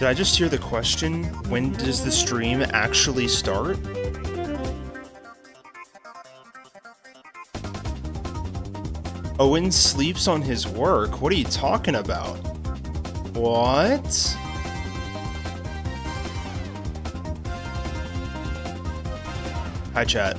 Did I just hear the question? When does the stream actually start? Owen sleeps on his work? What are you talking about? What? Hi, chat.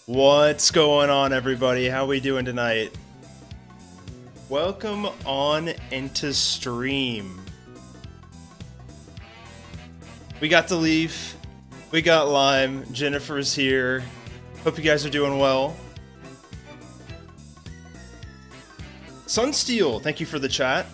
What's going on, everybody? How we doing tonight? Welcome on into stream. We got the Leaf, we got Lime, Jennifer's here. Hope you guys are doing well. Sunsteel, thank you for the chat.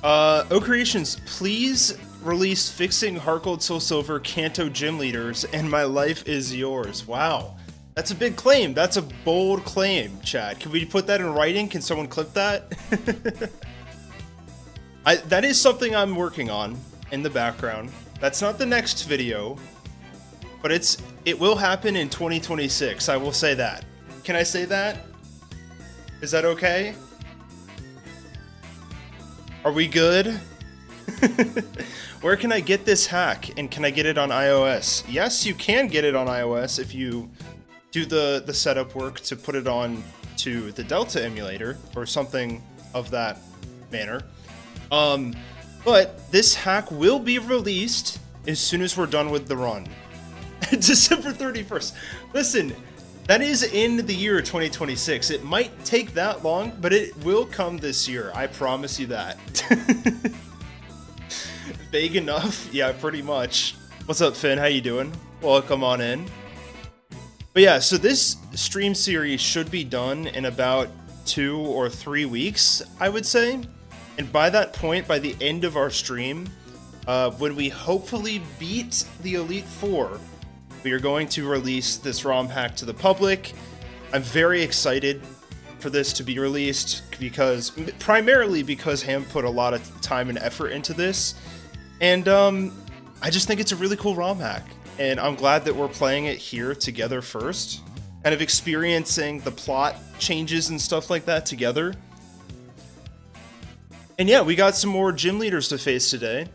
OKreations, please release Fixing HeartGold Soul Silver Kanto Gym Leaders and my life is yours. Wow. That's a big claim. That's a bold claim, Chad. Can we put that in writing? Can someone clip that? That is something I'm working on in the background. That's not the next video, but it will happen in 2026. I will say that. Can I say that? Is that okay? Are we good? Where can I get this hack, and can I get it on iOS? Yes, you can get it on iOS if you do the setup work to put it on to the Delta emulator or something of that manner. But this hack will be released as soon as we're done with the run. December 31st. Listen, that is in the year 2026. It might take that long, but it will come this year. I promise you that. Vague enough? Yeah, pretty much. What's up, Finn? How you doing? Welcome on in. But yeah, so this stream series should be done in about 2 or 3 weeks, I would say. And by that point, by the end of our stream, when we hopefully beat the Elite Four, we are going to release this ROM hack to the public. I'm very excited for this to be released primarily because Ham put a lot of time and effort into this. And I just think it's a really cool ROM hack. And I'm glad that we're playing it here together first. Kind of experiencing the plot changes and stuff like that together. And yeah, we got some more gym leaders to face today.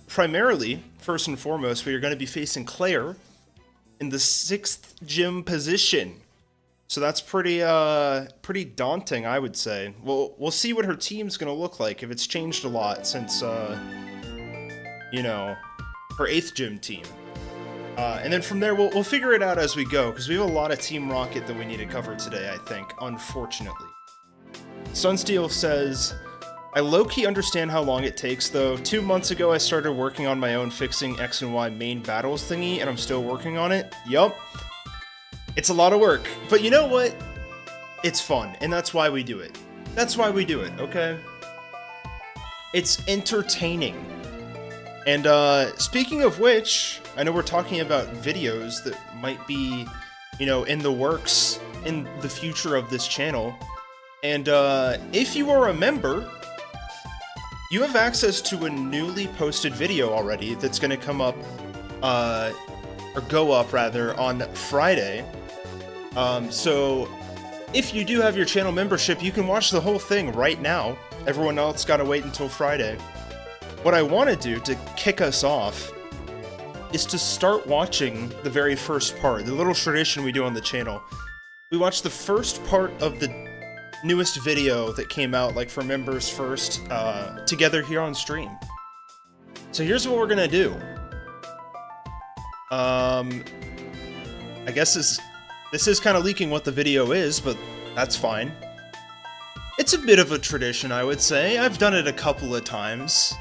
Primarily, first and foremost, we are going to be facing Clair in the 6th gym position. So that's pretty daunting, I would say. We'll see what her team's going to look like, if it's changed a lot since, you know, her 8th gym team. And then from there, we'll figure it out as we go, because we have a lot of Team Rocket that we need to cover today, I think, unfortunately. Sunsteel says, I low-key understand how long it takes, though. 2 months ago, I started working on my own fixing X and Y main battles thingy, and I'm still working on it. Yup. It's a lot of work. But you know what? It's fun, and that's why we do it. That's why we do it, okay? It's entertaining. And speaking of which, I know we're talking about videos that might be, you know, in the works in the future of this channel. And if you are a member, you have access to a newly posted video already that's going to come up, or go up rather, on Friday. So if you do have your channel membership, you can watch the whole thing right now. Everyone else got to wait until Friday. What I want to do to kick us off is to start watching the very first part, the little tradition we do on the channel. We watch the first part of the newest video that came out, like for members first, together here on stream. So here's what we're gonna do. I guess this is kind of leaking what the video is, but that's fine. It's a bit of a tradition, I would say. I've done it a couple of times.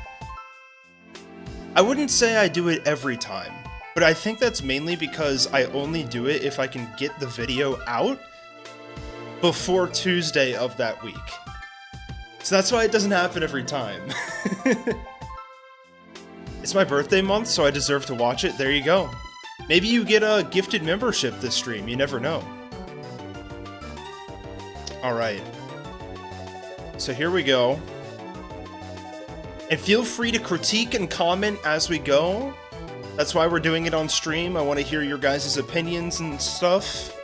I wouldn't say I do it every time, but I think that's mainly because I only do it if I can get the video out before Tuesday of that week. So that's why it doesn't happen every time. It's my birthday month, so I deserve to watch it. There you go. Maybe you get a gifted membership this stream, you never know. Alright. So here we go. And feel free to critique and comment as we go. That's why we're doing it on stream. I want to hear your guys' opinions and stuff.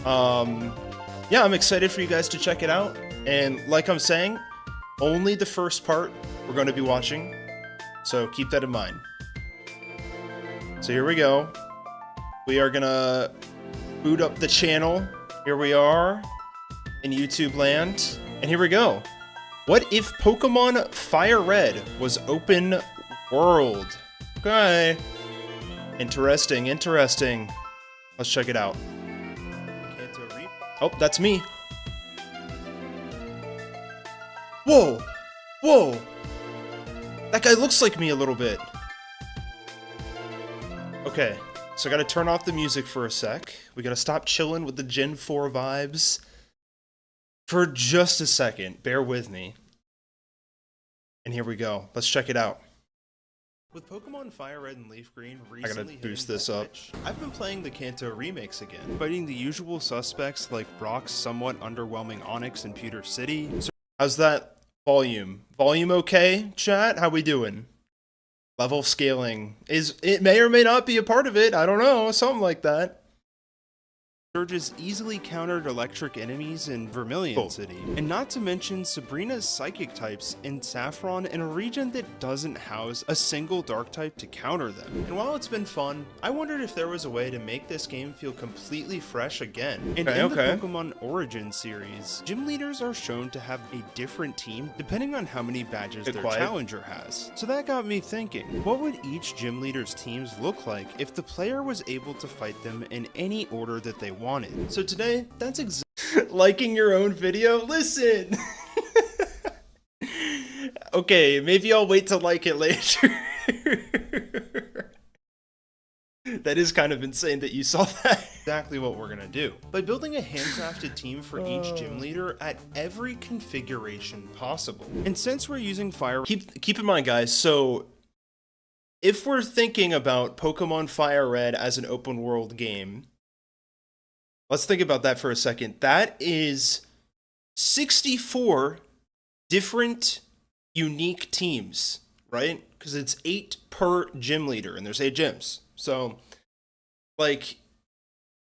Yeah, I'm excited for you guys to check it out. And like I'm saying, only the first part we're going to be watching. So keep that in mind. So here we go. We are going to boot up the channel. Here we are in YouTube land. And here we go. What if Pokemon Fire Red was open world? Okay. Interesting, interesting. Let's check it out. Oh, that's me. Whoa! Whoa! That guy looks like me a little bit. Okay, so I gotta turn off the music for a sec. We gotta stop chilling with the Gen 4 vibes. For just a second, bear with me. And here we go. Let's check it out. With Pokemon Fire Red and Leaf Green recently, I gotta boost this up. I've been playing the Kanto remakes again, fighting the usual suspects like Brock's somewhat underwhelming Onix in Pewter City. So how's that volume? Volume okay, chat? How we doing? Level scaling. It may or may not be a part of it. I don't know. Something like that. Surge's easily countered electric enemies in Vermilion City, and not to mention Sabrina's psychic types in Saffron in a region that doesn't house a single dark type to counter them. And while it's been fun, I wondered if there was a way to make this game feel completely fresh again. And in the Pokemon Origin series, gym leaders are shown to have a different team depending on how many badges their challenger has. So that got me thinking, what would each gym leader's teams look like if the player was able to fight them in any order that they wanted? So today, that's liking your own video? Listen! Okay, maybe I'll wait to like it later. That is kind of insane that you saw that. Exactly what we're gonna do. By building a handcrafted team for each gym leader at every configuration possible. And since we're using fire, keep in mind guys, so if we're thinking about Pokemon Fire Red as an open world game, let's think about that for a second. That is 64 different unique teams, right? Because it's 8 per gym leader, and there's 8 gyms. So, like,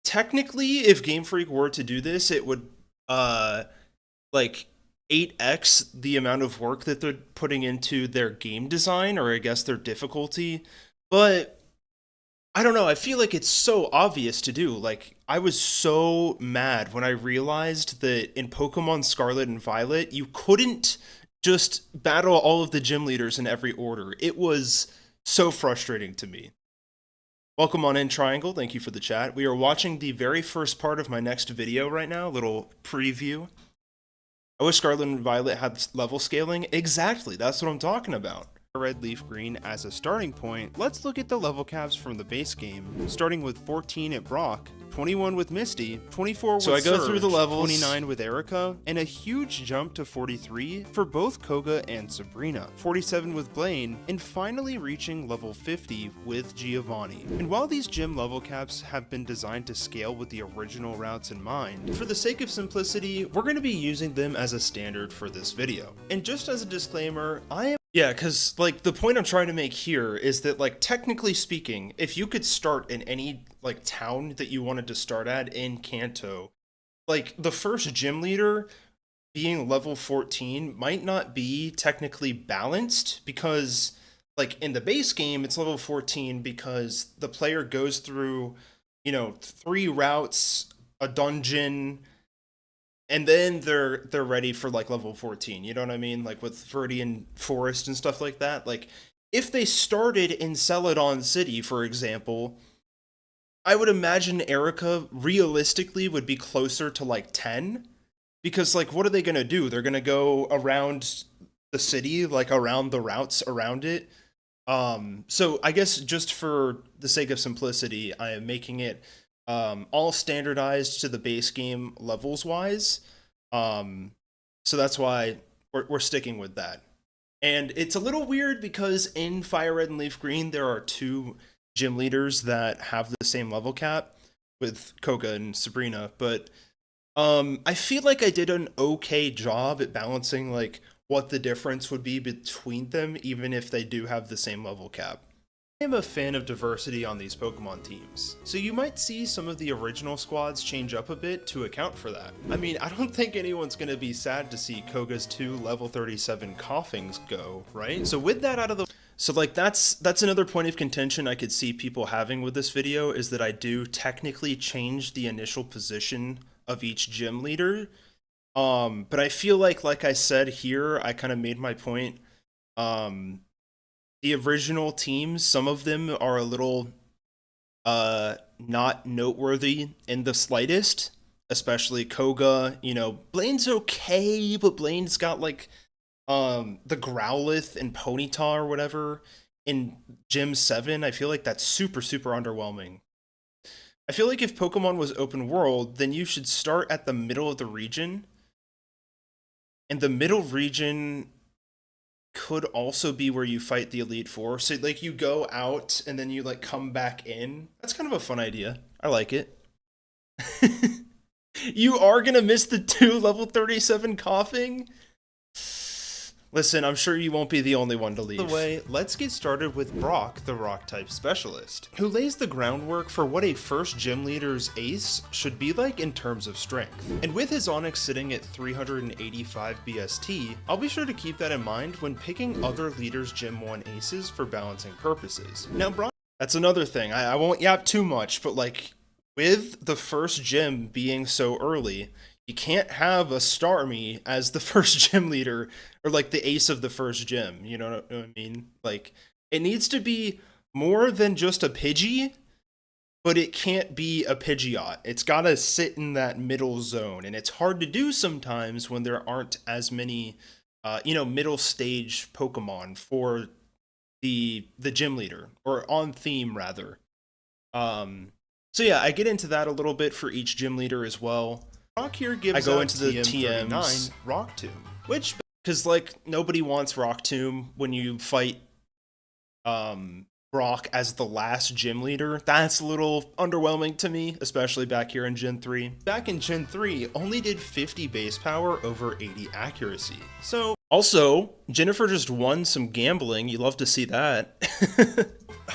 technically, if Game Freak were to do this, it would, like, 8x the amount of work that they're putting into their game design, or I guess their difficulty. But I don't know, I feel like it's so obvious to do. Like, I was so mad when I realized that in Pokemon Scarlet and Violet, you couldn't just battle all of the gym leaders in every order. It was so frustrating to me. Welcome on in, Triangle. Thank you for the chat. We are watching the very first part of my next video right now, a little preview. I wish Scarlet and Violet had level scaling. Exactly, that's what I'm talking about. Red, Leaf, Green as a starting point, let's look at the level caps from the base game, starting with 14 at Brock, 21 with Misty, 24 with Surge, through the levels, 29 with Erica, and a huge jump to 43 for both Koga and Sabrina, 47 with Blaine, and finally reaching level 50 with Giovanni. And while these gym level caps have been designed to scale with the original routes in mind, for the sake of simplicity, we're going to be using them as a standard for this video. And just as a disclaimer, yeah, because, like, the point I'm trying to make here is that, like, technically speaking, if you could start in any, like, town that you wanted to start at in Kanto, like, the first gym leader being level 14 might not be technically balanced because, like, in the base game, it's level 14 because the player goes through, you know, 3 routes, a dungeon, and then they're ready for, like, level 14, you know what I mean? Like, with Viridian Forest and stuff like that. Like, if they started in Celadon City, for example, I would imagine Erica, realistically, would be closer to, like, 10. Because, like, what are they gonna do? They're gonna go around the city, like, around the routes around it. So, I guess, just for the sake of simplicity, I am making it all standardized to the base game levels wise. So that's why we're sticking with that. And it's a little weird because in Fire Red and Leaf Green, there are 2 gym leaders that have the same level cap with Koga and Sabrina. But I feel like I did an okay job at balancing, like, what the difference would be between them, even if they do have the same level cap. I am a fan of diversity on these Pokemon teams, so you might see some of the original squads change up a bit to account for that. I mean, I don't think anyone's gonna be sad to see Koga's 2 level 37 Coughings go, right? So with that out of the... So, like, that's another point of contention I could see people having with this video, is that I do technically change the initial position of each gym leader. But I feel like I said here, I kind of made my point. The original teams, some of them are a little not noteworthy in the slightest, especially Koga. You know, Blaine's okay, but Blaine's got, like, the Growlithe and Ponyta or whatever in Gym 7. I feel like that's super underwhelming. I feel like if Pokemon was open world, then you should start at the middle of the region. And the middle region could also be where you fight the Elite Four. So, like, you go out and then you, like, come back in. That's kind of a fun idea. I like it. You are gonna miss the 2 level 37 Coughing? Listen, I'm sure you won't be the only one to leave. By the way, let's get started with Brock, the Rock-type specialist, who lays the groundwork for what a first gym leader's ace should be like in terms of strength. And with his Onix sitting at 385 BST, I'll be sure to keep that in mind when picking other leaders' Gym 1 aces for balancing purposes. Now, Brock, that's another thing. I won't yap too much, but like, with the first gym being so early, you can't have a Starmie as the first gym leader, or like the ace of the first gym, you know what I mean? Like, it needs to be more than just a Pidgey, but it can't be a Pidgeot. It's gotta sit in that middle zone, and it's hard to do sometimes when there aren't as many, middle stage Pokemon for the gym leader, or on theme rather. So yeah, I get into that a little bit for each gym leader as well. Rock here gives I go into the TMs Rock Tomb, which, because like nobody wants Rock Tomb when you fight Brock as the last gym leader. That's a little underwhelming to me, especially back here in Gen 3. Back in Gen 3, only did 50 base power over 80 accuracy. So also, Jennifer just won some gambling. You love to see that.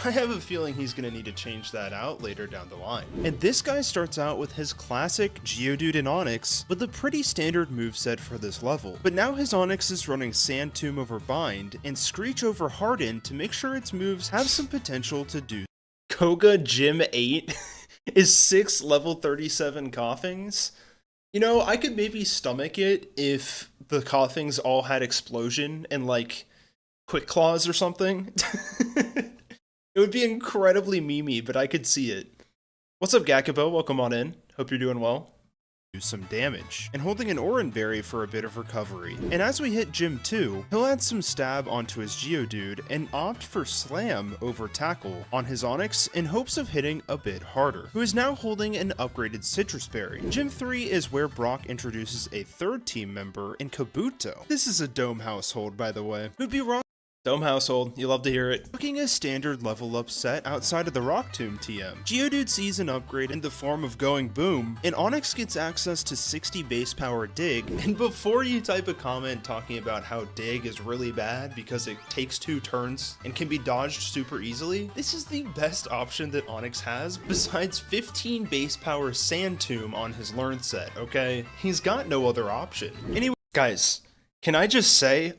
I have a feeling he's going to need to change that out later down the line. And this guy starts out with his classic Geodude and Onix with a pretty standard moveset for this level. But now his Onix is running Sand Tomb over Bind and Screech over Harden to make sure its moves have some potential to do. Koga Gym 8 is 6 level 37 Coughings. You know, I could maybe stomach it if the Coughings all had Explosion and like Quick Claws or something. It would be incredibly memey, but I could see it. What's up, Gakubo? Welcome on in. Hope you're doing well. Do some damage. And holding an Oranberry for a bit of recovery. And as we hit Gym 2, he'll add some stab onto his Geodude and opt for Slam over Tackle on his Onix in hopes of hitting a bit harder, who is now holding an upgraded Citrus Berry. Gym 3 is where Brock introduces a third team member in Kabuto. This is a Dome household, by the way. Who'd be wrong? Dome household, you love to hear it. Looking a standard level up set outside of the Rock Tomb TM, Geodude sees an upgrade in the form of Going Boom, and Onix gets access to 60 base power Dig, and before you type a comment talking about how Dig is really bad because it takes 2 turns and can be dodged super easily, this is the best option that Onix has besides 15 base power Sand Tomb on his Learn set, okay? He's got no other option. Anyway, guys, can I just say,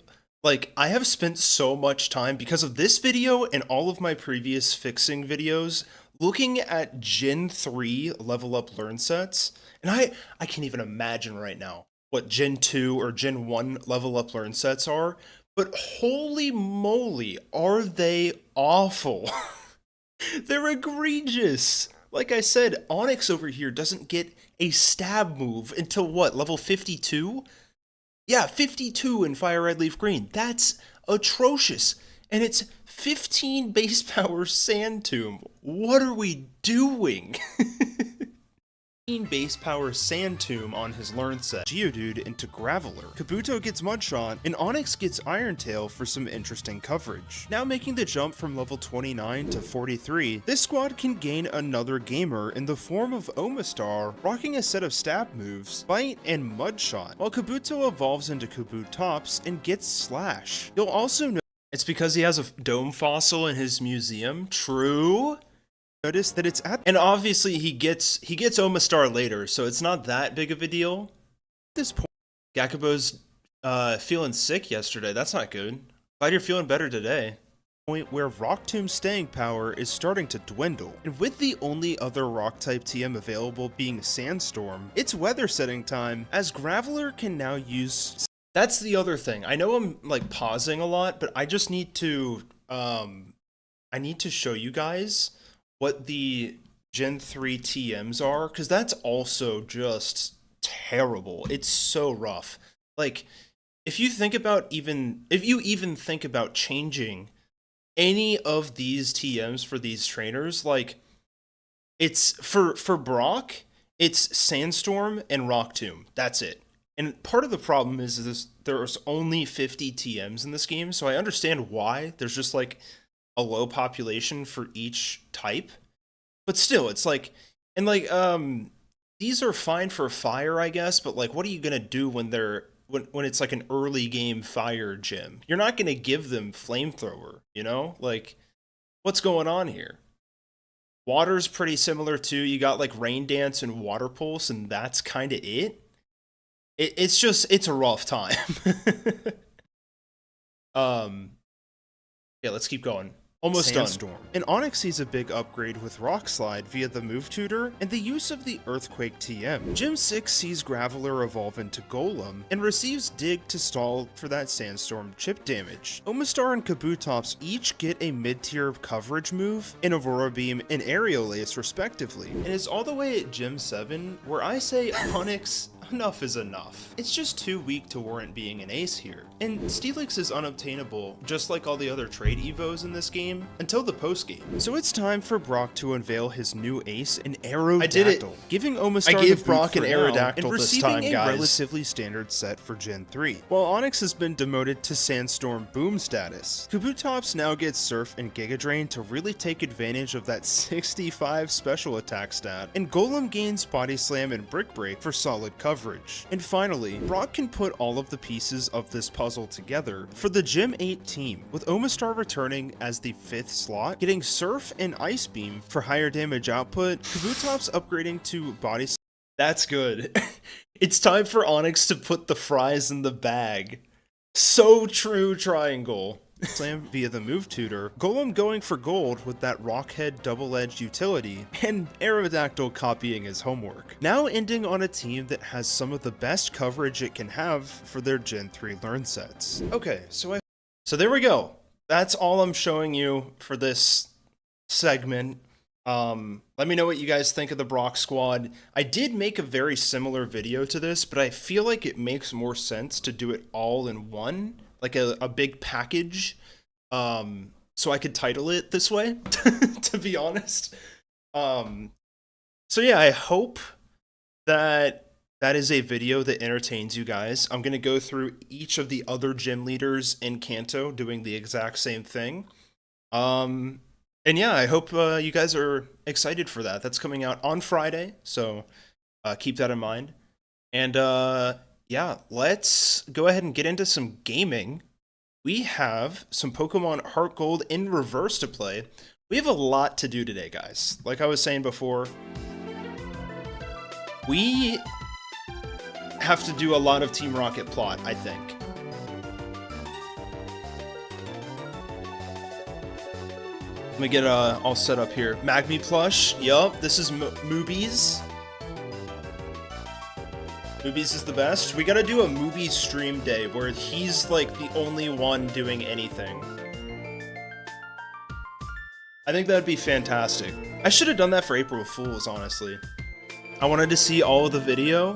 like, I have spent so much time, because of this video and all of my previous fixing videos, looking at Gen 3 level up learn sets, and I can't even imagine right now what Gen 2 or Gen 1 level up learn sets are, but holy moly, are they awful. They're egregious. Like I said, Onix over here doesn't get a stab move until what, level 52? Yeah, 52 in Fire Red Leaf Green. That's atrocious. And it's 15 base power Sand Tomb. What are we doing? 15 base power Sand Tomb on his Learn set. Geodude into Graveler. Kabuto gets Mudshot, and Onix gets Iron Tail for some interesting coverage. Now making the jump from level 29 to 43, this squad can gain another gamer in the form of Omastar, rocking a set of stab moves, Bite, and Mudshot, while Kabuto evolves into Kabutops and gets Slash. You'll also know it's because he has a dome fossil in his museum. True. Notice that it's at, and obviously he gets Omastar later, so it's not that big of a deal. At this point, Gakubo's feeling sick yesterday. That's not good. Glad you're feeling better today. Point where Rock Tomb's staying power is starting to dwindle, and with the only other rock type TM available being Sandstorm, it's weather setting time, as Graveler can now use. That's the other thing. I know I'm like pausing a lot, but I just need to show you guys what the Gen 3 TMs are, because that's also just terrible. It's so rough. Like, if you think about if you even think about changing any of these TMs for these trainers, like, it's for Brock, it's Sandstorm and Rock Tomb. That's it. And part of the problem is there's only 50 TMs in this game, so I understand why there's just like a low population for each type. But still, it's like, and like, these are fine for fire, I guess, but like, what are you gonna do when they're when it's like an early game fire gym. You're not going to give them flamethrower, you know? Like, what's going on here? Water's pretty similar too. You got like rain dance and water pulse, and that's kind of it. It's a rough time. Yeah, let's keep going. Almost Sandstorm. done. And Onix sees a big upgrade with Rock Slide via the move tutor and the use of the Earthquake TM. Gym 6 sees Graveler evolve into Golem and receives Dig to stall for that Sandstorm chip damage. Omastar and Kabutops each get a mid-tier coverage move in Aurora Beam and Aerial Ace respectively. And it's all the way at Gym 7 where I say Onix, enough is enough. It's just too weak to warrant being an ace here. And Steelix is unobtainable, just like all the other trade evos in this game, until the post game. So it's time for Brock to unveil his new ace, an Aerodactyl. I did it. Giving Omastar I gave the boot Brock for an now, Aerodactyl and this receiving time, a guys. relatively standard set for Gen 3. While Onix has been demoted to Sandstorm Boom status, Kabutops now gets Surf and Giga Drain to really take advantage of that 65 special attack stat, and Golem gains Body Slam and Brick Break for solid coverage. And finally, Brock can put all of the pieces of this puzzle together for the Gym 8 team, with Omastar returning as the 5th slot, getting Surf and Ice Beam for higher damage output, Kabutops upgrading to Body Slam. That's good. It's time for Onix to put the fries in the bag. So true, Triangle. Slam via the move tutor, Golem going for gold with that Rockhead double-edged utility, and Aerodactyl copying his homework. Now ending on a team that has some of the best coverage it can have for their Gen 3 learn sets. Okay, so there we go. That's all I'm showing you for this segment. Let me know what you guys think of the Brock squad. I did make a very similar video to this, but I feel like it makes more sense to do it all in one, like a big package, so I could title it this way, to be honest. So yeah, I hope that is a video that entertains you guys. I'm going to go through each of the other gym leaders in Kanto doing the exact same thing. And yeah, I hope you guys are excited for that. That's coming out on Friday, so keep that in mind. And yeah, let's go ahead and get into some gaming. We have some Pokemon HeartGold in reverse to play. We have a lot to do today, guys. Like I was saying before, we have to do a lot of Team Rocket plot, I think. Let me get all set up here. Magmi plush. Yup, this is Moobies. Moobies is the best. We gotta do a Moobies stream day where he's like the only one doing anything. I think that'd be fantastic. I should have done that for April Fools, honestly. I wanted to see all of the video.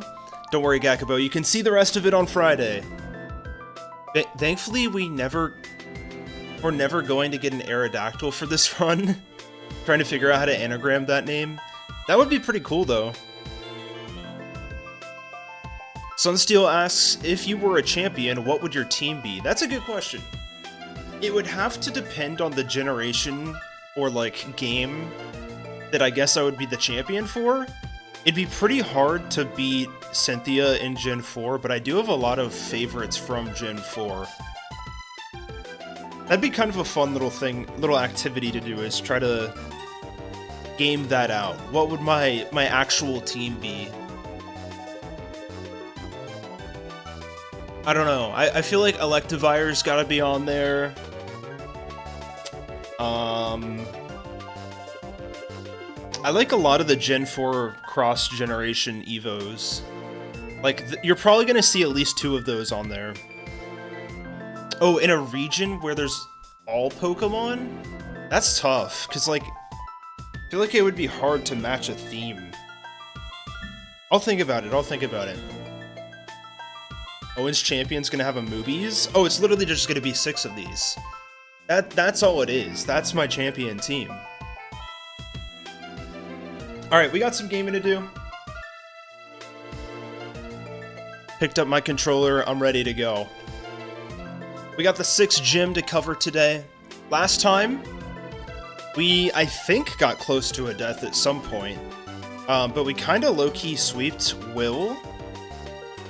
Don't worry, Gakubo, you can see the rest of it on Friday. Thankfully, we're never going to get an Aerodactyl for this run. Trying to figure out how to anagram that name. That would be pretty cool, though. Sunsteel asks, if you were a champion, what would your team be? That's a good question. It would have to depend on the generation or, like, game that I guess I would be the champion for. It'd be pretty hard to beat Cynthia in Gen 4, but I do have a lot of favorites from Gen 4. That'd be kind of a fun little activity to do, is try to game that out. What would my actual team be? I don't know. I feel like Electivire's gotta be on there. I like a lot of the Gen 4 cross-generation Evos. Like, you're probably gonna see at least 2 of those on there. Oh, in a region where there's all Pokemon? That's tough, because, like, I feel like it would be hard to match a theme. I'll think about it, Owen's Champion's gonna have a Moobies? Oh, it's literally just gonna be 6 of these. That's all it is. That's my champion team. Alright, we got some gaming to do. Picked up my controller, I'm ready to go. We got the 6th gym to cover today. Last time, we, I think, got close to a death at some point. But we kind of low-key sweeped Will.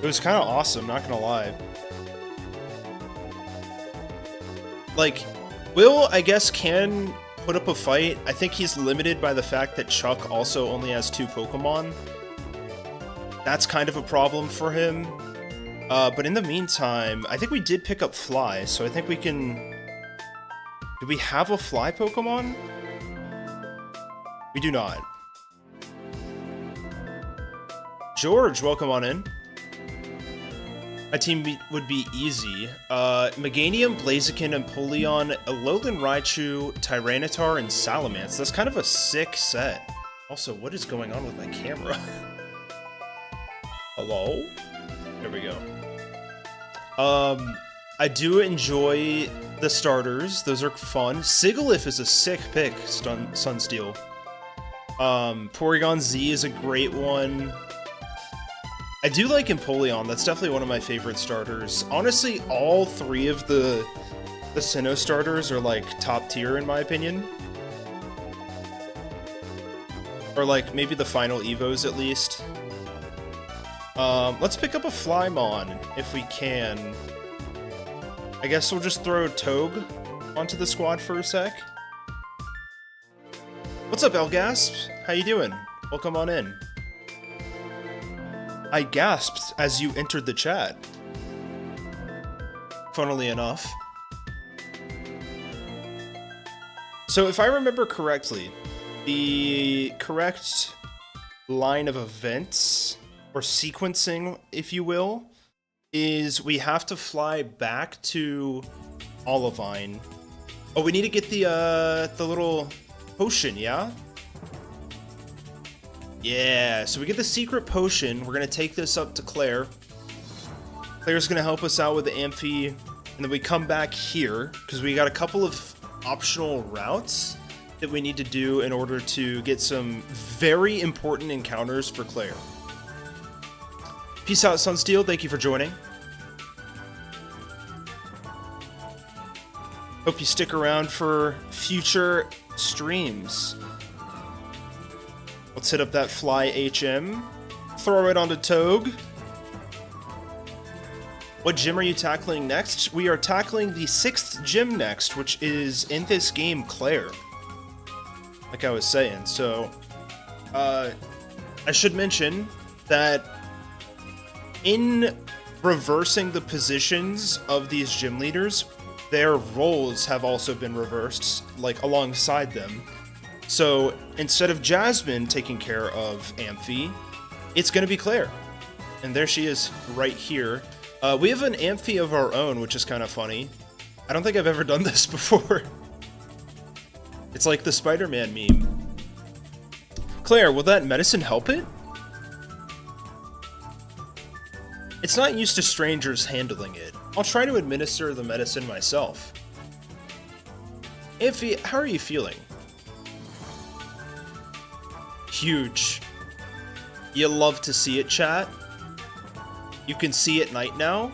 It was kind of awesome, not gonna lie. Like, Will, I guess, can put up a fight. I think he's limited by the fact that Chuck also only has 2 Pokemon. That's kind of a problem for him. But in the meantime, I think we did pick up Fly, so I think we can... Do we have a Fly Pokemon? We do not. George, welcome on in. My team would be easy. Meganium, Blaziken, Empoleon, Alolan Raichu, Tyranitar, and Salamence. That's kind of a sick set. Also, what is going on with my camera? Hello? There we go. I do enjoy the starters. Those are fun. Sigilyph is a sick pick, Sunsteel. Porygon Z is a great one. I do like Empoleon. That's definitely one of my favorite starters. Honestly, all 3 of the Sinnoh starters are like top tier in my opinion. Or like maybe the final Evos at least. Let's pick up a Flymon if we can. I guess we'll just throw Togue onto the squad for a sec. What's up, Elgasp? How you doing? Welcome on in. I gasped as you entered the chat. Funnily enough. So if I remember correctly, the correct line of events, or sequencing, if you will, is we have to fly back to Olivine. Oh, we need to get the little potion, yeah? Yeah, so we get the secret potion. We're gonna take this up to Clair. Clair's gonna help us out with the Amphi, and then we come back here, because we got a couple of optional routes that we need to do in order to get some very important encounters for Clair. Peace out, Sunsteel. Thank you for joining. Hope you stick around for future streams. Let's hit up that Fly HM. Throw it onto Togue. What gym are you tackling next? We are tackling the 6th gym next, which is in this game, Clair. Like I was saying. So, I should mention that in reversing the positions of these gym leaders, their roles have also been reversed, like alongside them. So instead of Jasmine taking care of Amphi, it's going to be Clair. And there she is right here. We have an Amphi of our own, which is kind of funny. I don't think I've ever done this before. It's like the Spider-Man meme. Clair, will that medicine help it? It's not used to strangers handling it. I'll try to administer the medicine myself. Amphi, how are you feeling? Huge. You love to see it, chat. You can see at night now.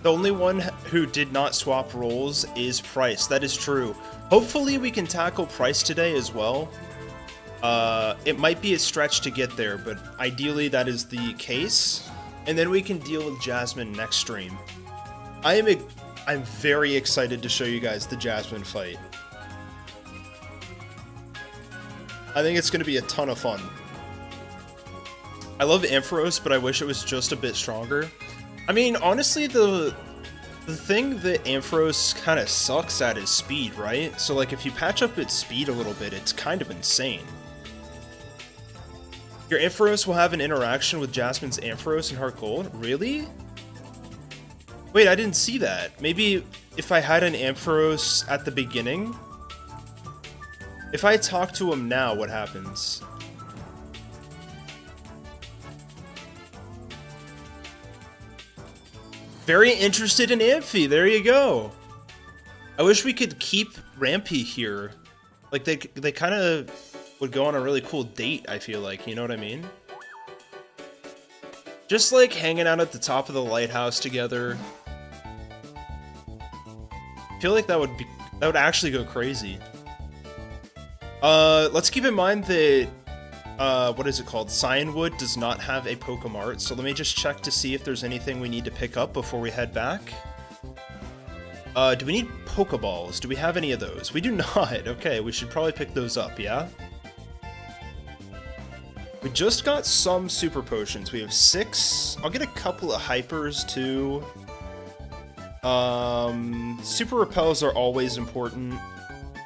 The only one who did not swap roles is Pryce. That is true. Hopefully we can tackle Pryce today as well. It might be a stretch to get there, but ideally that is the case. And then we can deal with Jasmine next stream. I'm very excited to show you guys the Jasmine fight. I think it's going to be a ton of fun. I love Ampharos, but I wish it was just a bit stronger. I mean, honestly, the thing that Ampharos kind of sucks at is speed, right? So, like, if you patch up its speed a little bit, it's kind of insane. Your Ampharos will have an interaction with Jasmine's Ampharos in HeartGold? Really? Wait, I didn't see that. Maybe if I had an Ampharos at the beginning? If I talk to him now, what happens? Very interested in Amphi. There you go. I wish we could keep Rampy here. Like, they kind of would go on a really cool date, I feel like. You know what I mean? Just, like, hanging out at the top of the lighthouse together. I feel like that would actually go crazy. Let's keep in mind that what is it called? Cyanwood does not have a Pokemart, so let me just check to see if there's anything we need to pick up before we head back. Do we need Pokeballs? Do we have any of those? We do not. Okay, we should probably pick those up, yeah? We just got some Super Potions. We have 6. I'll get a couple of Hypers, too. Super Repels are always important.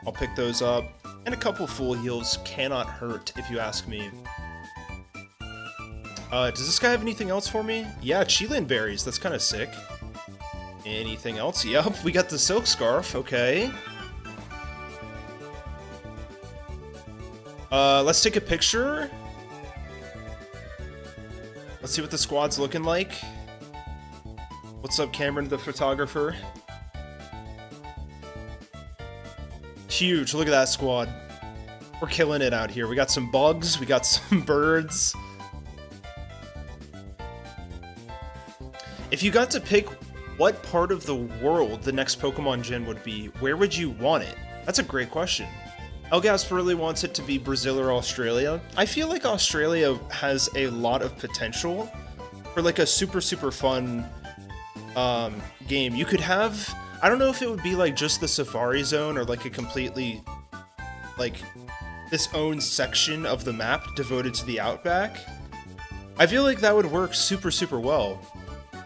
I'll pick those up. And a couple Full Heals cannot hurt, if you ask me. Does this guy have anything else for me? Yeah, Chilean Berries. That's kind of sick. Anything else? Yup, we got the Silk Scarf. Okay. Let's take a picture. Let's see what the squad's looking like. What's up, Cameron, the photographer? Huge. Look at that squad. We're killing it out here. We got some bugs. We got some birds. If you got to pick what part of the world the next Pokemon Gen would be, where would you want it? That's a great question. Elgasp really wants it to be Brazil or Australia. I feel like Australia has a lot of potential for like a super fun game. You could have, I don't know if it would be like just the Safari Zone or like a completely like this own section of the map devoted to the Outback. I feel like that would work super well.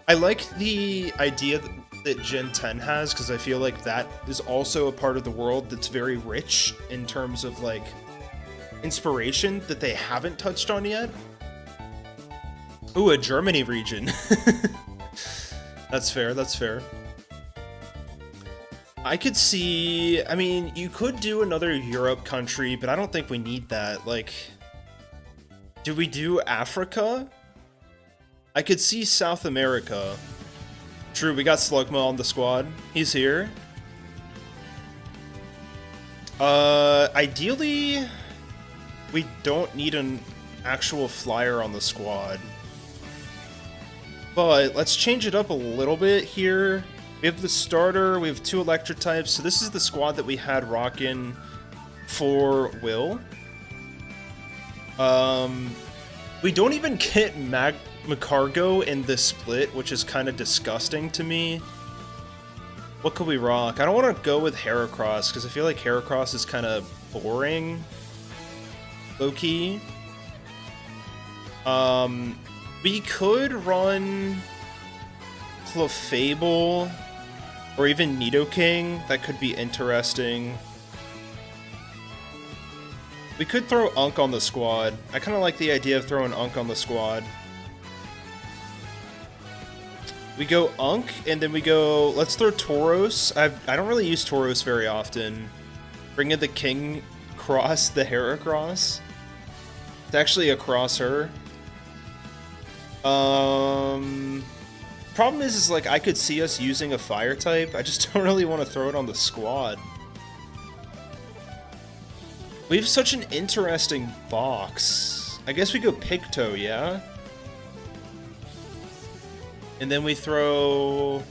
I like the idea that Gen 10 has, because I feel like that is also a part of the world that's very rich in terms of like inspiration that they haven't touched on yet. Ooh, a Germany region. That's fair, that's fair. I could see, I mean, you could do another Europe country, but I don't think we need that. Like, do we do Africa? I could see South America. True, we got Slugma on the squad. He's here. Ideally, we don't need an actual flyer on the squad. But let's change it up a little bit here. We have the starter, we have 2 electric types, so this is the squad that we had rockin' for Will. We don't even get Macargo in this split, which is kind of disgusting to me. What could we rock? I don't want to go with Heracross, because I feel like Heracross is kind of boring. Low-key. We could run Clefable, or even Nidoking. That could be interesting. We could throw Unk on the squad. I kind of like the idea of throwing Unk on the squad. We go Unk, and then we go... Let's throw Tauros. I don't really use Tauros very often. Bring in the King Cross, the Heracross. It's actually across her. Problem is like, I could see us using a Fire type. I just don't really want to throw it on the squad. We have such an interesting box. I guess we go Picto, yeah? And then we throw...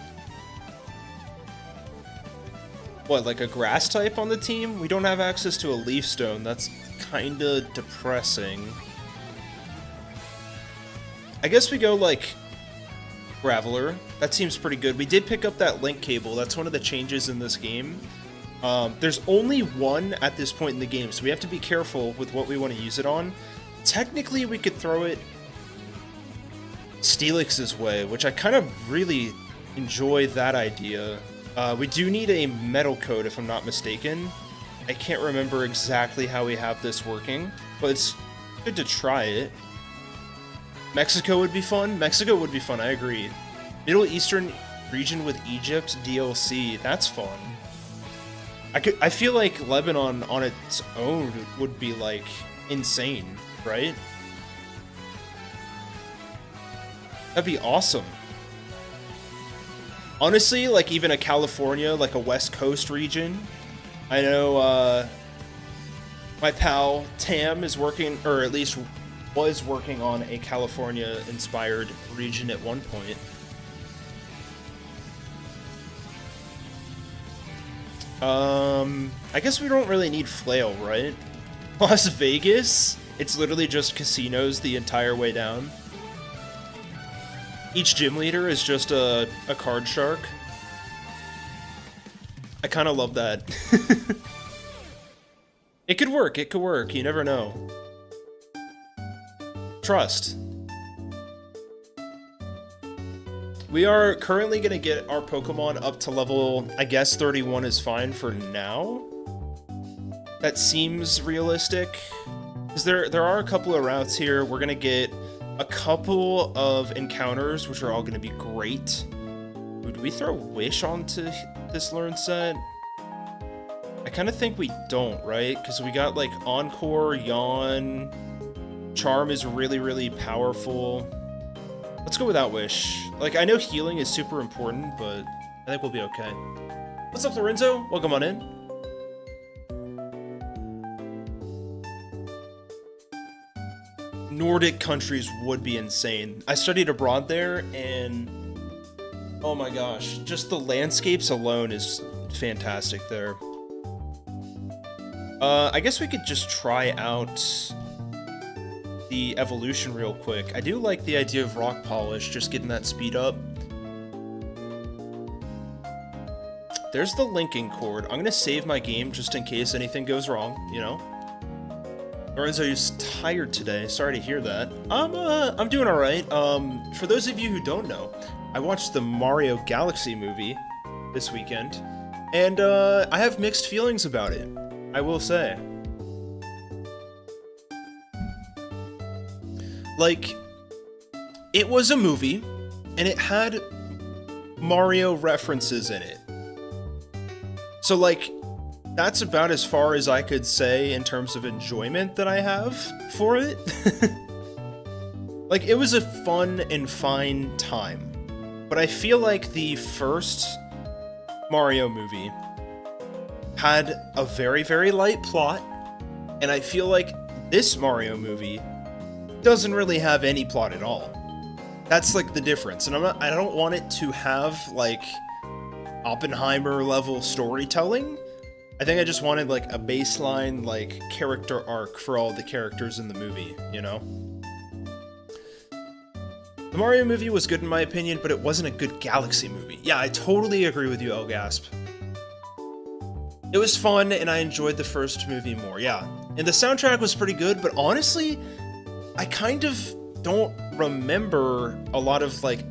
What, like a grass type on the team? We don't have access to a Leaf Stone. That's kinda depressing. I guess we go, like, Graveler. That seems pretty good. We did pick up that link cable. That's one of the changes in this game. There's only one at this point in the game, so we have to be careful with what we want to use it on. Technically, we could throw it Steelix's way, which I kind of really enjoy that idea. We do need a metal coat, if I'm not mistaken. I can't remember exactly how we have this working, but it's good to try it. Mexico would be fun. Mexico would be fun, I agree. Middle Eastern region with Egypt DLC. That's fun. I feel like Lebanon on its own would be, like, insane, right? That'd be awesome. Honestly, like, even a California, like a West Coast region. I know, my pal Tam is working, or at least was working on a California-inspired region at one point. I guess we don't really need Flail, right? Las Vegas? It's literally just casinos the entire way down. Each gym leader is just a card shark. I kind of love that. It could work, you never know. Trust. We are currently going to get our Pokemon up to level, I guess 31 is fine for now. That seems realistic. Because there are a couple of routes here. We're going to get a couple of encounters, which are all going to be great. Would we throw Wish onto this learn set? I kind of think we don't, right? Because we got like Encore, Yawn, Charm is really, really powerful. Let's go without Wish. Like, I know healing is super important, but I think we'll be okay. What's up, Lorenzo? Welcome on in. Nordic countries would be insane. I studied abroad there, and oh my gosh, just the landscapes alone is fantastic there. I guess we could just try out the evolution real quick. I do like the idea of rock polish, just getting that speed up. There's the linking cord. I'm gonna save my game just in case anything goes wrong, you know? Lorenzo, you're tired today. Sorry to hear that. I'm doing all right. For those of you who don't know, I watched the Mario Galaxy movie this weekend, and I have mixed feelings about it, I will say. Like, it was a movie, and it had Mario references in it. So, like, that's about as far as I could say in terms of enjoyment that I have for it. Like, it was a fun and fine time. But I feel like the first Mario movie had a very, very light plot. And I feel like this Mario movie doesn't really have any plot at all. That's, like, the difference. And I don't want it to have, like, Oppenheimer level storytelling. I think I just wanted, like, a baseline, like, character arc for all the characters in the movie, you know? The Mario movie was good in my opinion, but it wasn't a good Galaxy movie. Yeah, I totally agree with you, Elgasp. It was fun, and I enjoyed the first movie more, yeah. And the soundtrack was pretty good, but honestly, I kind of don't remember a lot of, like,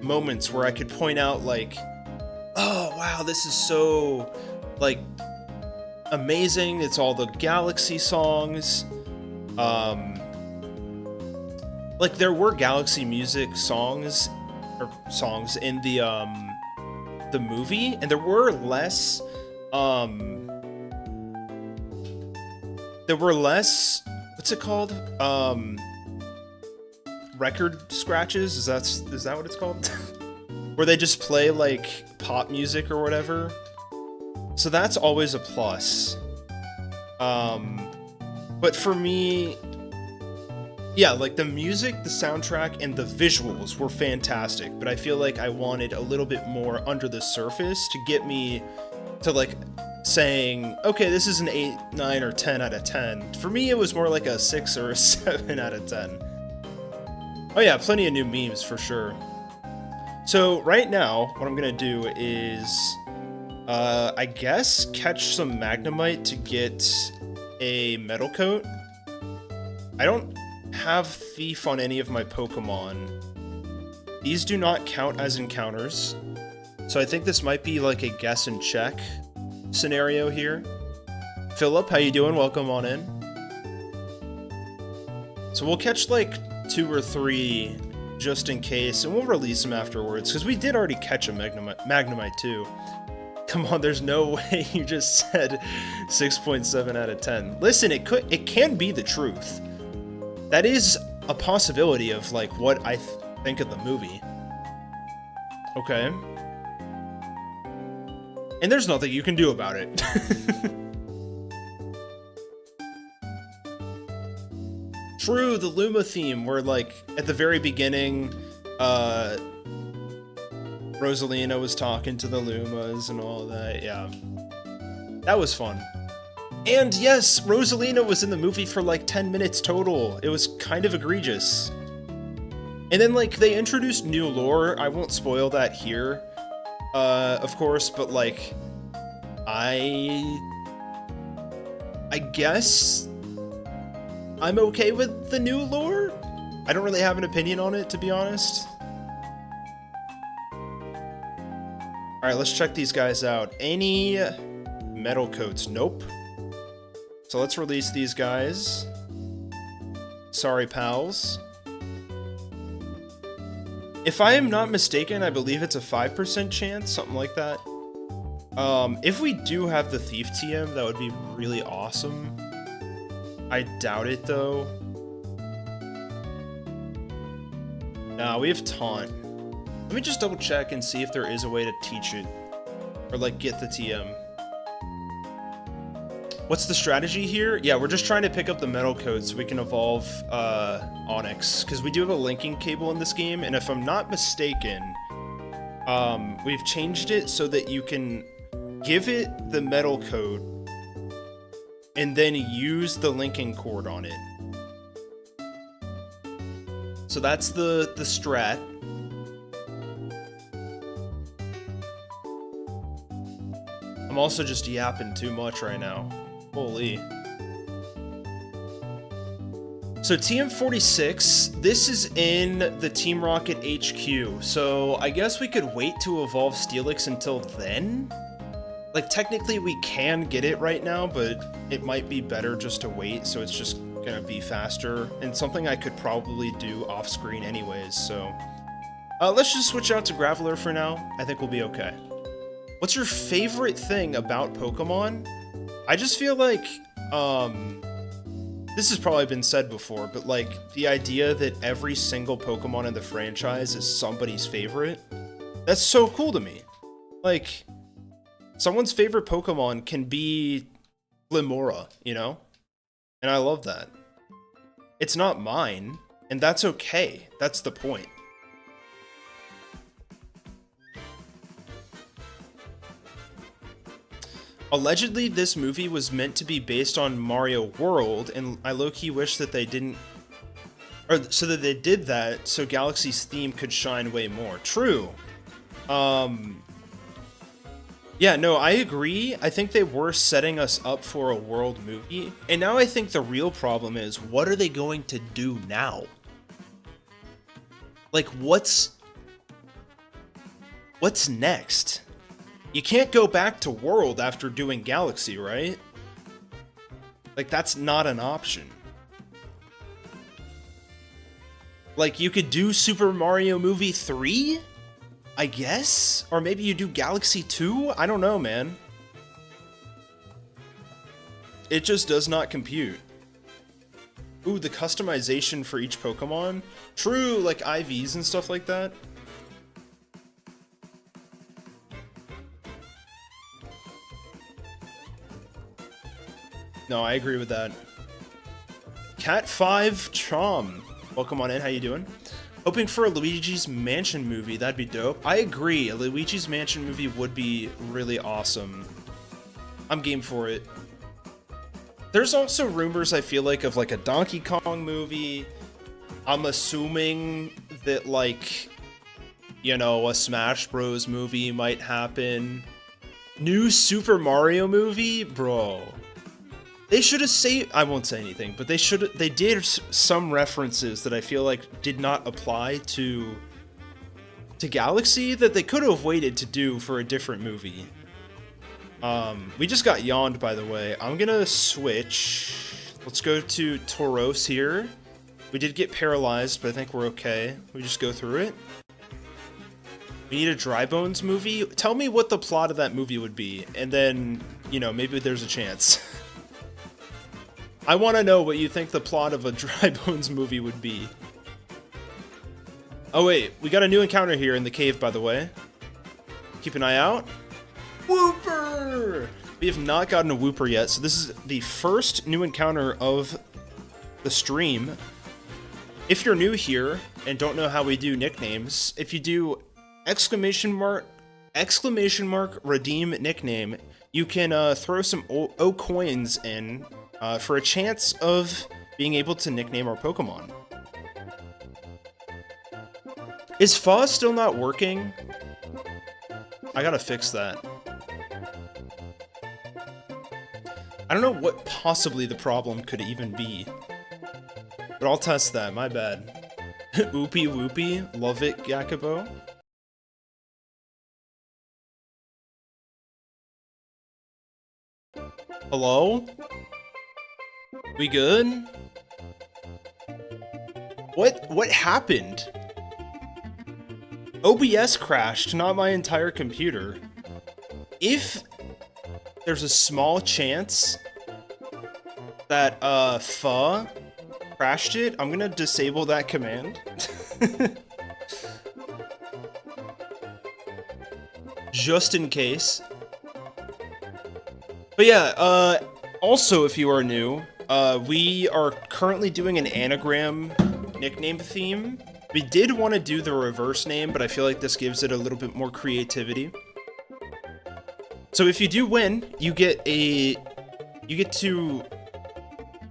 moments where I could point out, like, oh, wow, this is so, like, amazing. It's all the Galaxy songs. Like, there were Galaxy music songs in the movie, and there were less what's it called? Record scratches? Is that what it's called? Where they just play, like, pop music or whatever. So that's always a plus. But for me, yeah, like, the music, the soundtrack, and the visuals were fantastic, but I feel like I wanted a little bit more under the surface to get me to, like, saying, okay, this is an 8, 9, or 10 out of 10. For me, it was more like a 6 or a 7 out of 10. Oh yeah, plenty of new memes, for sure. So, right now, what I'm gonna do is, I guess, catch some Magnemite to get a Metal Coat. I don't have Thief on any of my Pokemon. These do not count as encounters, so I think this might be like a guess and check scenario here. Philip, how you doing? Welcome on in. So we'll catch like 2 or 3 just in case, and we'll release them afterwards, because we did already catch a Magnemite too. Come on, there's no way you just said 6.7 out of 10. Listen, it can be the truth. That is a possibility of, like, what I think of the movie. Okay. And there's nothing you can do about it. True, the Luma theme, where, like, at the very beginning, Rosalina was talking to the Lumas and all that, yeah. That was fun. And yes, Rosalina was in the movie for like 10 minutes total. It was kind of egregious. And then like they introduced new lore. I won't spoil that here, of course, but like I guess I'm okay with the new lore. I don't really have an opinion on it, to be honest. Alright, let's check these guys out. Any metal coats? Nope. So let's release these guys. Sorry, pals. If I am not mistaken, I believe it's a 5% chance, something like that. If we do have the Thief TM, that would be really awesome. I doubt it, though. Nah, we have Taunt. Let me just double check and see if there is a way to teach it. Or, like, get the TM. What's the strategy here? Yeah, we're just trying to pick up the metal code so we can evolve Onix. Because we do have a linking cable in this game, and if I'm not mistaken, we've changed it so that you can give it the metal code and then use the linking cord on it. So that's the strat. I'm also just yapping too much right now. Holy. So TM46, this is in the Team Rocket HQ. So I guess we could wait to evolve Steelix until then? Like technically we can get it right now, but it might be better just to wait, so it's just gonna be faster. And something I could probably do off screen anyways, so. Let's just switch out to Graveler for now. I think we'll be okay. What's your favorite thing about Pokemon? I just feel like, this has probably been said before, but like, the idea that every single Pokemon in the franchise is somebody's favorite, that's so cool to me. Like, someone's favorite Pokemon can be Glimmora, you know? And I love that. It's not mine, and that's okay. That's the point. Allegedly, this movie was meant to be based on Mario World, and I low-key wish that they didn't... Or, so that they did that, so Galaxy's theme could shine way more. True. Yeah, no, I agree. I think they were setting us up for a World movie, and now I think the real problem is, what are they going to do now? Like, what's next? You can't go back to World after doing Galaxy, right? Like, that's not an option. Like, you could do Super Mario Movie 3? I guess? Or maybe you do Galaxy 2? I don't know, man. It just does not compute. Ooh, the customization for each Pokemon? True, like IVs and stuff like that. No, I agree with that. Cat5 Chom. Welcome on in, how you doing? Hoping for a Luigi's Mansion movie, that'd be dope. I agree, a Luigi's Mansion movie would be really awesome. I'm game for it. There's also rumors, I feel like, of like a Donkey Kong movie. I'm assuming that, like, you know, a Smash Bros movie might happen. New Super Mario movie? Bro. They should have saved, I won't say anything, but they did some references that I feel like did not apply to Galaxy that they could have waited to do for a different movie. We just got yawned, by the way. I'm gonna switch. Let's go to Tauros here. We did get paralyzed, but I think we're okay. We just go through it. We need a Dry Bones movie. Tell me what the plot of that movie would be, and then, you know, maybe there's a chance. I want to know what you think the plot of a Dry Bones movie would be. Oh wait, we got a new encounter here in the cave, by the way. Keep an eye out. Wooper! We have not gotten a Wooper yet, so this is the first new encounter of the stream. If you're new here and don't know how we do nicknames, if you do exclamation mark redeem nickname, you can throw some okoins in for a chance of being able to nickname our Pokemon. Is Fa still not working? I gotta fix that. I don't know what possibly the problem could even be. But I'll test that, my bad. Oopie whoopie, love it, Yakubo. Hello? We good? What happened? OBS crashed, not my entire computer. If there's a small chance that Fa crashed it, I'm gonna disable that command. Just in case. But yeah, also if you are new, we are currently doing an anagram nickname theme. We did want to do the reverse name, but I feel like this gives it a little bit more creativity. So if you do win, you get to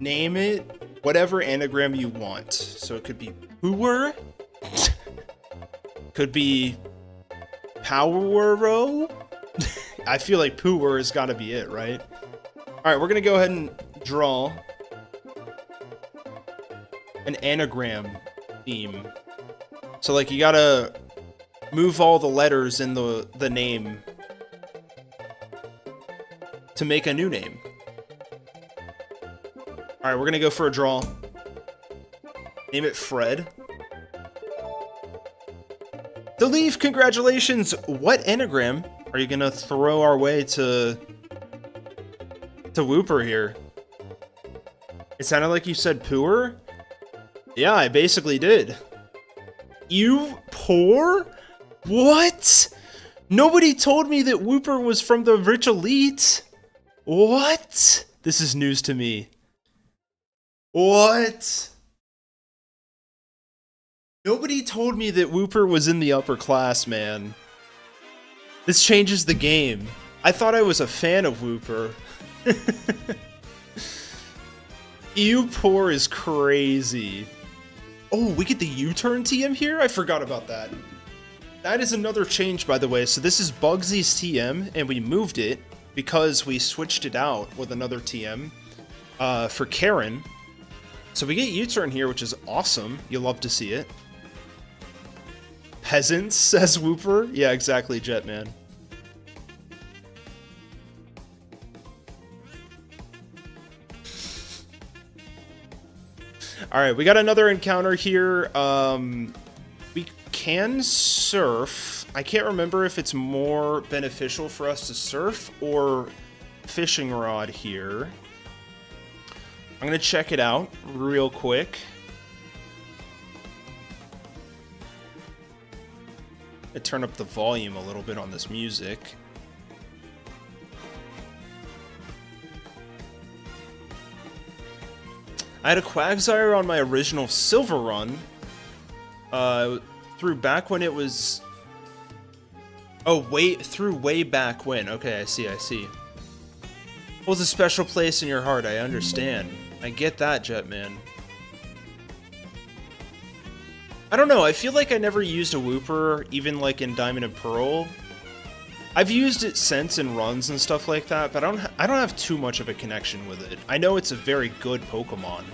name it whatever anagram you want. So it could be Pooer, could be Powero. I feel like Pooer has got to be it, right? All right, we're gonna go ahead and draw an anagram theme. So like you gotta move all the letters in the name to make a new name. All right, we're gonna go for a draw. Name it Fred. The Leaf, congratulations! What anagram are you gonna throw our way to Wooper here? It sounded like you said pooer? Yeah, I basically did. You poor? What? Nobody told me that Wooper was from the rich elite. What? This is news to me. What? Nobody told me that Wooper was in the upper class, man. This changes the game. I thought I was a fan of Wooper. You poor is crazy. Oh, we get the U-turn TM here? I forgot about that. That is another change, by the way. So this is Bugsy's TM, and we moved it because we switched it out with another TM for Karen. So we get U-turn here, which is awesome. You'll love to see it. Peasants, says Wooper. Yeah, exactly, Jetman. Alright, we got another encounter here. We can surf. I can't remember if it's more beneficial for us to surf or fishing rod here. I'm gonna check it out real quick. I turn up the volume a little bit on this music. I had a Quagsire on my original Silver run. Through back when it was... Oh, through way back when. Okay, I see. Holds a special place in your heart, I understand. I get that, Jetman. I don't know, I feel like I never used a Wooper, even like in Diamond and Pearl. I've used it since in runs and stuff like that, but I don't have too much of a connection with it. I know it's a very good Pokemon.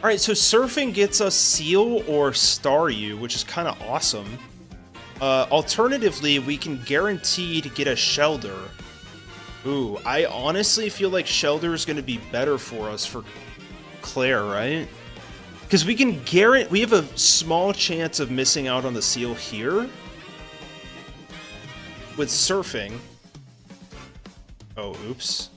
Alright, so surfing gets us Seal or Staryu, which is kind of awesome. Alternatively, we can guarantee to get a Shelter. Ooh, I honestly feel like Shelter is going to be better for us for Clair, right? Because we can guarantee, we have a small chance of missing out on the Seal here. With surfing. Oh, oops.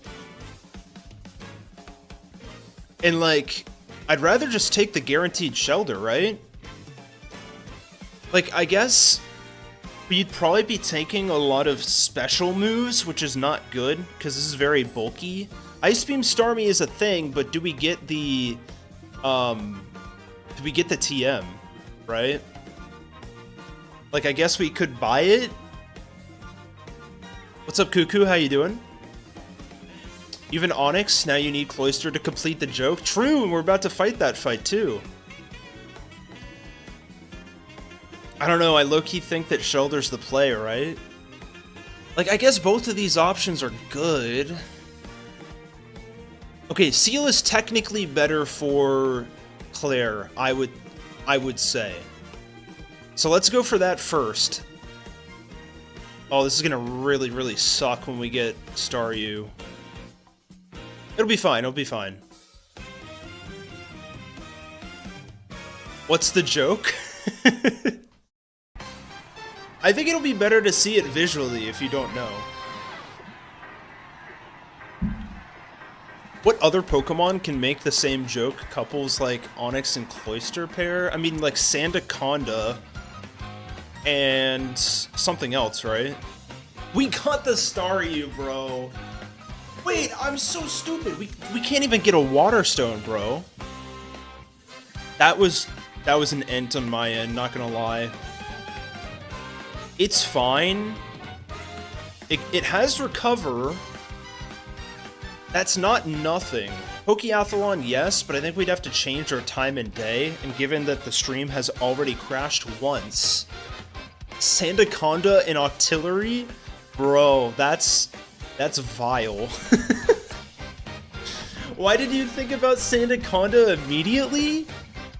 And like, I'd rather just take the guaranteed Shelter, right? Like, I guess we'd probably be taking a lot of special moves, which is not good, because this is very bulky. Ice Beam Starmie is a thing, but do we get the TM, right? Like, I guess we could buy it. What's up, Cuckoo? How you doing? You have an Onyx, now you need Cloyster to complete the joke. True, and we're about to fight that fight too. I don't know, I low-key think that Shelter's the play, right? Like, I guess both of these options are good. Okay, Seal is technically better for Clair, I would say. So let's go for that first. Oh, this is gonna really, really suck when we get Staryu. It'll be fine, it'll be fine. What's the joke? I think it'll be better to see it visually if you don't know. What other Pokemon can make the same joke? Couples like Onyx and Cloyster pair? I mean, like Sandaconda and something else, right? We got the Staryu, bro. Wait, I'm so stupid. We can't even get a Water Stone, bro. That was an ent on my end, not gonna lie. It's fine. It has Recover. That's not nothing. Pokeathlon, yes, but I think we'd have to change our time and day, and given that the stream has already crashed once. Sandaconda and Octillery? Bro, that's vile. Why did you think about Sandaconda immediately?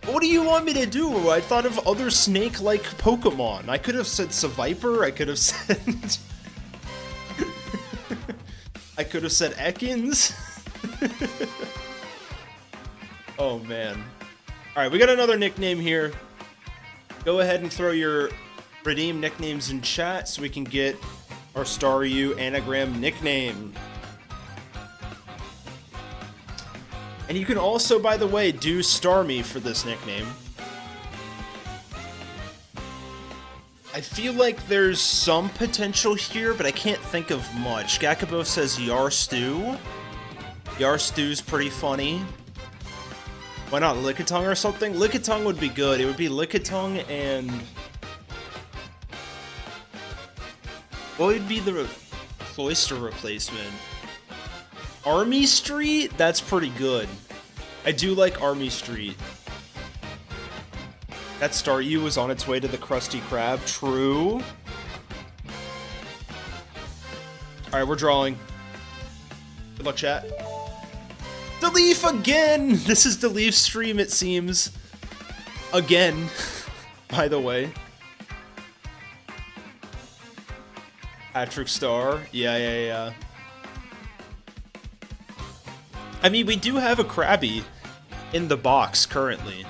What do you want me to do? I thought of other snake-like Pokemon. I could have said Seviper, I could have said... I could have said Ekans. Oh, man. Alright, we got another nickname here. Go ahead and throw your redeem nicknames in chat so we can get our Staryu anagram nickname. And you can also, by the way, do Starmie for this nickname. I feel like there's some potential here, but I can't think of much. Gakabo says Yarstu. Yarstu's pretty funny. Why not Lickitung or something? Lickitung would be good. It would be Lickitung and... what would be the Cloyster replacement? Army Street? That's pretty good. I do like Army Street. That Staryu was on its way to the Krusty Krab. True. Alright, we're drawing. Good luck, chat. Deleaf again! This is Deleaf's stream, it seems. Again. By the way. Patrick Star. Yeah. I mean, we do have a Krabby in the box currently.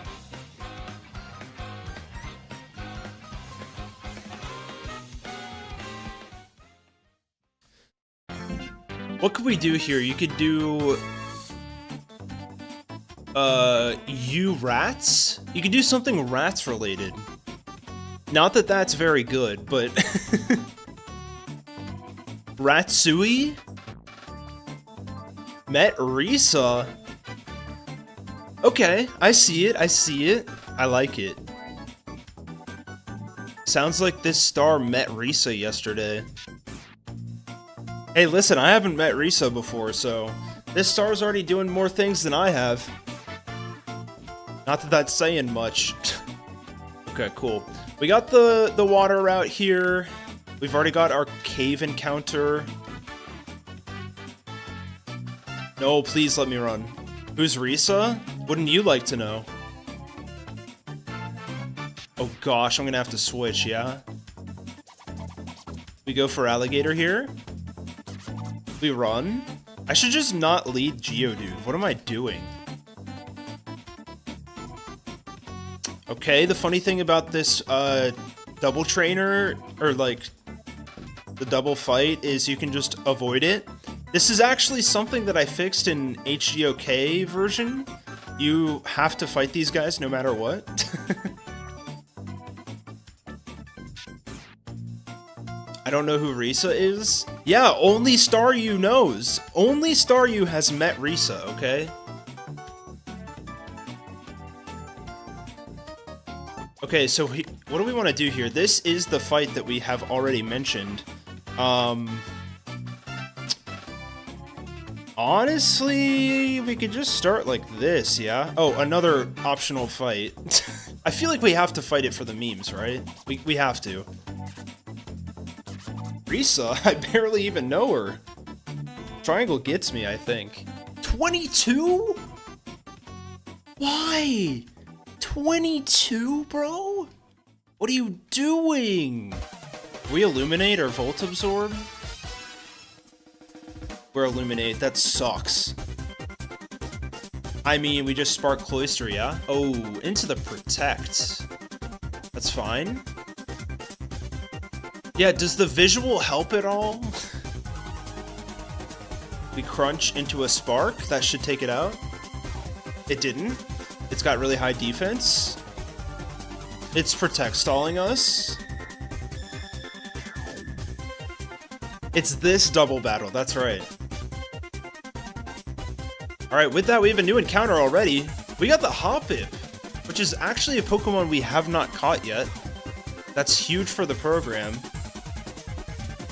What could we do here? You could do... you rats? You could do something rats related. Not that that's very good, but... Ratsui? Met Risa? Okay, I see it, I like it. Sounds like this star met Risa yesterday. Hey, listen, I haven't met Risa before, so this star's already doing more things than I have. Not that that's saying much. Okay, cool. We got the water route here. We've already got our cave encounter. No, please let me run. Who's Risa? Wouldn't you like to know? Oh gosh, I'm gonna have to switch, yeah? We go for Alligator here. We run. I should just not lead Geodude. What am I doing? Okay, the funny thing about this double trainer, or like the double fight, is you can just avoid it. This is actually something that I fixed in HGOK version. You have to fight these guys no matter what. I don't know who Risa is. Yeah, only Staryu knows. Only Staryu has met Risa, okay? Okay, so what do we want to do here? This is the fight that we have already mentioned. Honestly, we could just start like this, yeah? Oh, another optional fight. I feel like we have to fight it for the memes, right? We have to. Risa, I barely even know her. Triangle gets me, I think. 22? Why? 22, bro? What are you doing? We illuminate or volt absorb? We're illuminate, that sucks. I mean, we just spark cloister, yeah? Oh, into the protect. That's fine. Yeah, does the visual help at all? We crunch into a spark, that should take it out. It didn't. It's got really high defense. It's protect stalling us. It's this double battle, that's right. Alright, with that we have a new encounter already. We got the Hoppip, which is actually a Pokemon we have not caught yet. That's huge for the program.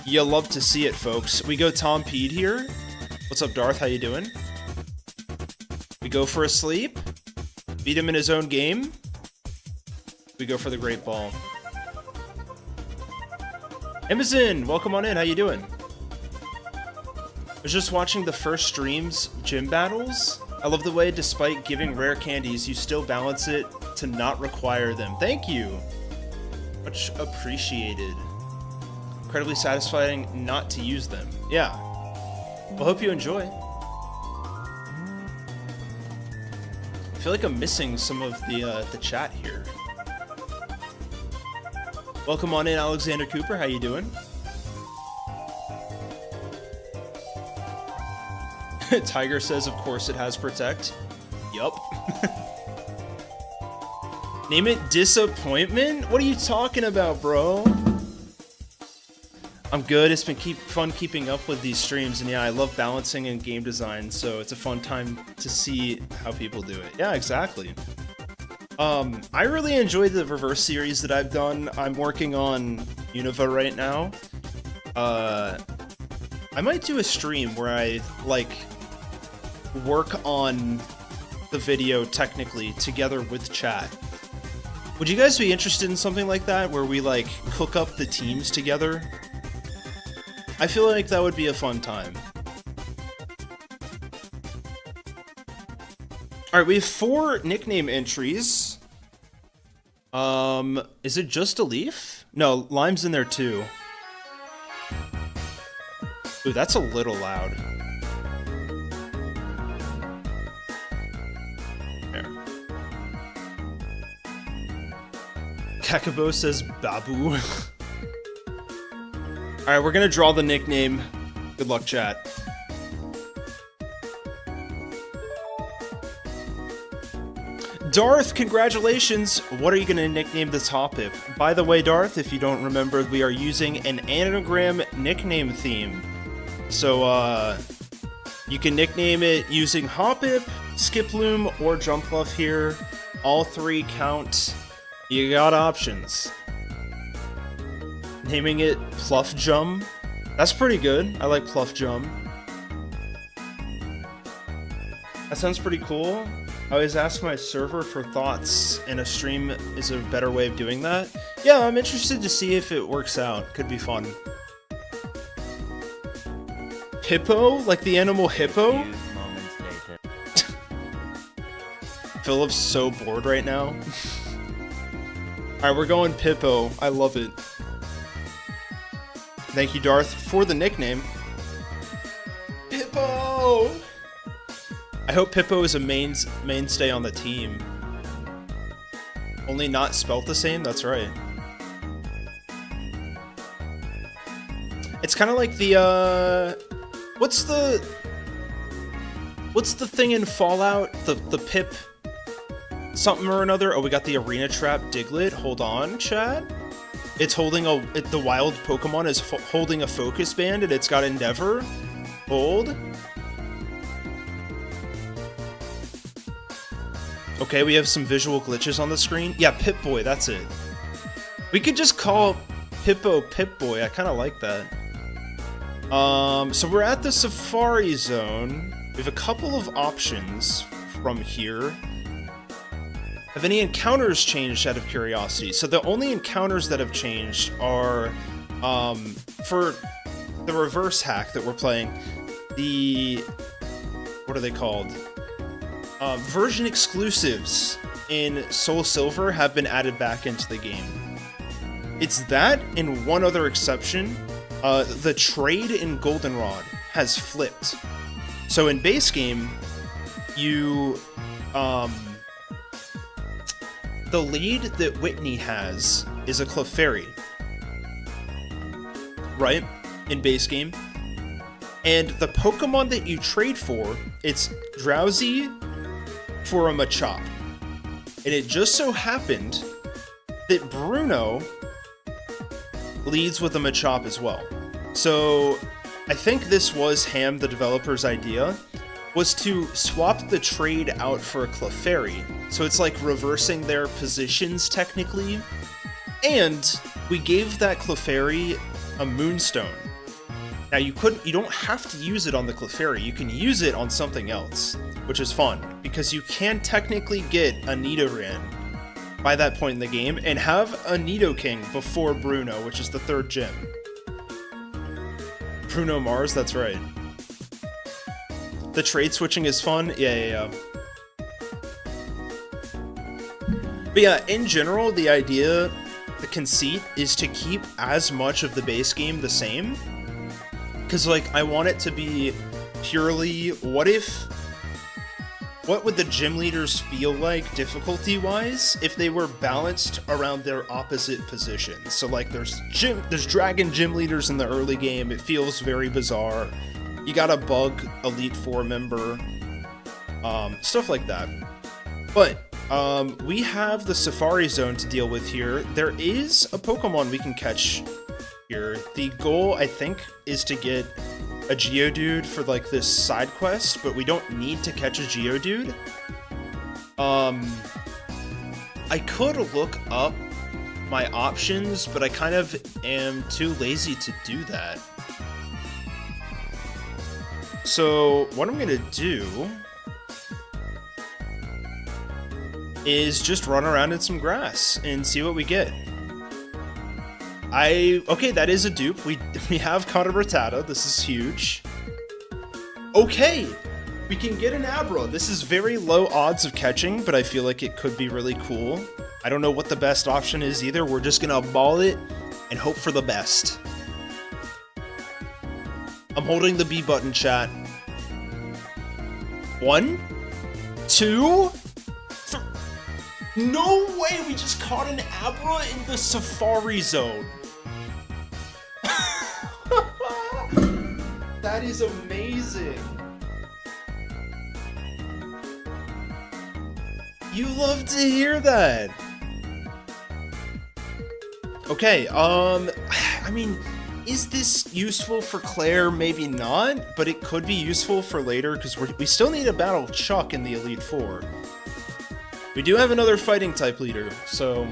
You'll love to see it, folks. We go Tom Pede here. What's up, Darth? How you doing? We go for a sleep. Beat him in his own game. We go for the Great Ball. Amazon, welcome on in. How you doing? I was just watching the first stream's gym battles. I love the way, despite giving rare candies, you still balance it to not require them. Thank you. Much appreciated. Incredibly satisfying not to use them. Yeah. Well, hope you enjoy. I feel like I'm missing some of the chat here. Welcome on in, Alexander Cooper. How you doing? Tiger says, of course it has protect. Yup. Name it disappointment? What are you talking about, bro? I'm good. It's been fun keeping up with these streams, and yeah, I love balancing and game design, so it's a fun time to see how people do it. Yeah, exactly. I really enjoyed the reverse series that I've done. I'm working on Unova right now. I might do a stream where I, like, work on the video technically together with chat. Would you guys be interested in something like that, where we, like, cook up the teams together? I feel like that would be a fun time. Alright, we have 4 nickname entries. Is it just a leaf? No, Lime's in there too. Ooh, that's a little loud. There. Kakabo says Babu. Alright, we're gonna draw the nickname. Good luck, chat. Darth, congratulations! What are you gonna nickname this Hoppip? By the way, Darth, if you don't remember, we are using an anagram nickname theme. So, you can nickname it using Hoppip, Skiploom, or Jumpluff here. All 3 count. You got options. Naming it Pluffjum. That's pretty good. I like Pluffjum. That sounds pretty cool. I always ask my server for thoughts, and a stream is a better way of doing that. Yeah, I'm interested to see if it works out. Could be fun. Hippo? Like the animal hippo? Philip's so bored right now. Alright, we're going Pippo. I love it. Thank you, Darth, for the nickname. Pippo! I hope Pippo is a mainstay on the team. Only not spelt the same? That's right. It's kind of like the, What's the thing in Fallout? The Pip... something or another? Oh, we got the Arena Trap Diglett. Hold on, Chad. It's holding the wild Pokemon is holding a focus band, and it's got Endeavor. Hold. Okay, we have some visual glitches on the screen. Yeah, Pip-Boy, that's it. We could just call Pippo Pip-Boy. I kind of like that. So we're at the Safari Zone. We have a couple of options from here. Have any encounters changed out of curiosity? So the only encounters that have changed are, for the reverse hack that we're playing, what are they called? Version exclusives in Soul Silver have been added back into the game. It's that and one other exception. The trade in Goldenrod has flipped. So in base game, you, the lead that Whitney has is a Clefairy, right? In base game. And the Pokemon that you trade for, it's Drowsy for a Machop. And it just so happened that Bruno leads with a Machop as well. So I think this was Ham, the developer's idea, was to swap the trade out for a Clefairy. So it's like reversing their positions technically. And we gave that Clefairy a Moonstone. Now you don't have to use it on the Clefairy, you can use it on something else, which is fun, because you can technically get a Nidoran by that point in the game, and have a Nidoking before Bruno, which is the third gym. Bruno Mars, that's right. The trade switching is fun, yeah. But yeah, in general, the idea, the conceit, is to keep as much of the base game the same. Because, like, I want it to be purely, what would the gym leaders feel like, difficulty-wise, if they were balanced around their opposite positions? So, like, there's Dragon gym leaders in the early game, it feels very bizarre. You got a bug Elite Four member, stuff like that. But, we have the Safari Zone to deal with here. There is a Pokemon we can catch here. The goal, I think, is to get a Geodude for, like, this side quest, but we don't need to catch a Geodude. I could look up my options, but I kind of am too lazy to do that. So what I'm gonna do is just run around in some grass and see what we get. Okay, that is a dupe. We have caught a Rattata. This is huge. Okay, we can get an Abra. This is very low odds of catching, but I feel like it could be really cool. I don't know what the best option is either. We're just gonna ball it and hope for the best. I'm holding the B button, chat. 1, 2, 3. No way, we just caught an Abra in the Safari Zone. That is amazing. You love to hear that. Okay, I mean, is this useful for Clair? Maybe not, but it could be useful for later, because we still need to battle Chuck in the Elite Four. We do have another fighting type leader, so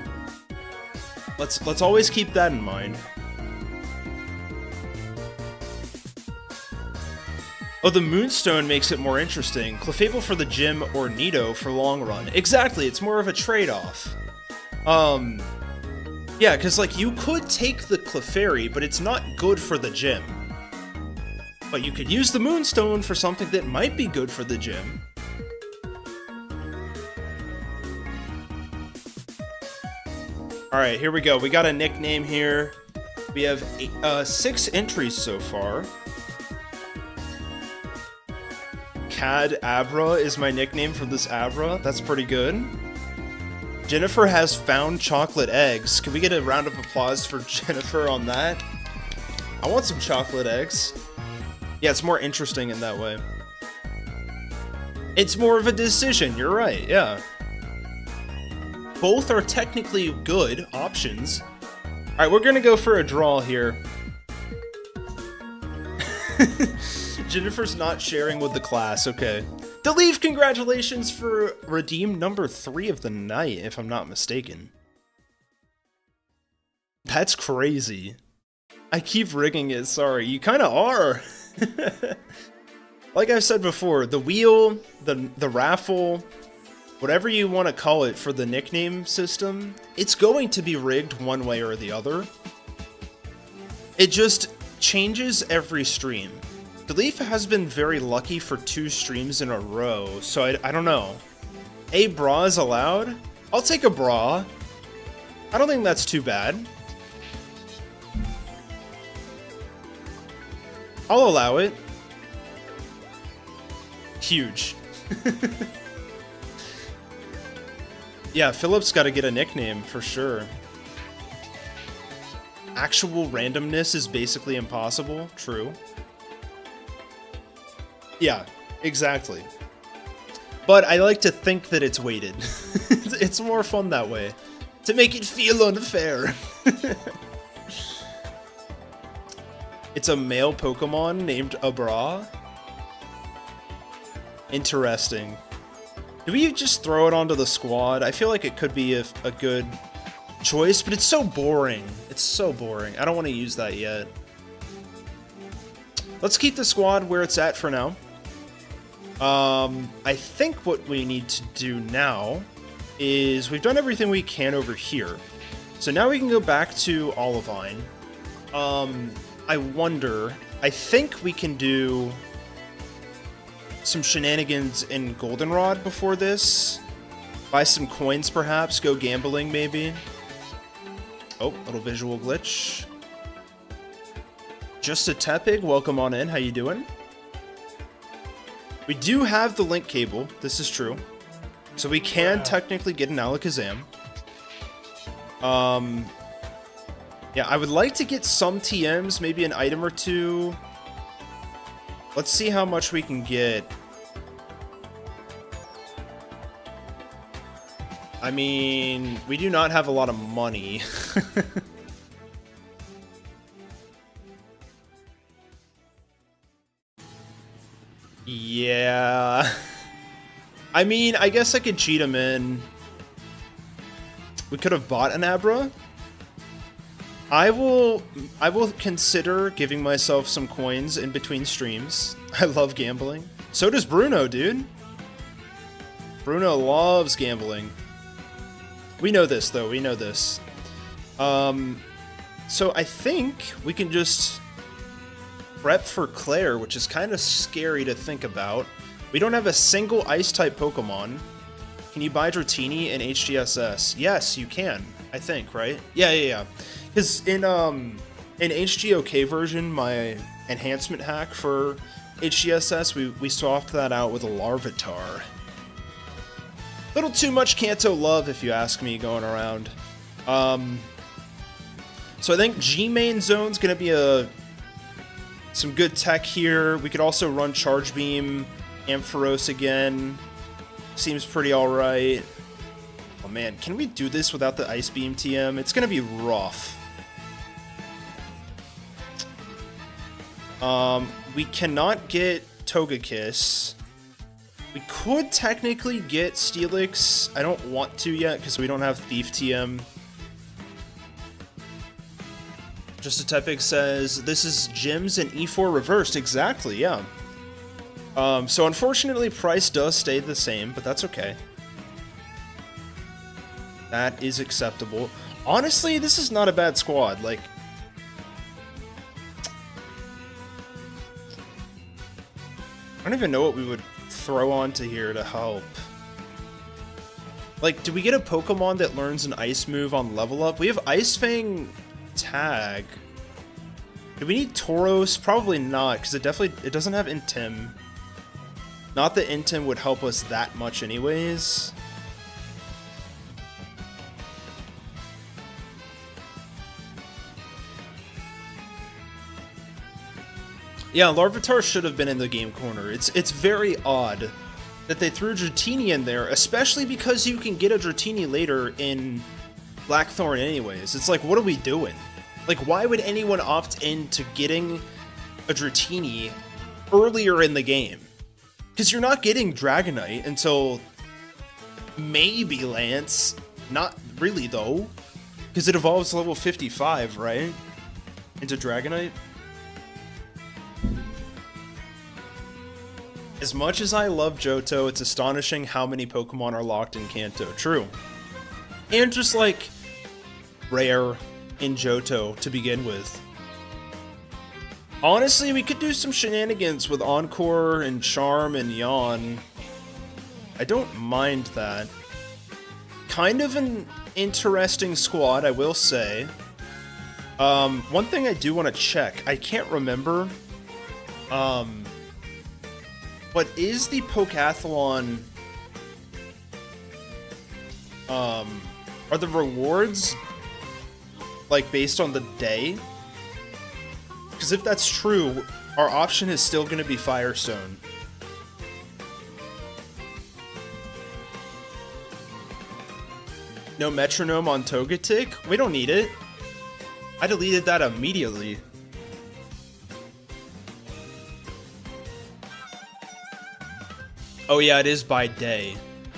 let's always keep that in mind. Oh, the Moonstone makes it more interesting. Clefable for the gym or Nido for long run. Exactly, it's more of a trade-off. Yeah, because, like, you could take the Clefairy, but it's not good for the gym. But you could use the Moonstone for something that might be good for the gym. Alright, here we go. We got a nickname here. We have 6 entries so far. Cad Abra is my nickname for this Abra. That's pretty good. Jennifer has found chocolate eggs. Can we get a round of applause for Jennifer on that? I want some chocolate eggs. Yeah, it's more interesting in that way. It's more of a decision, you're right, yeah. Both are technically good options. Alright, we're gonna go for a draw here. Jennifer's not sharing with the class, okay. Deleve, congratulations for redeem number 3 of the night, if I'm not mistaken. That's crazy. I keep rigging it, sorry. You kind of are. Like I've said before, the wheel, the raffle, whatever you want to call it for the nickname system, it's going to be rigged one way or the other. It just changes every stream. Leaf has been very lucky for 2 streams in a row, so I don't know. A bra is allowed? I'll take a bra. I don't think that's too bad. I'll allow it. Huge. Yeah, Philip's got to get a nickname for sure. Actual randomness is basically impossible. True. Yeah, exactly. But I like to think that it's weighted. It's more fun that way. To make it feel unfair. It's a male Pokemon named Abra. Interesting. Do we just throw it onto the squad? I feel like it could be a good choice, but it's so boring. It's so boring. I don't want to use that yet. Let's keep the squad where it's at for now. I think what we need to do now is we've done everything we can over here. So now we can go back to Olivine. I wonder, I think we can do some shenanigans in Goldenrod before this. Buy some coins perhaps, go gambling maybe. Oh, little visual glitch. Just a Tepig, welcome on in, how you doing? We do have the link cable, this is true. So we can technically get an Alakazam. Yeah, I would like to get some TMs, maybe an item or two. Let's see how much we can get. I mean, we do not have a lot of money. Yeah. I mean, I guess I could cheat him in. We could have bought an Abra. I will consider giving myself some coins in between streams. I love gambling. So does Bruno, dude. Bruno loves gambling. We know this, though. We know this. So I think we can just prep for Clair, which is kind of scary to think about. We don't have a single Ice-type Pokemon. Can you buy Dratini in HGSS? Yes, you can. I think, right? Yeah. Because in HGOK version, my enhancement hack for HGSS, we swapped that out with a Larvitar. Little too much Kanto love, if you ask me, going around. So I think G-Main Zone's going to be some good tech here. We could also run Charge Beam, Ampharos again. Seems pretty alright. Oh man, can we do this without the Ice Beam TM? It's gonna be rough. We cannot get Togekiss. We could technically get Steelix. I don't want to yet because we don't have Thief TM. Just a Tepig says, this is Gyms and E4 reversed. Exactly, yeah. So unfortunately, Pryce does stay the same, but that's okay. That is acceptable. Honestly, this is not a bad squad. Like, I don't even know what we would throw onto here to help. Like, do we get a Pokemon that learns an Ice move on level up? We have Ice Fang Tag. Do we need Tauros? Probably not, because it doesn't have Intim. Not that Intim would help us that much anyways. Yeah, Larvitar should have been in the game corner. It's very odd that they threw Dratini in there, especially because you can get a Dratini later in Blackthorn anyways. It's like, what are we doing? Like, why would anyone opt into getting a Dratini earlier in the game? Because you're not getting Dragonite until maybe Lance. Not really, though. Because it evolves to level 55, right? into Dragonite. As much as I love Johto, it's astonishing how many Pokemon are locked in Kanto. True. And just like rare in Johto to begin with. Honestly, we could do some shenanigans with Encore and Charm and Yawn. I don't mind that. Kind of an interesting squad, I will say. One thing I do want to check, I can't remember. But is the Pokathlon, are the rewards, like, based on the day? Because if that's true, our option is still going to be Firestone. No metronome on Togetic? We don't need it. I deleted that immediately. Oh yeah, it is by day.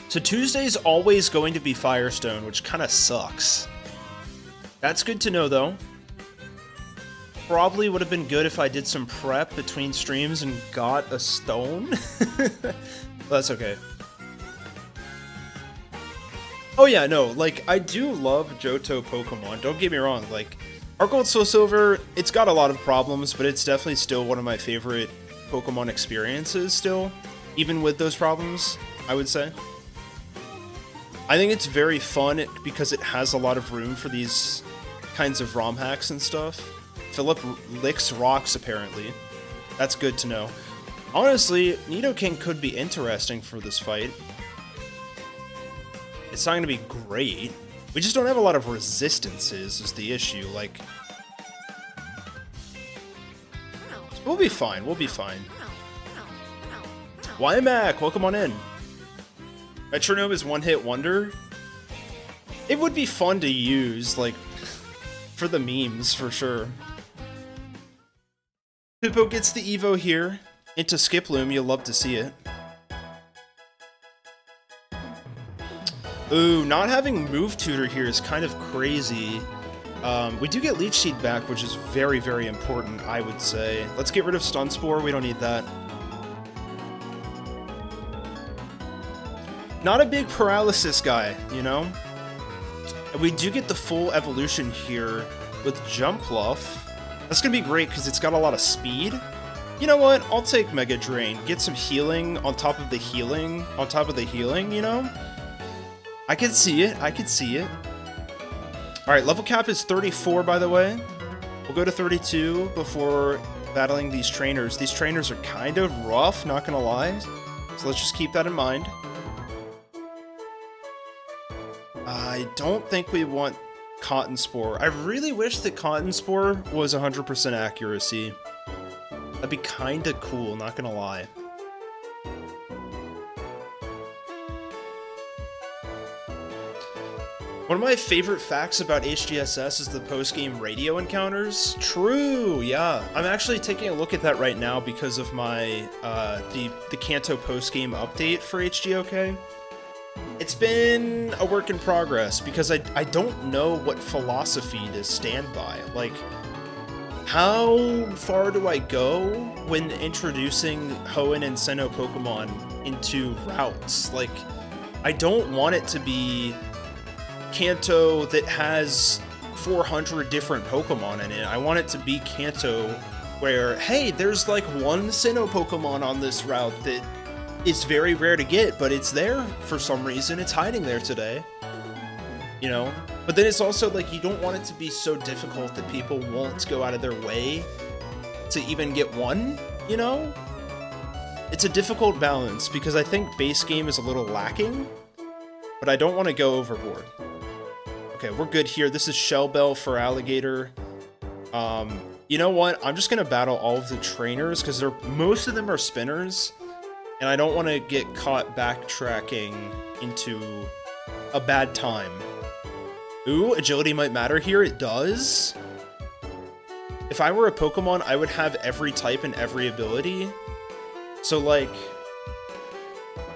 So Tuesday's always going to be Firestone, which kind of sucks. That's good to know, though. Probably would have been good if I did some prep between streams and got a stone. But that's okay. Oh yeah, no, like, I do love Johto Pokemon, don't get me wrong, like, HeartGold Soul Silver, it's got a lot of problems, but it's definitely still one of my favorite Pokemon experiences still, even with those problems, I would say. I think it's very fun because it has a lot of room for these kinds of ROM hacks and stuff. Philip licks rocks, apparently. That's good to know. Honestly, Nidoking could be interesting for this fight. It's not going to be great. We just don't have a lot of resistances is the issue. Like, we'll be fine. We'll be fine. Wymac, welcome on in. Metronome is one-hit wonder. It would be fun to use, like, for the memes, for sure. Pippo gets the Evo here into Skiploom. You'll love to see it. Ooh, not having Move Tutor here is kind of crazy. We do get Leech Seed back, which is very, very important, I would say. Let's get rid of Stun Spore. We don't need that. Not a big paralysis guy, you know? And we do get the full evolution here with Jumpluff. That's gonna be great because it's got a lot of speed. You know what? I'll take Mega Drain. Get some healing on top of the healing, you know? I can see it. I can see it. Alright, level cap is 34, by the way. We'll go to 32 before battling these trainers. These trainers are kind of rough, not gonna lie. So let's just keep that in mind. I don't think we want Cotton Spore. I really wish that Cotton Spore was 100% accuracy. That'd be kinda cool, not gonna lie. One of my favorite facts about HGSS is the post-game radio encounters. True, yeah. I'm actually taking a look at that right now because of my, the Kanto post-game update for HGOK. It's been a work in progress because I don't know what philosophy to stand by. Like, how far do I go when introducing Hoenn and Sinnoh Pokemon into routes? Like, I don't want it to be Kanto that has 400 different Pokemon in it. I want it to be Kanto where, hey, there's like one Sinnoh Pokemon on this route that is very rare to get, but it's there for some reason. It's hiding there today. You know? But then it's also like you don't want it to be so difficult that people won't go out of their way to even get one, you know? It's a difficult balance because I think base game is a little lacking, but I don't want to go overboard. Okay, we're good here. This is Shell Bell for Alligator. You know what? I'm just going to battle all of the trainers because most of them are spinners. And I don't want to get caught backtracking into a bad time. Ooh, agility might matter here. It does. If I were a Pokemon, I would have every type and every ability. So, like,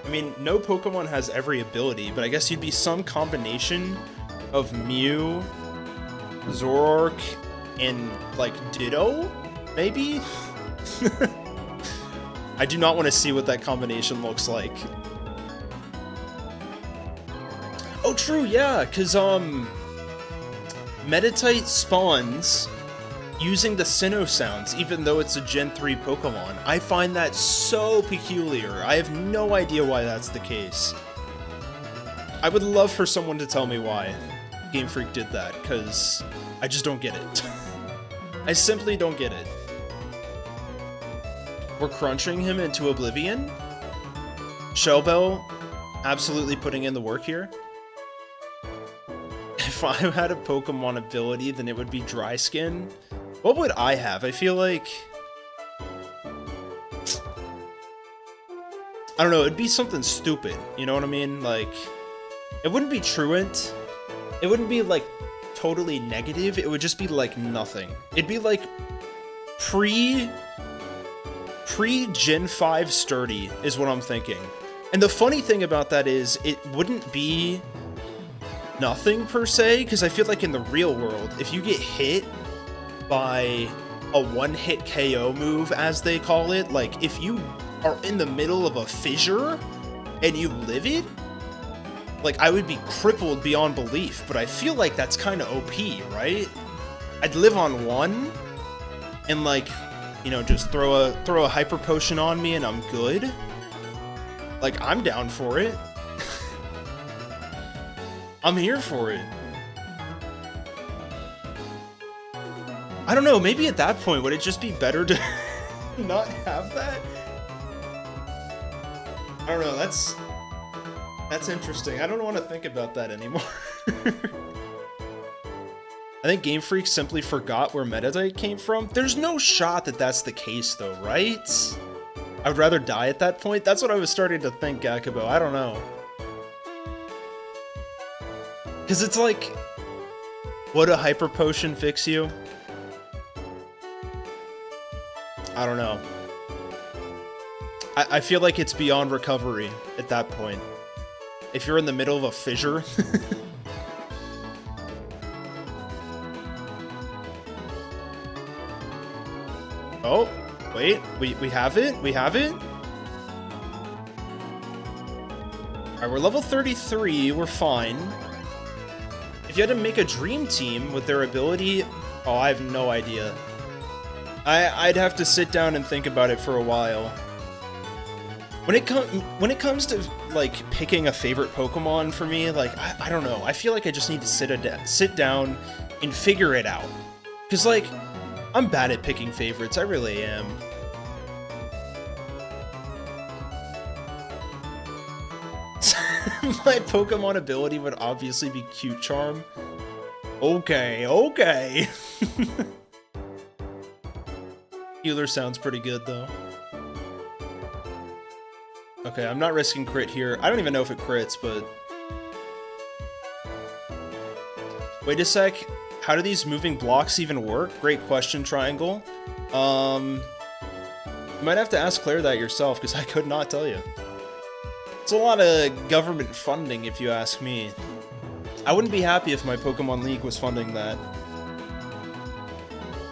I mean, no Pokemon has every ability, but I guess you'd be some combination of Mew, Zoroark, and like Ditto, maybe? I do not want to see what that combination looks like. Oh, true, yeah, because, Meditite spawns using the Sinnoh sounds, even though it's a Gen 3 Pokemon. I find that so peculiar. I have no idea why that's the case. I would love for someone to tell me why Game Freak did that, because I just don't get it. I simply don't get it. We're crunching him into oblivion. Shellbell absolutely putting in the work here. If I had a Pokemon ability, then it would be Dry Skin. What would I have? I feel like... I don't know, it'd be something stupid, you know what I mean? Like, it wouldn't be Truant. It wouldn't be, like, totally negative. It would just be, like, nothing. It'd be, like, pre-Gen 5 Sturdy is what I'm thinking. And the funny thing about that is, it wouldn't be nothing, per se, because I feel like in the real world, if you get hit by a one-hit KO move, as they call it, like, if you are in the middle of a fissure and you live it, like, I would be crippled beyond belief, but I feel like that's kind of OP, right? I'd live on one, and, like, you know, just throw a hyper potion on me and I'm good. Like, I'm down for it. I'm here for it. I don't know, maybe at that point, would it just be better to not have that? I don't know, that's interesting. I don't want to think about that anymore. I think Game Freak simply forgot where Meditite came from. There's no shot that that's the case, though, right? I would rather die at that point. That's what I was starting to think, Gakubo. I don't know. Because it's like, would a Hyper Potion fix you? I don't know. I feel like it's beyond recovery at that point. If you're in the middle of a fissure. Oh, wait, we have it? We have it? Alright, we're level 33, we're fine. If you had to make a dream team with their ability... Oh, I have no idea. I'd have to sit down and think about it for a while. When it comes to, like, picking a favorite Pokemon for me, like, I don't know. I feel like I just need to sit down and figure it out. Because, like, I'm bad at picking favorites. I really am. My Pokemon ability would obviously be Cute Charm. Okay, okay. Healer sounds pretty good, though. Okay, I'm not risking crit here. I don't even know if it crits, but... Wait a sec. How do these moving blocks even work? Great question, Triangle. You might have to ask Claire that yourself, because I could not tell you. It's a lot of government funding, if you ask me. I wouldn't be happy if my Pokemon League was funding that.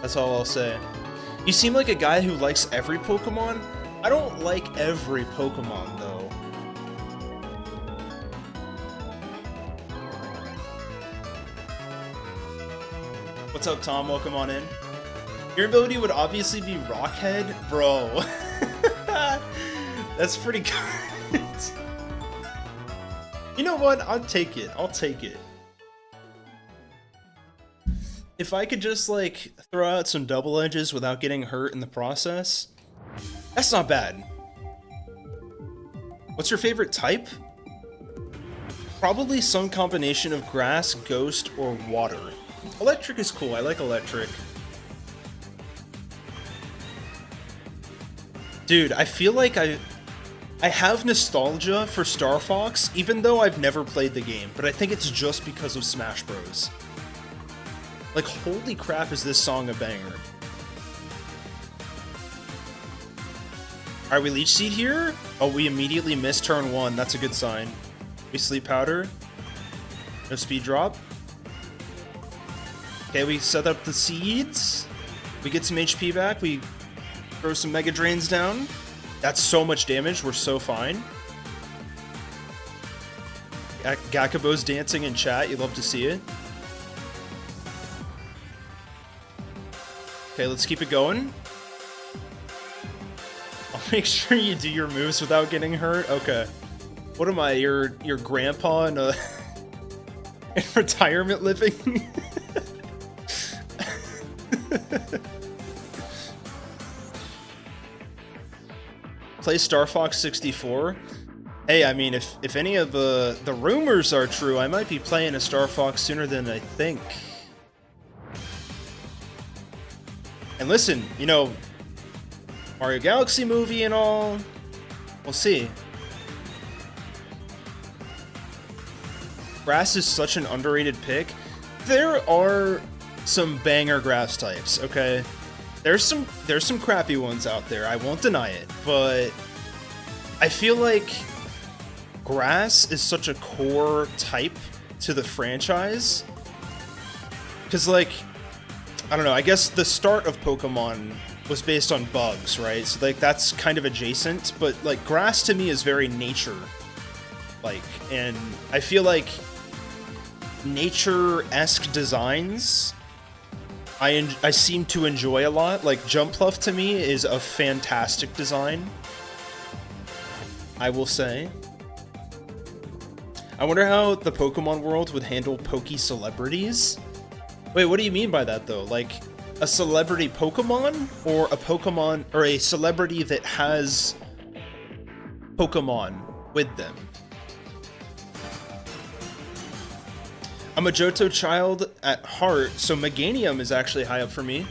That's all I'll say. You seem like a guy who likes every Pokemon. I don't like every Pokemon, though. What's up, Tom? Welcome on in. Your ability would obviously be Rockhead? Bro. That's pretty good. You know what? I'll take it. I'll take it. If I could just, like, throw out some double edges without getting hurt in the process, that's not bad. What's your favorite type? Probably some combination of grass, ghost, or water. Electric is cool. I like electric. Dude, I feel like I have nostalgia for Star Fox, even though I've never played the game, but I think it's just because of Smash Bros. Like, holy crap, is this song a banger. Alright, we Leech Seed here? Oh, we immediately missed turn 1. That's a good sign. We Sleep Powder. No speed drop. Okay, we set up the seeds. We get some HP back. We throw some Mega Drains down. That's so much damage. We're so fine. Gakubo's dancing in chat. You love to see it. Okay, let's keep it going. I'll make sure you do your moves without getting hurt. Okay. What am I, your grandpa in a in retirement living? Play Star Fox 64. Hey, I mean, if any of the rumors are true, I might be playing a Star Fox sooner than I think. And listen, you know, Mario Galaxy movie and all, we'll see. Grass is such an underrated pick. There are some banger grass types, okay? There's some crappy ones out there, I won't deny it, but I feel like grass is such a core type to the franchise. Cause like, I don't know, I guess the start of Pokemon was based on bugs, right? So like that's kind of adjacent, but like grass to me is very nature-like, and I feel like nature-esque designs I seem to enjoy a lot. Like Jumpluff to me is a fantastic design, I will say. I wonder how the Pokemon world would handle Poke celebrities. Wait, what do you mean by that though? Like a celebrity Pokemon, or a Pokemon, or a celebrity that has Pokemon with them? I'm a Johto child at heart, so Meganium is actually high up for me.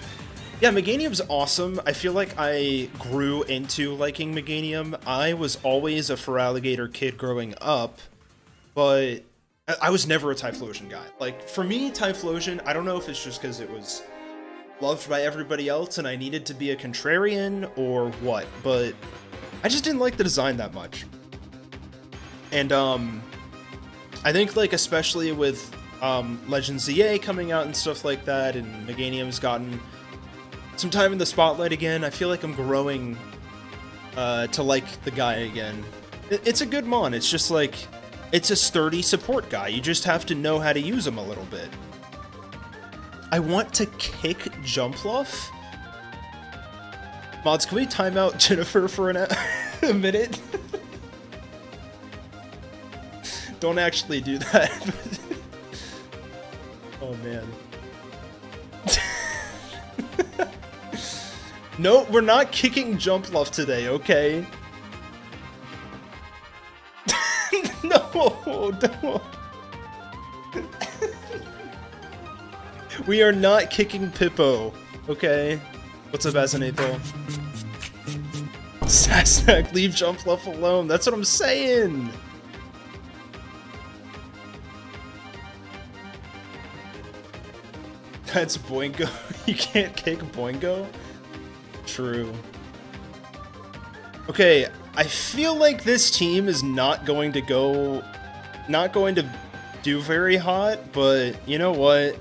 Yeah, Meganium's awesome. I feel like I grew into liking Meganium. I was always a Feraligatr kid growing up, but I was never a Typhlosion guy. Like, for me, Typhlosion, I don't know if it's just because it was loved by everybody else and I needed to be a contrarian or what, but I just didn't like the design that much. And, I think, like, especially with Legends ZA coming out and stuff like that, and Meganium's gotten some time in the spotlight again, I feel like I'm growing to like the guy again. It's a good mon, it's just like, it's a sturdy support guy, you just have to know how to use him a little bit. I want to kick Jumpluff? Mods, can we time out Jennifer for a minute? Don't actually do that. Oh man. No, we're not kicking Jumpluff today, okay? No, don't. We are not kicking Pippo, okay? What's up, Asinatho? Sasnak, leave Jumpluff alone. That's what I'm saying. That's Boingo. You can't kick Boingo? True. Okay, I feel like this team is not going to do very hot, but you know what?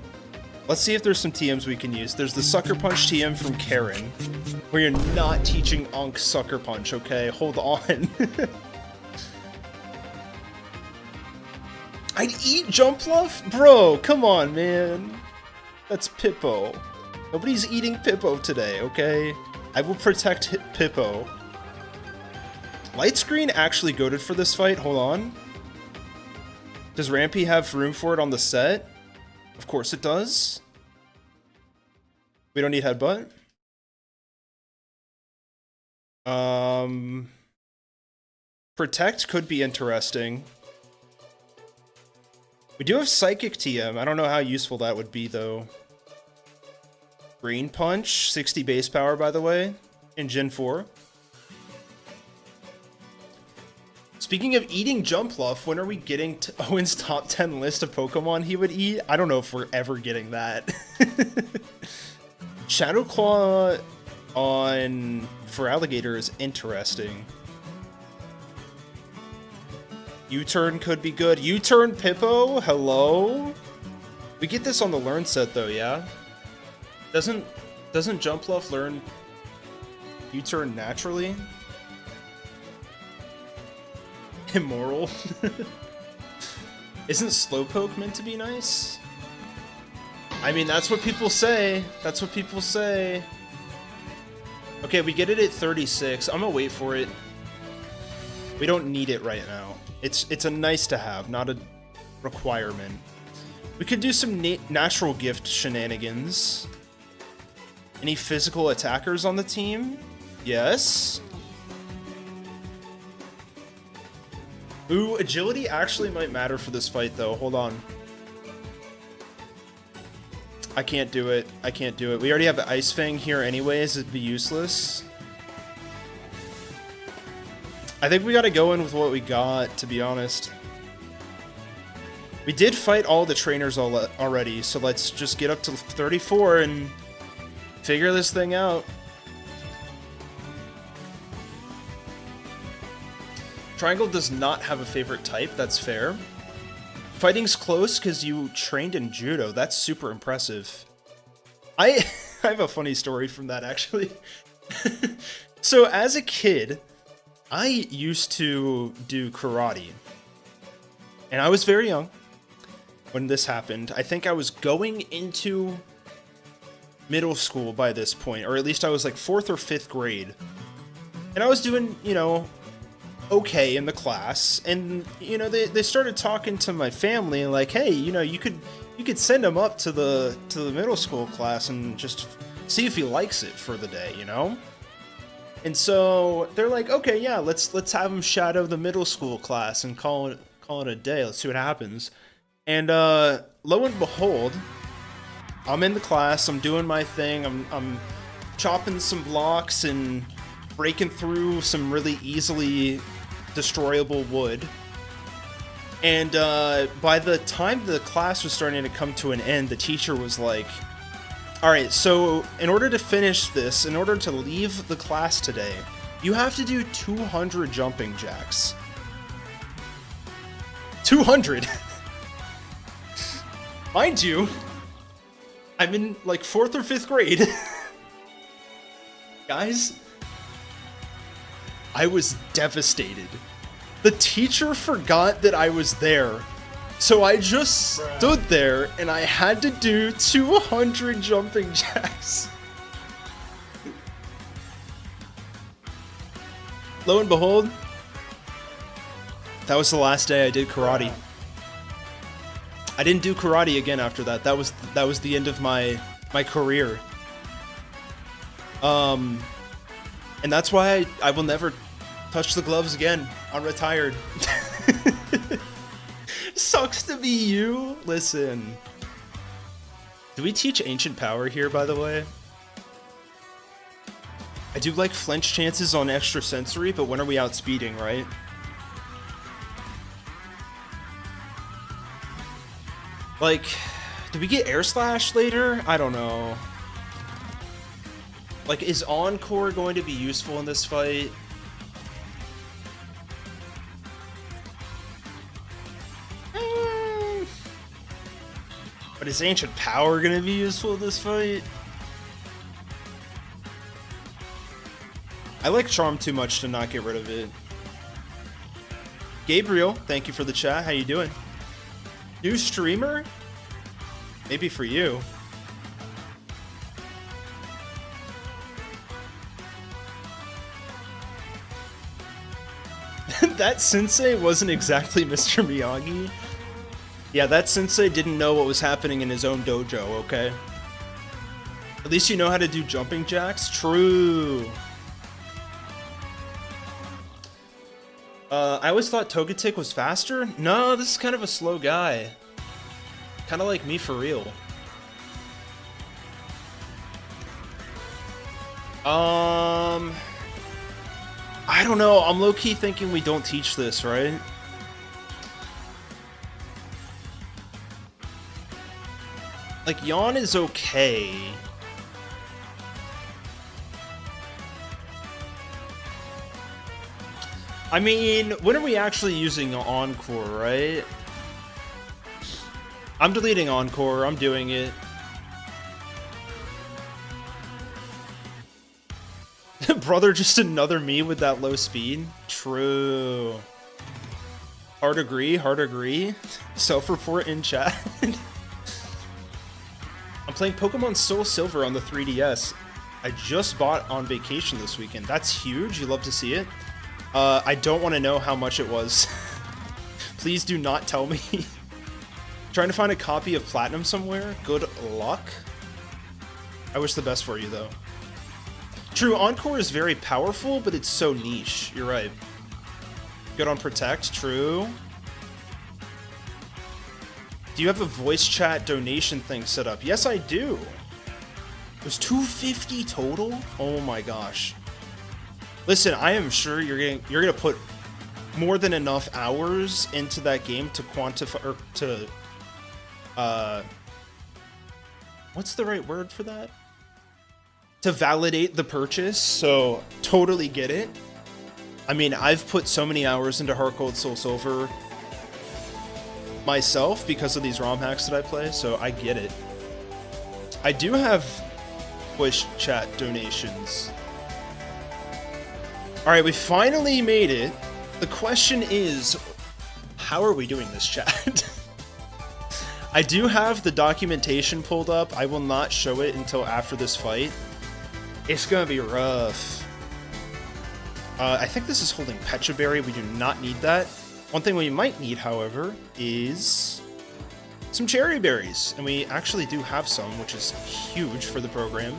Let's see if there's some TMs we can use. There's the Sucker Punch TM from Karen, where you're not teaching Unk Sucker Punch, okay? Hold on. I'd eat Jumpluff? Bro, come on, man. That's Pippo. Nobody's eating Pippo today, okay? I will protect Pippo. Light Screen actually goated for this fight. Hold on. Does Rampy have room for it on the set? Of course it does. We don't need Headbutt. Protect could be interesting. We do have Psychic TM. I don't know how useful that would be, though. Green Punch, 60 base power, by the way, in Gen 4. Speaking of eating Jumpluff, when are we getting to Owen's top 10 list of Pokemon he would eat? I don't know if we're ever getting that. Shadow Claw on Feraligatr is interesting. U-turn could be good. U-turn Pippo? Hello? We get this on the learn set though, yeah? Doesn't Jumpluff learn U-turn naturally? Immoral? Isn't Slowpoke meant to be nice? I mean, that's what people say. That's what people say. Okay, we get it at 36. I'm gonna wait for it. We don't need it right now. It's a nice to have, not a requirement. We could do some natural gift shenanigans. Any physical attackers on the team? Yes. Ooh, agility actually might matter for this fight though. Hold on. I can't do it. I can't do it. We already have the Ice Fang here anyways. It'd be useless. I think we gotta go in with what we got, to be honest. We did fight all the trainers already, so let's just get up to 34 and figure this thing out. Triangle does not have a favorite type, that's fair. Fighting's close because you trained in judo. That's super impressive. I have a funny story from that, actually. So as a kid, I used to do karate. And I was very young when this happened. I think I was going into middle school by this point, or at least I was like 4th or 5th grade. And I was doing, you know, okay in the class, and you know they started talking to my family and like, hey, you know, you could send him up to the middle school class and just see if he likes it for the day, you know. And so they're like, okay, yeah, let's have him shadow the middle school class and call it a day. Let's see what happens. And lo and behold, I'm in the class, I'm doing my thing, I'm chopping some blocks and breaking through some really easily destroyable wood. And by the time the class was starting to come to an end, the teacher was like, alright, so in order to finish this, in order to leave the class today, you have to do 200 jumping jacks. 200! Mind you, I'm in like 4th or 5th grade. Guys, I was devastated. The teacher forgot that I was there. So I just stood there and I had to do 200 jumping jacks. Lo and behold, that was the last day I did karate. I didn't do karate again after that. That was the end of my career. And that's why I will never touch the gloves again. I'm retired. Sucks to be you. Listen. Do we teach Ancient Power here, by the way? I do like flinch chances on extra sensory, but when are we outspeeding, right? Like, do we get Air Slash later? I don't know. Like, is Encore going to be useful in this fight? But is Ancient Power going to be useful in this fight? I like Charm too much to not get rid of it. Gabriel, thank you for the chat. How you doing? New streamer? Maybe for you. That sensei wasn't exactly Mr. Miyagi. Yeah, that sensei didn't know what was happening in his own dojo, okay? At least you know how to do jumping jacks? True. I always thought Togetic was faster? No, this is kind of a slow guy. Kind of like me for real. I don't know. I'm low-key thinking we don't teach this, right? Like, Yawn is okay. I mean, when are we actually using Encore, right? I'm deleting Encore. I'm doing it. Brother, just another me with that low speed? True. Hard agree, hard agree. Self-report in chat. I'm playing Pokemon Soul Silver on the 3DS. I just bought on vacation this weekend. That's huge. You love to see it. I don't want to know how much it was. Please do not tell me. Trying to find a copy of Platinum somewhere. Good luck. I wish the best for you, though. True, Encore is very powerful, but it's so niche. You're right. Good on Protect. True. Do you have a voice chat donation thing set up? Yes, I do. There's 250 total? Oh my gosh. Listen, I am sure you're gonna put more than enough hours into that game to quantify, or to what's the right word for that? To validate the purchase, so totally get it. I mean, I've put so many hours into HeartGold Soul Silver myself because of these ROM hacks that I play, so I get it. I do have voice chat donations. Alright, we finally made it. The question is, how are we doing this, chat? I do have the documentation pulled up. I will not show it until after this fight. It's gonna be rough. I think this is holding Pecha Berry. We do not need that. One thing we might need, however, is some cherry berries. And we actually do have some, which is huge for the program.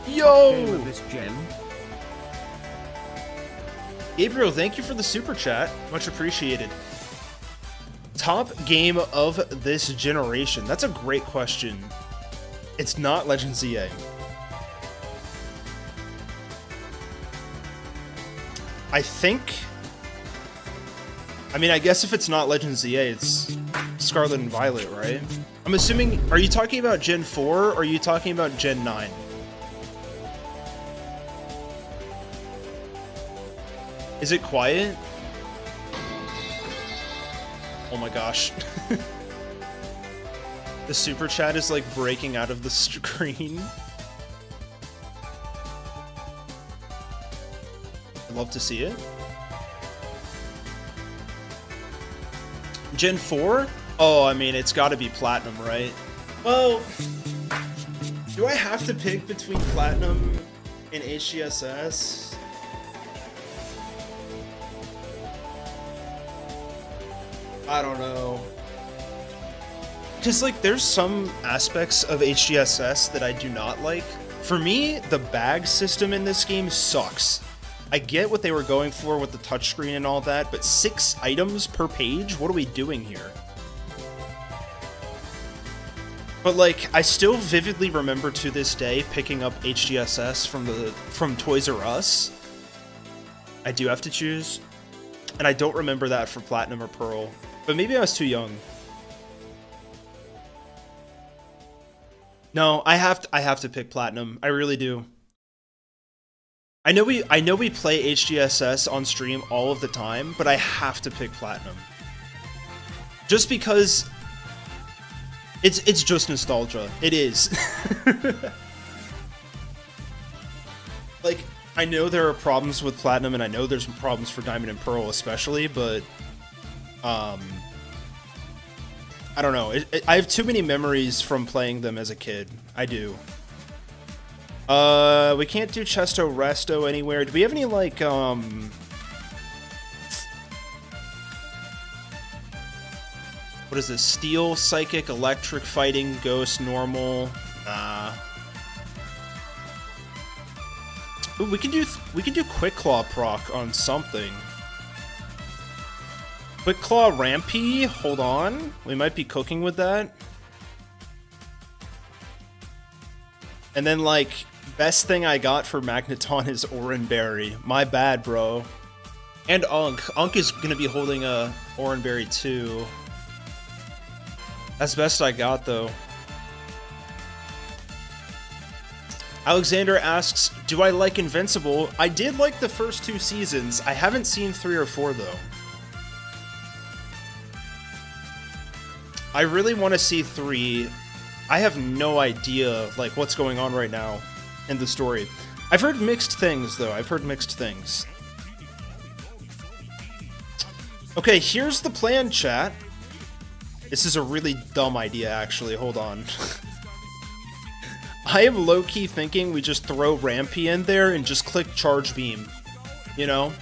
Yo! This gen. Gabriel, thank you for the super chat. Much appreciated. Top game of this generation. That's a great question. It's not Legend ZA. I think... I mean, I guess if it's not Legend ZA, it's Scarlet and Violet, right? I'm assuming... Are you talking about Gen 4 or are you talking about Gen 9? Is it quiet? Oh my gosh. The super chat is like breaking out of the screen. I'd love to see it. Gen 4? Oh, I mean, it's gotta be Platinum, right? Well, do I have to pick between Platinum and HGSS? I don't know. Because, like, there's some aspects of HGSS that I do not like. For me, the bag system in this game sucks. I get what they were going for with the touchscreen and all that, but 6 items per page? What are we doing here? But, like, I still vividly remember to this day picking up HGSS from Toys R Us. I do have to choose. And I don't remember that for Platinum or Pearl. But maybe I was too young. No, I have to pick Platinum. I really do. I know we play HGSS on stream all of the time, but I have to pick Platinum. Just because it's just nostalgia. It is. Like, I know there are problems with Platinum, and I know there's problems for Diamond and Pearl especially, but I don't know. I have too many memories from playing them as a kid. I do. We can't do Chesto Resto anywhere. Do we have any, like, what is this? Steel, Psychic, Electric, Fighting, Ghost, Normal? Nah. Ooh, we can do Quick Claw proc on something. Quick Claw Rampy? Hold on. We might be cooking with that. And then, like, best thing I got for Magneton is Oranberry. My bad, bro. And Unk. Unk is gonna be holding a Oranberry too. That's best I got, though. Alexander asks, do I like Invincible? I did like the first 2 seasons. I haven't seen 3 or 4, though. I really want to see 3. I have no idea, like, what's going on right now in the story. I've heard mixed things, though. I've heard mixed things. Okay, here's the plan, chat. This is a really dumb idea, actually. Hold on. I am low-key thinking we just throw Rampy in there and just click Charge Beam. You know?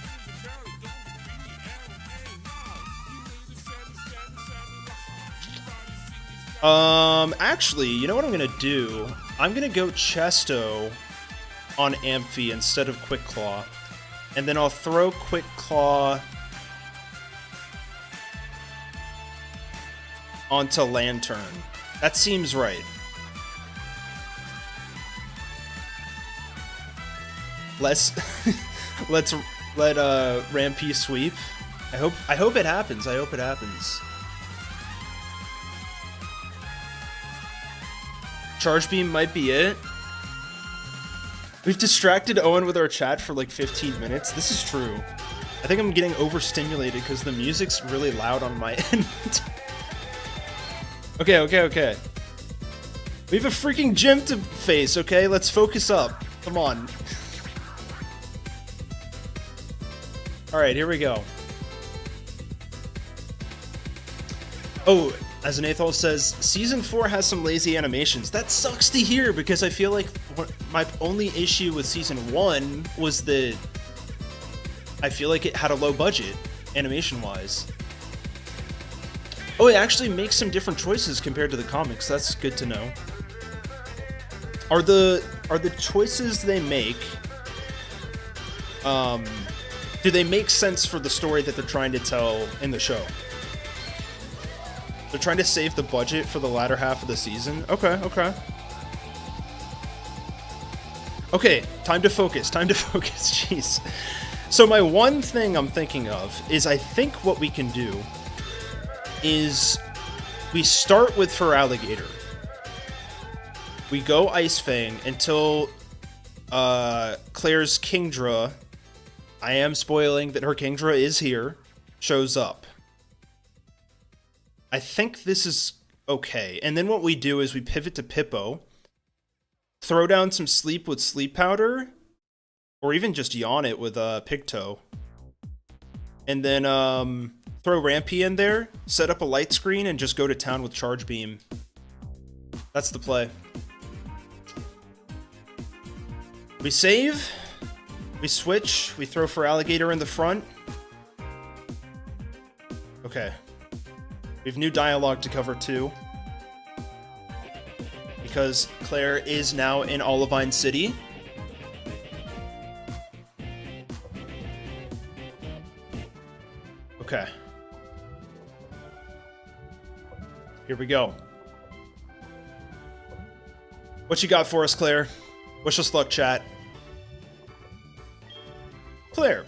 Actually, you know what I'm gonna do? I'm gonna go Chesto on Amphi instead of Quick Claw. And then I'll throw Quick Claw onto Lantern. That seems right. Let's let Rampy sweep. I hope it happens. I hope it happens. Charge Beam might be it. We've distracted Owen with our chat for like 15 minutes. This is true. I think I'm getting overstimulated because the music's really loud on my end. Okay. We have a freaking gym to face, okay? Let's focus up. Come on. Alright, here we go. Oh, as Nathal says, Season 4 has some lazy animations. That sucks to hear, because I feel like my only issue with Season 1 was that I feel like it had a low budget, animation-wise. Oh, it actually makes some different choices compared to the comics. That's good to know. Are the choices they make, do they make sense for the story that they're trying to tell in the show? They're trying to save the budget for the latter half of the season? Okay. Okay, time to focus, jeez. So my one thing I'm thinking of is I think what we can do is we start with Feraligatr. We go Ice Fang until Claire's Kingdra, I am spoiling that her Kingdra is here, shows up. I think this is okay. And then what we do is we pivot to Pippo, throw down some sleep with Sleep Powder, or even just yawn it with Pigtoe. And then throw Rampy in there, set up a light screen, and just go to town with Charge Beam. That's the play. We save, we switch, we throw Feraligatr in the front. Okay. We have new dialogue to cover too. Because Clair is now in Olivine City. Okay. Here we go. What you got for us, Clair? Wish us luck, chat. Clair,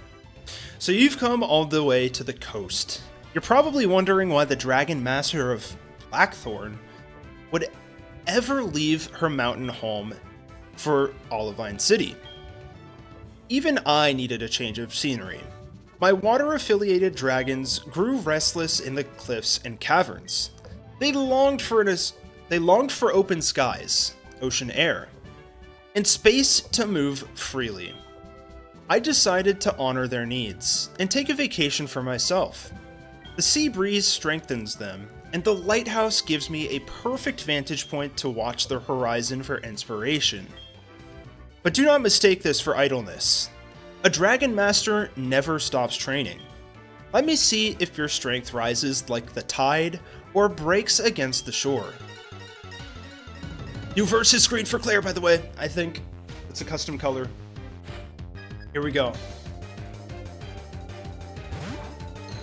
so you've come all the way to the coast. You're probably wondering why the Dragon Master of Blackthorn would ever leave her mountain home for Olivine City. Even I needed a change of scenery. My water-affiliated dragons grew restless in the cliffs and caverns. They longed for open skies, ocean air, and space to move freely. I decided to honor their needs and take a vacation for myself. The sea breeze strengthens them, and the lighthouse gives me a perfect vantage point to watch the horizon for inspiration. But do not mistake this for idleness. A Dragon Master never stops training. Let me see if your strength rises like the tide or breaks against the shore. New versus screen for Clair, by the way. I think it's a custom color. Here we go.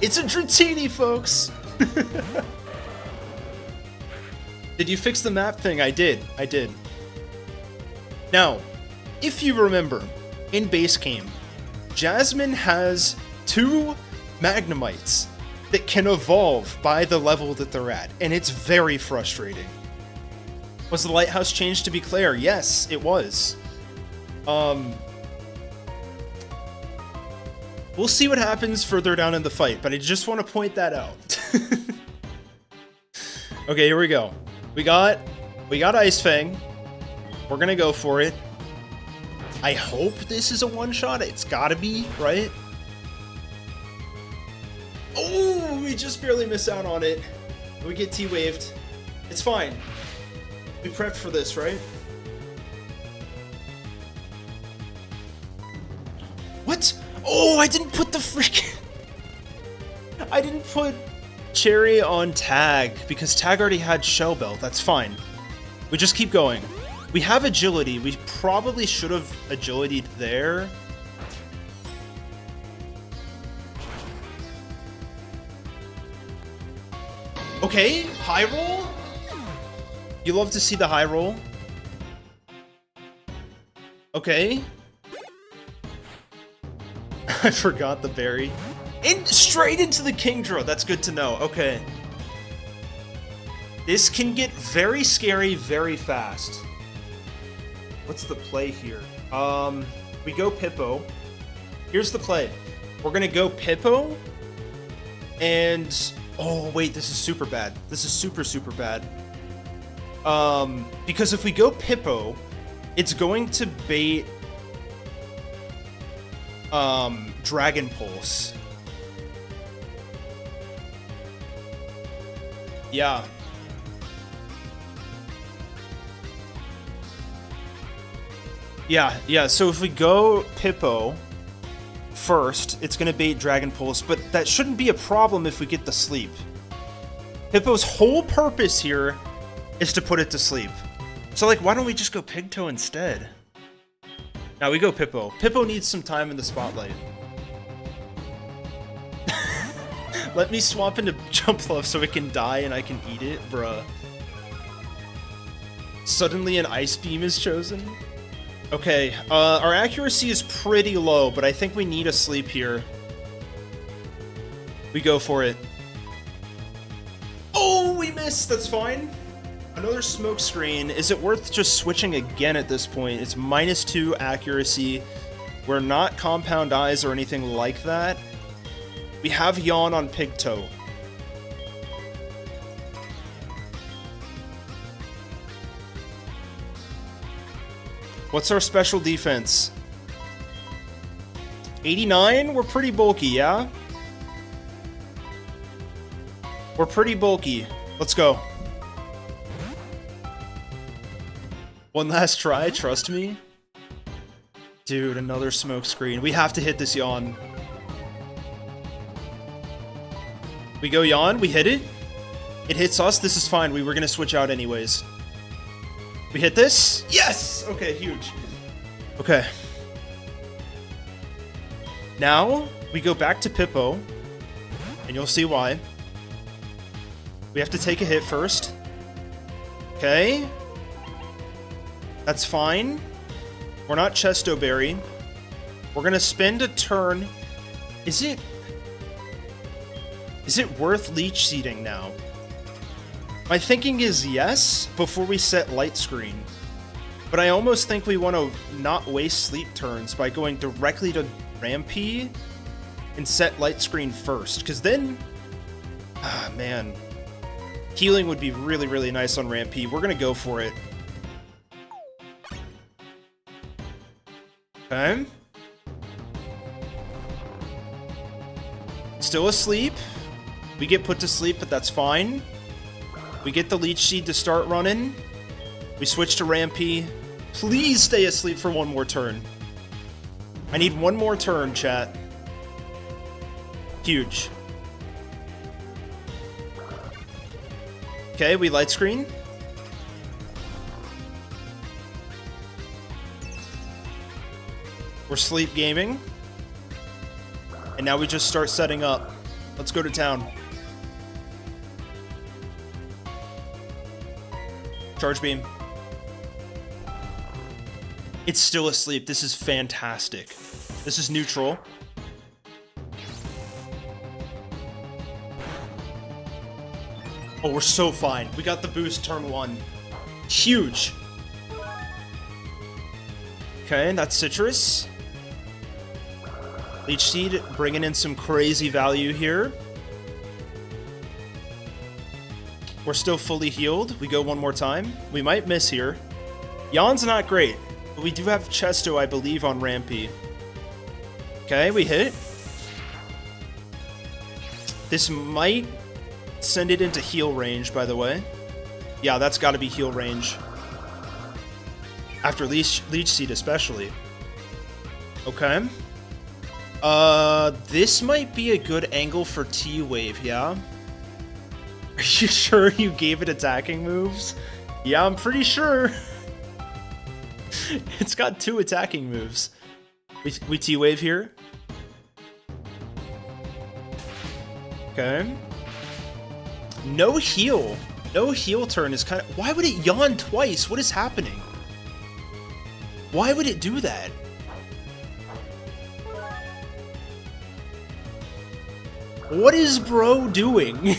It's a Dratini, folks! Did you fix the map thing? I did. Now, if you remember, in base game, Jasmine has 2 Magnemites that can evolve by the level that they're at, and it's very frustrating. Was the lighthouse changed to be Clair? Yes, it was. We'll see what happens further down in the fight, but I just want to point that out. Okay, here we go. We got Ice Fang. We're gonna go for it. I hope this is a one-shot. It's gotta be, right? Oh, we just barely miss out on it. We get T-waved. It's fine. We prepped for this, right? What? Oh, I didn't put the freaking... I didn't put Cherry on Tag because Tag already had Shell Belt. That's fine. We just keep going. We have agility. We probably should have agility'd there. Okay, high roll? You love to see the high roll? Okay. I forgot the berry. Straight into the Kingdra. That's good to know. Okay. This can get very scary very fast. What's the play here? We go Pippo. Here's the play. We're gonna go Pippo. And... oh, wait, this is super bad. This is super, super bad. Because if we go Pippo, it's going to bait... Dragon Pulse. Yeah. Yeah, so if we go Pippo first, it's gonna bait Dragon Pulse, but that shouldn't be a problem if we get the sleep. Pippo's whole purpose here is to put it to sleep. So, like, why don't we just go Pigtail instead? Now we go Pippo. Pippo needs some time in the spotlight. Let me swap into Jumpluff so it can die and I can eat it, bruh. Suddenly an Ice Beam is chosen? Okay, our accuracy is pretty low, but I think we need a sleep here. We go for it. Oh, we missed! That's fine. Another smoke screen. Is it worth just switching again at this point? It's -2 accuracy. We're not Compound Eyes or anything like that. We have Yawn on Pigtail. What's our special defense? 89? We're pretty bulky, yeah? We're pretty bulky. Let's go. One last try, trust me. Dude, another smoke screen. We have to hit this Yawn. We go Yawn, we hit it. It hits us, this is fine. We were gonna switch out anyways. We hit this? Yes! Okay, huge. Okay. Now, we go back to Pippo, and you'll see why. We have to take a hit first. Okay. That's fine. We're not Chesto Berry. We're gonna spend a turn. Is it worth Leech Seeding now? My thinking is yes, before we set Light Screen. But I almost think we want to not waste sleep turns by going directly to Rampy and set Light Screen first. Because then... ah, man. Healing would be really, really nice on Rampy. We're going to go for it. Okay. Still asleep. We get put to sleep, but that's fine. We get the Leech Seed to start running. We switch to Rampy. Please stay asleep for one more turn. I need one more turn, chat. Huge. Okay, we Light Screen. We're sleep gaming. And now we just start setting up. Let's go to town. Charge Beam. It's still asleep. This is fantastic. This is neutral. Oh, we're so fine. We got the boost turn 1. Huge. Okay, that's Citrus. Leech Seed bringing in some crazy value here. We're still fully healed. We go one more time. We might miss here. Yan's not great, but we do have Chesto, I believe, on Rampy. Okay, we hit. This might send it into heal range, by the way. Yeah, that's got to be heal range. After Leech Seed, especially. Okay. This might be a good angle for T-Wave, yeah? Are you sure you gave it attacking moves? Yeah, I'm pretty sure. It's got 2 attacking moves. We T-Wave here. Okay. No heal. No heal turn is kind of... Why would it yawn twice? What is happening? Why would it do that? What is bro doing?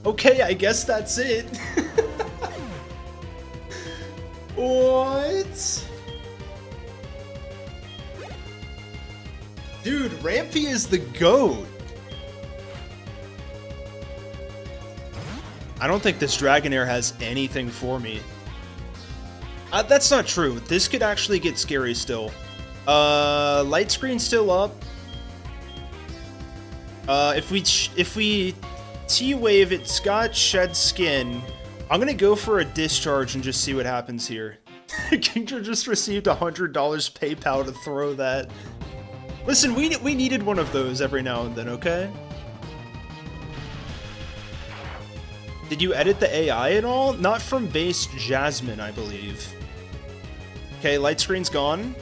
Okay, I guess that's it. What? Dude, Rampy is the GOAT. I don't think this Dragonair has anything for me. That's not true. This could actually get scary still. Light screen still up. If we T-Wave, it's got Shed Skin. I'm gonna go for a Discharge and just see what happens here. Kingdra just received $100 PayPal to throw that. Listen, we needed one of those every now and then, okay? Did you edit the AI at all? Not from base Jasmine, I believe. Okay, light screen's gone.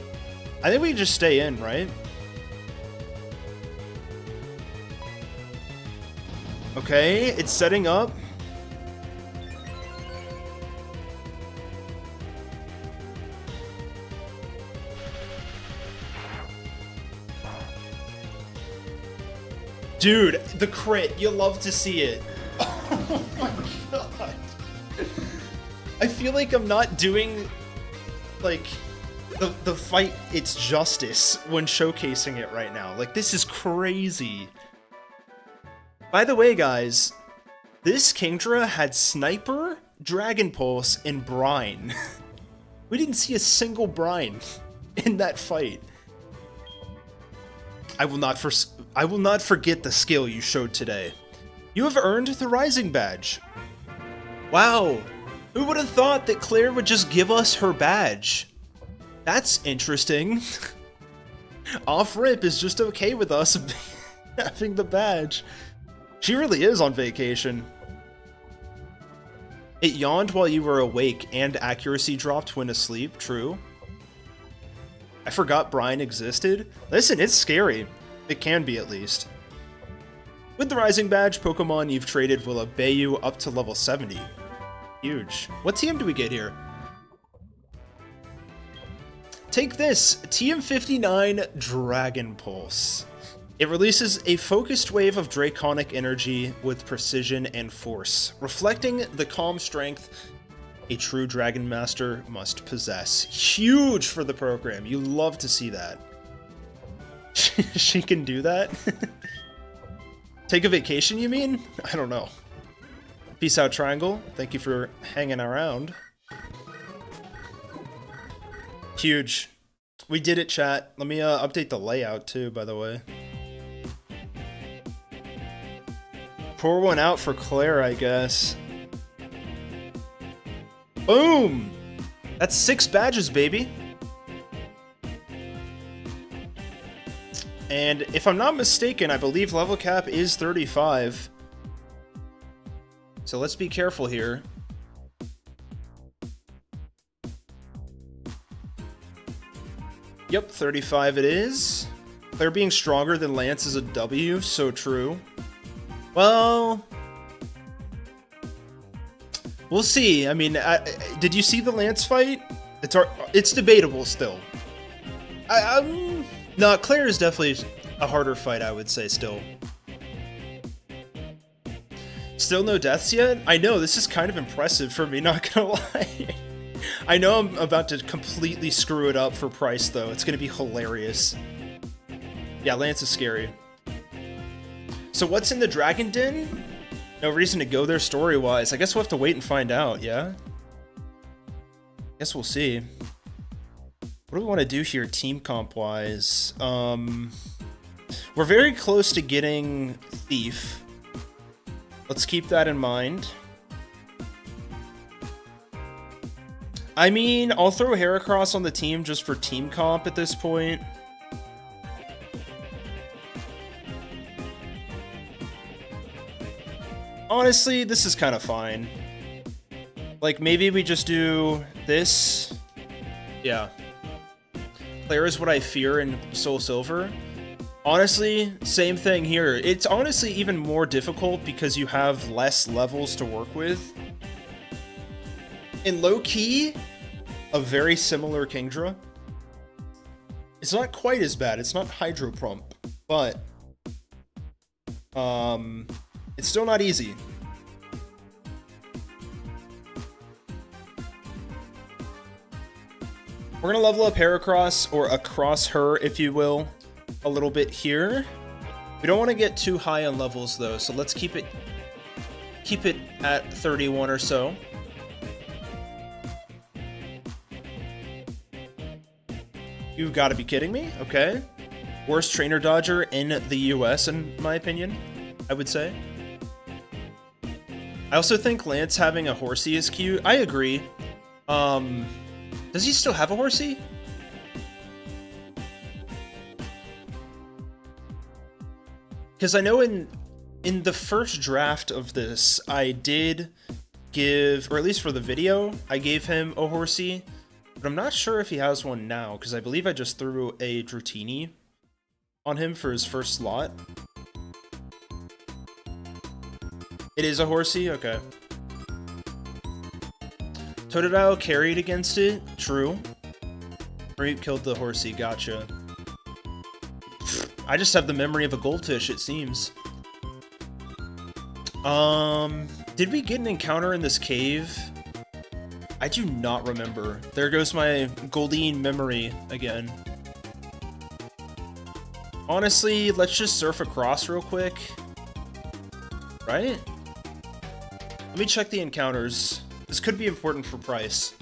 I think we can just stay in, right? Okay, it's setting up. Dude, the crit, you love to see it. Oh my god. I feel like I'm not doing, like, the fight its justice when showcasing it right now. Like, this is crazy. By the way, guys, this Kingdra had Sniper, Dragon Pulse, and Brine. We didn't see a single Brine in that fight. I will not forget the skill you showed today. You have earned the Rising Badge. Wow, who would have thought that Claire would just give us her badge? That's interesting. Off-Rip is just okay with us having the badge. She really is on vacation. It yawned while you were awake and accuracy dropped when asleep, true. I forgot Brine existed. Listen, it's scary. It can be, at least. With the Rising Badge, Pokemon you've traded will obey you up to level 70. Huge. What TM do we get here? Take this, TM59 Dragon Pulse. It releases a focused wave of Draconic energy with precision and force, reflecting the calm strength a true Dragon Master must possess. Huge for the program. You love to see that. She can do that? Take a vacation, you mean? I don't know. Peace out, Triangle. Thank you for hanging around. Huge. We did it, chat. Let me update the layout, too, by the way. Pour one out for Claire, I guess. Boom! That's 6 badges, baby. And if I'm not mistaken, I believe level cap is 35. So let's be careful here. Yep, 35 it is. Claire being stronger than Lance is a W, so true. Well, we'll see. I mean, did you see the Lance fight? It's debatable still. No, Claire is definitely a harder fight, I would say, still. Still no deaths yet? I know, this is kind of impressive for me, not gonna lie. I know I'm about to completely screw it up for Pryce, though. It's gonna be hilarious. Yeah, Lance is scary. So what's in the Dragon Den? No reason to go there story-wise. I guess we'll have to wait and find out, yeah? Guess we'll see. What do we want to do here team comp-wise? We're very close to getting Thief. Let's keep that in mind. I mean, I'll throw Heracross on the team just for team comp at this point. Honestly, this is kind of fine. Like, maybe we just do this. Yeah. Clair is what I fear in Soul Silver. Honestly, same thing here. It's honestly even more difficult because you have less levels to work with. In low-key, a very similar Kingdra. It's not quite as bad. It's not Hydro Pump, but it's still not easy. We're gonna level up Heracross, or across her, if you will, a little bit here. We don't want to get too high on levels though, so let's keep it at 31 or so. You gotta be kidding me? Okay. Worst trainer dodger in the US, in my opinion, I would say. I also think Lance having a Horsey is cute. I agree. Does he still have a Horsey? Because I know in the first draft of this, I did give, or at least for the video, I gave him a Horsey. But I'm not sure if he has one now, because I believe I just threw a Dratini on him for his first slot. It is a Horsey? Okay. Totodile carried against it? True. Reap killed the Horsey, gotcha. I just have the memory of a goldfish, it seems. Did we get an encounter in this cave? I do not remember. There goes my Goldeen memory again. Honestly, let's just surf across real quick. Right? Let me check the encounters. This could be important for Pryce.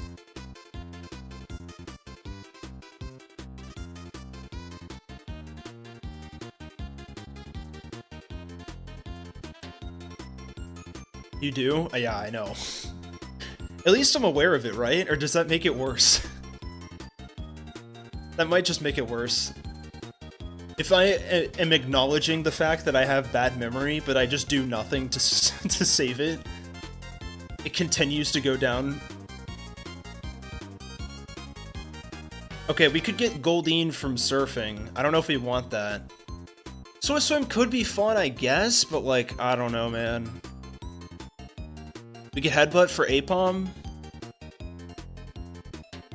You do? Yeah, I know. At least I'm aware of it, right? Or does that make it worse? That might just make it worse. If I am acknowledging the fact that I have bad memory, but I just do nothing to save it, it continues to go down. Okay, we could get Goldeen from surfing. I don't know if we want that. Swift Swim could be fun, I guess, but like, I don't know, man. We get Headbutt for Apom.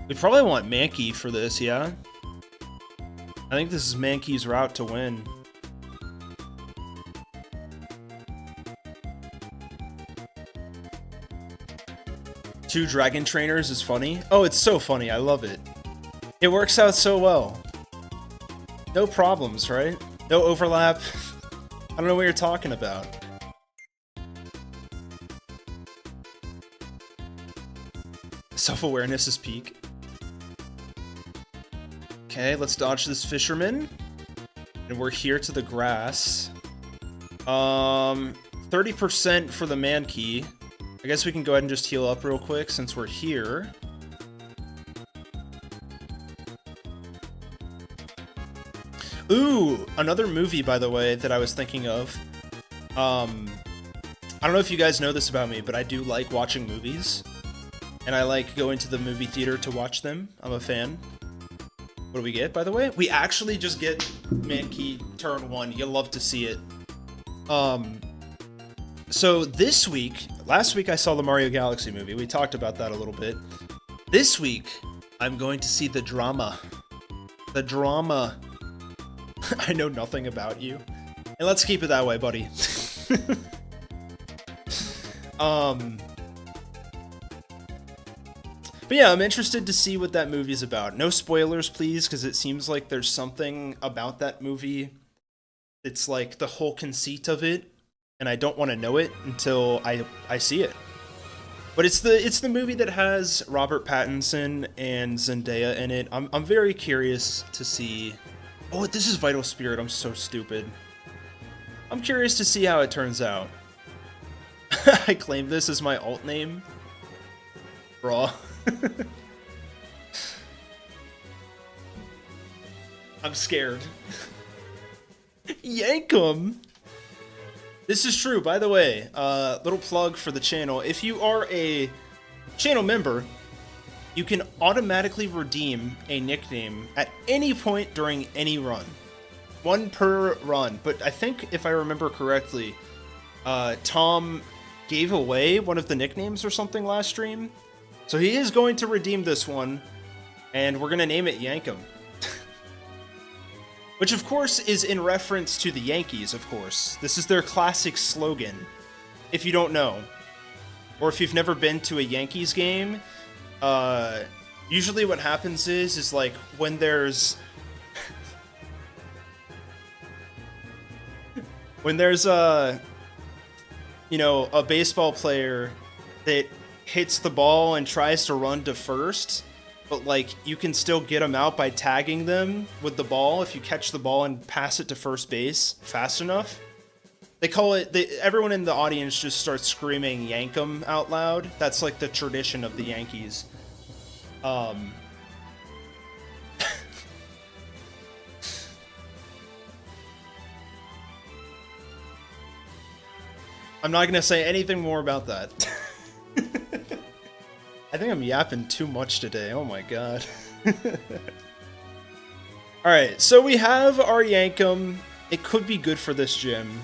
We probably want Mankey for this, yeah? I think this is Mankey's route to win. Two Dragon Trainers is funny. Oh, it's so funny. I love it. It works out so well. No problems, right? No overlap. I don't know what you're talking about. Self-awareness is peak. Okay, let's dodge this fisherman. And we're here to the grass. 30% for the Mankey. I guess we can go ahead and just heal up real quick since we're here. Ooh, another movie, by the way, that I was thinking of. I don't know if you guys know this about me, but I do like watching movies. And I like going to the movie theater to watch them. I'm a fan. What do we get, by the way? We actually just get Mankey turn 1. You'll love to see it. So this week, last week I saw the Mario Galaxy movie. We talked about that a little bit. This week, I'm going to see the drama. The drama. I know nothing about you. And let's keep it that way, buddy. But yeah, I'm interested to see what that movie's about. No spoilers, please, because it seems like there's something about that movie. It's like the whole conceit of it and I don't want to know it until I see it. But it's the movie that has Robert Pattinson and Zendaya in it. I'm very curious to see. Oh, this is Vital Spirit. I'm so stupid. I'm curious to see how it turns out. I claim this as my alt name. Raw. I'm scared. Yank 'em! This is true, by the way. Little plug for the channel. If you are a channel member, you can automatically redeem a nickname at any point during any run. One per run. But I think, if I remember correctly, Tom gave away one of the nicknames or something last stream. So he is going to redeem this one, and we're going to name it Yankum. Which, of course, is in reference to the Yankees, of course. This is their classic slogan, if you don't know. Or if you've never been to a Yankees game, usually what happens is like, when there's... when there's a baseball player that hits the ball and tries to run to first, but like you can still get them out by tagging them with the ball if you catch the ball and pass it to first base fast enough. They call it, everyone in the audience just starts screaming "Yankum" out loud. That's like the tradition of the Yankees. I'm not going to say anything more about that. I think I'm yapping too much today. Oh my god. Alright, so we have our Yankum. It could be good for this gym.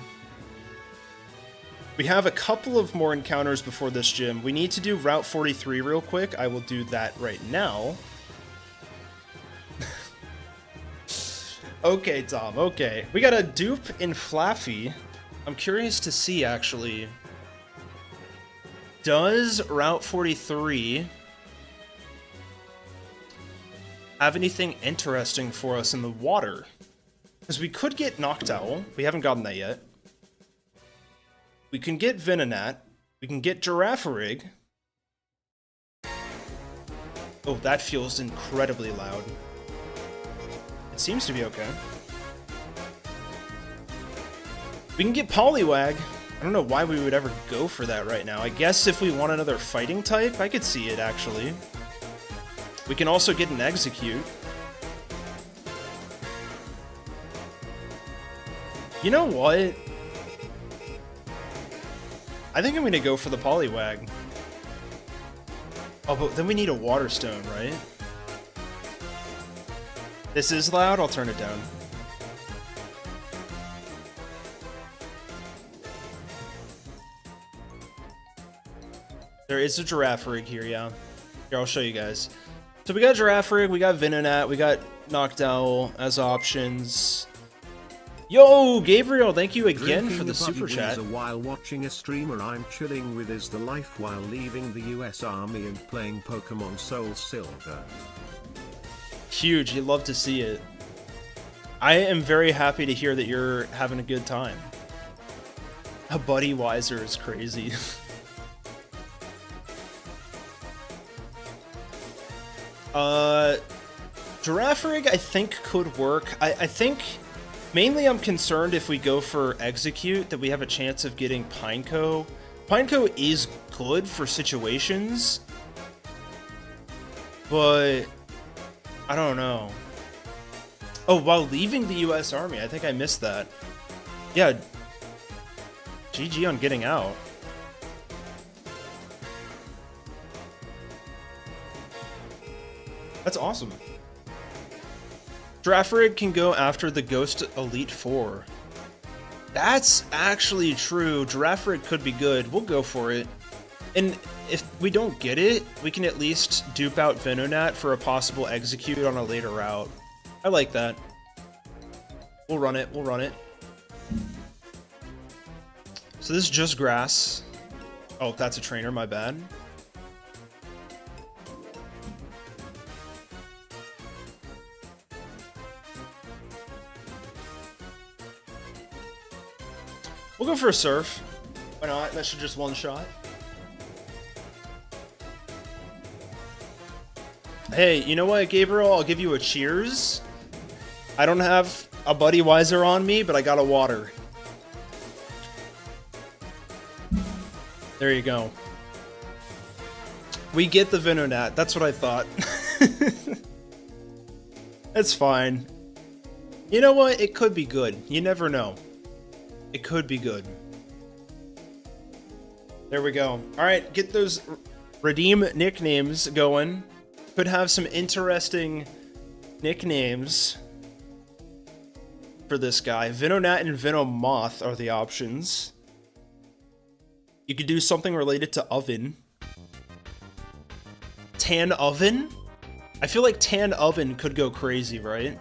We have a couple of more encounters before this gym. We need to do Route 43 real quick. I will do that right now. Okay, Tom, okay. We got a dupe in Flaffy. I'm curious to see, actually. Does Route 43 have anything interesting for us in the water? Because we could get Noctowl. We haven't gotten that yet. We can get Venonat. We can get Girafarig. Oh, that feels incredibly loud. It seems to be okay. We can get Poliwag. I don't know why we would ever go for that right now. I guess if we want another fighting type, I could see it, actually. We can also get an Execute. You know what? I think I'm going to go for the Poliwag. Oh, but then we need a Water Stone, right? This is loud. I'll turn it down. There is a Girafarig here, yeah. Here, I'll show you guys. So we got Girafarig, we got Venonat, we got Noctowl as options. Yo, Gabriel, thank you again for the super chat. While watching a streamer I'm chilling with is the life while leaving the US Army and playing Pokemon Soul Silver. Huge, you'd love to see it. I am very happy to hear that you're having a good time. A Buddy Wiser is crazy. Girafarig I think could work. I think mainly I'm concerned if we go for Execute that we have a chance of getting Pineco. Pineco is good for situations, but I don't know. Oh, while leaving the US Army, I think I missed that. Yeah, GG on getting out. That's awesome. Girafarig can go after the Ghost Elite Four. That's actually true. Girafarig could be good. We'll go for it. And if we don't get it, we can at least dupe out Venonat for a possible Execute on a later route. I like that. We'll run it. We'll run it. So this is just grass. Oh, that's a trainer. My bad. We'll go for a surf. Why not? That should just one shot. Hey, you know what, Gabriel? I'll give you a cheers. I don't have a Buddy Weiser on me, but I got a water. There you go. We get the Venonat. That's what I thought. It's fine. You know what? It could be good. You never know. It could be good. There we go. Alright, get those redeem nicknames going. Could have some interesting nicknames for this guy. Venonat and Venomoth are the options. You could do something related to oven. Tan oven? I feel like tan oven could go crazy, right?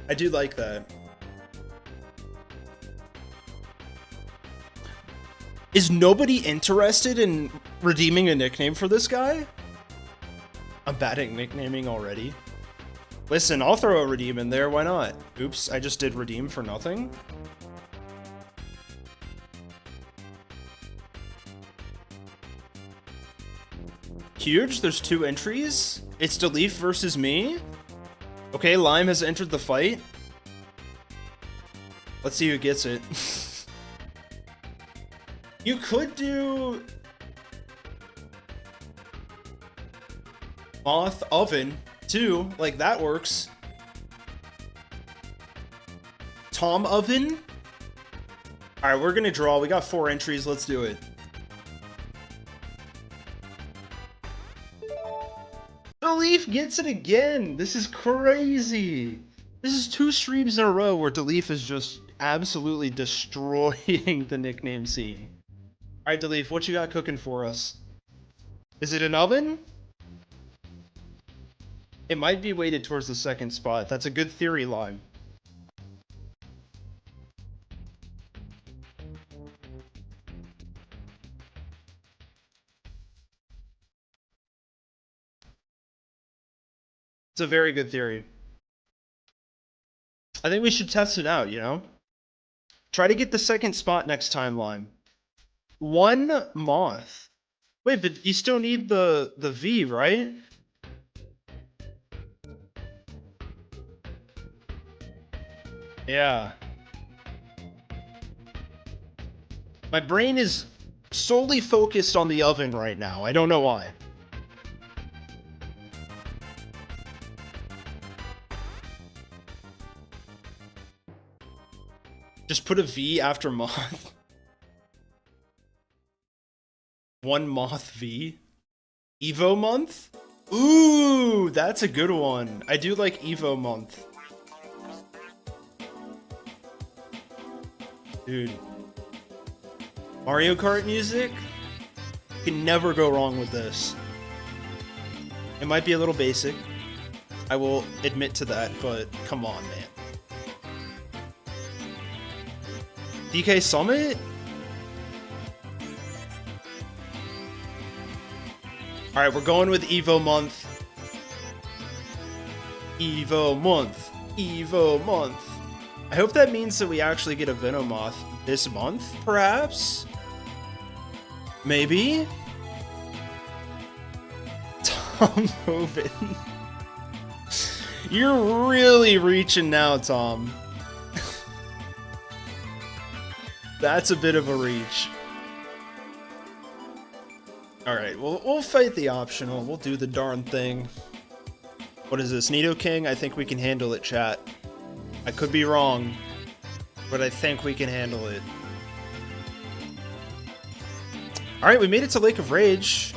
I do like that. Is nobody interested in redeeming a nickname for this guy? I'm bad at nicknaming already. Listen, I'll throw a redeem in there, why not? Oops, I just did redeem for nothing. Huge, there's 2 entries. It's Deleaf versus me. Okay, Lime has entered the fight. Let's see who gets it. You could do Moth Oven too, like that works. Tom Oven? Alright, we're gonna draw. We got 4 entries, let's do it. Deleaf gets it again! This is crazy! This is 2 streams in a row where Deleaf is just absolutely destroying the nickname scene. Alright, Deleaf, what you got cooking for us? Is it an oven? It might be weighted towards the 2nd spot. That's a good theory, Lime. It's a very good theory. I think we should test it out, you know? Try to get the 2nd spot next time, Lime. 1 moth. Wait, but you still need the V, right? Yeah. My brain is solely focused on the oven right now. I don't know why. Just put a V after moth. 1 moth V. Evo month? Ooh, that's a good one. I do like Evo month. Dude. Mario Kart music? You can never go wrong with this. It might be a little basic. I will admit to that, but come on, man. DK Summit? Alright, we're going with Evo month. Evo month. Evo month. I hope that means that we actually get a Venomoth this month, perhaps? Maybe? Tom Hoven. You're really reaching now, Tom. That's a bit of a reach. Alright, we'll fight the optional. We'll do the darn thing. What is this? Nidoking? I think we can handle it, chat. I could be wrong, but I think we can handle it. Alright, we made it to Lake of Rage.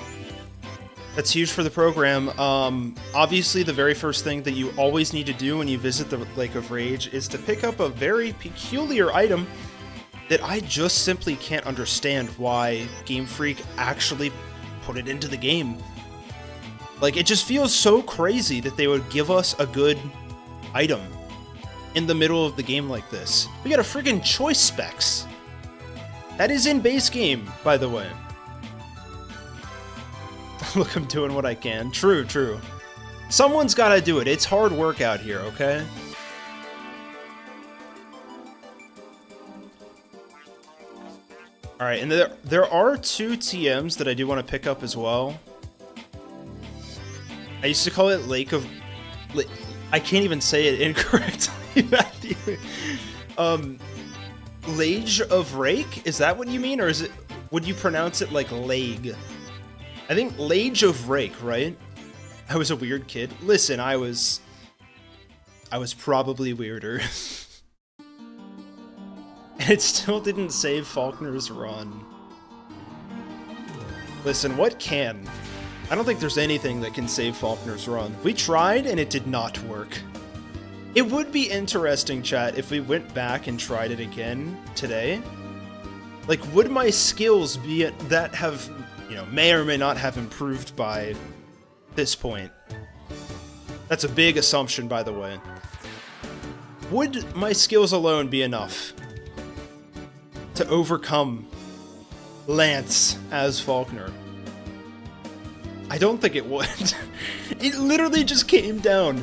That's huge for the program. Obviously, the very first thing that you always need to do when you visit the Lake of Rage is to pick up a very peculiar item that I just simply can't understand why Game Freak actually put it into the game. Like, it just feels so crazy that they would give us a good item in the middle of the game like this. We got a friggin' choice specs. That is in base game, by the way. Look, I'm doing what I can. True, true. Someone's gotta do it. It's hard work out here, okay? All right, and there are 2 TMs that I do want to pick up as well. I used to call it Lake of... I can't even say it incorrectly, Matthew. Lage of Rake? Is that what you mean? Or is it... Would you pronounce it like Lage? I think Lage of Rake, right? I was a weird kid. Listen, I was probably weirder. And it still didn't save Falkner's run. Listen, what can? I don't think there's anything that can save Falkner's run. We tried, and it did not work. It would be interesting, chat, if we went back and tried it again today. Like, would my skills be that have, you know, may or may not have improved by this point? That's a big assumption, by the way. Would my skills alone be enough to overcome Lance as Falkner? I don't think it would. It literally just came down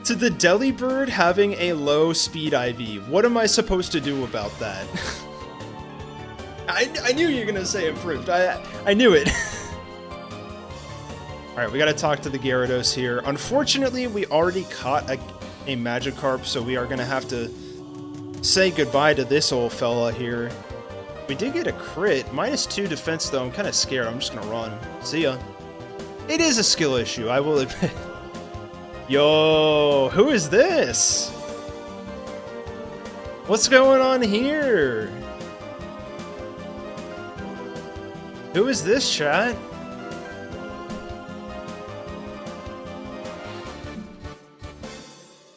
to the Delibird having a low speed IV. What am I supposed to do about that? I knew you were gonna say improved. I knew it. Alright, we gotta talk to the Gyarados here. Unfortunately, we already caught a Magikarp, so we are gonna have to say goodbye to this old fella here. We did get a crit. -2 defense, though. I'm kind of scared. I'm just gonna run. See ya. It is a skill issue, I will admit. Yo, who is this? What's going on here? Who is this, chat?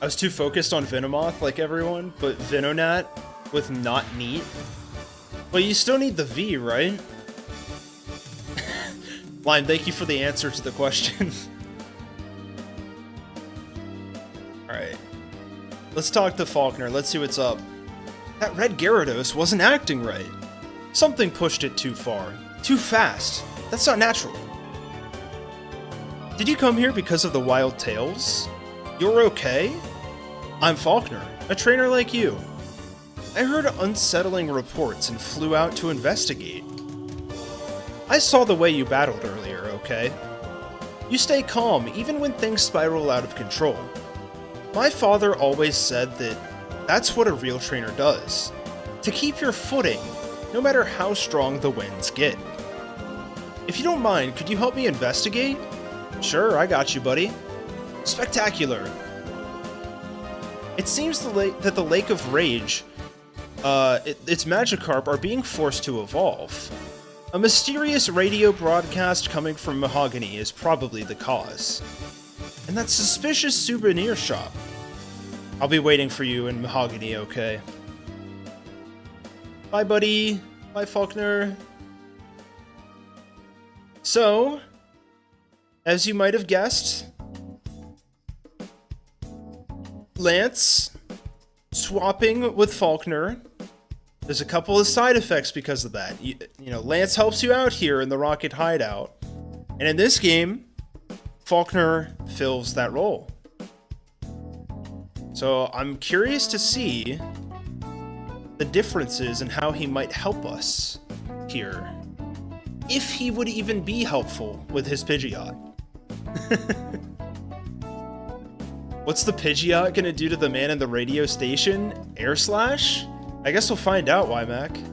I was too focused on Venomoth like everyone, but Venonat with not neat. Well, you still need the V, right? Lime, thank you for the answer to the question. Alright. Let's talk to Falkner. Let's see what's up. That red Gyarados wasn't acting right. Something pushed it too far. Too fast. That's not natural. Did you come here because of the wild tales? You're okay? I'm Falkner, a trainer like you. I heard unsettling reports and flew out to investigate. I saw the way you battled earlier, okay? You stay calm even when things spiral out of control. My father always said that that's what a real trainer does. To keep your footing, no matter how strong the winds get. If you don't mind, could you help me investigate? Sure, I got you, buddy. Spectacular. It seems that the Lake of Rage, its Magikarp are being forced to evolve. A mysterious radio broadcast coming from Mahogany is probably the cause. And that suspicious souvenir shop. I'll be waiting for you in Mahogany, okay? Bye, buddy. Bye, Falkner. So, as you might have guessed, Lance swapping with Falkner. There's a couple of side effects because of that. You know, Lance helps you out here in the Rocket Hideout. And in this game, Falkner fills that role. So I'm curious to see the differences in how he might help us here. If he would even be helpful with his Pidgeot. What's the Pidgeot gonna do to the man in the radio station? Air Slash? I guess we'll find out, Wymac.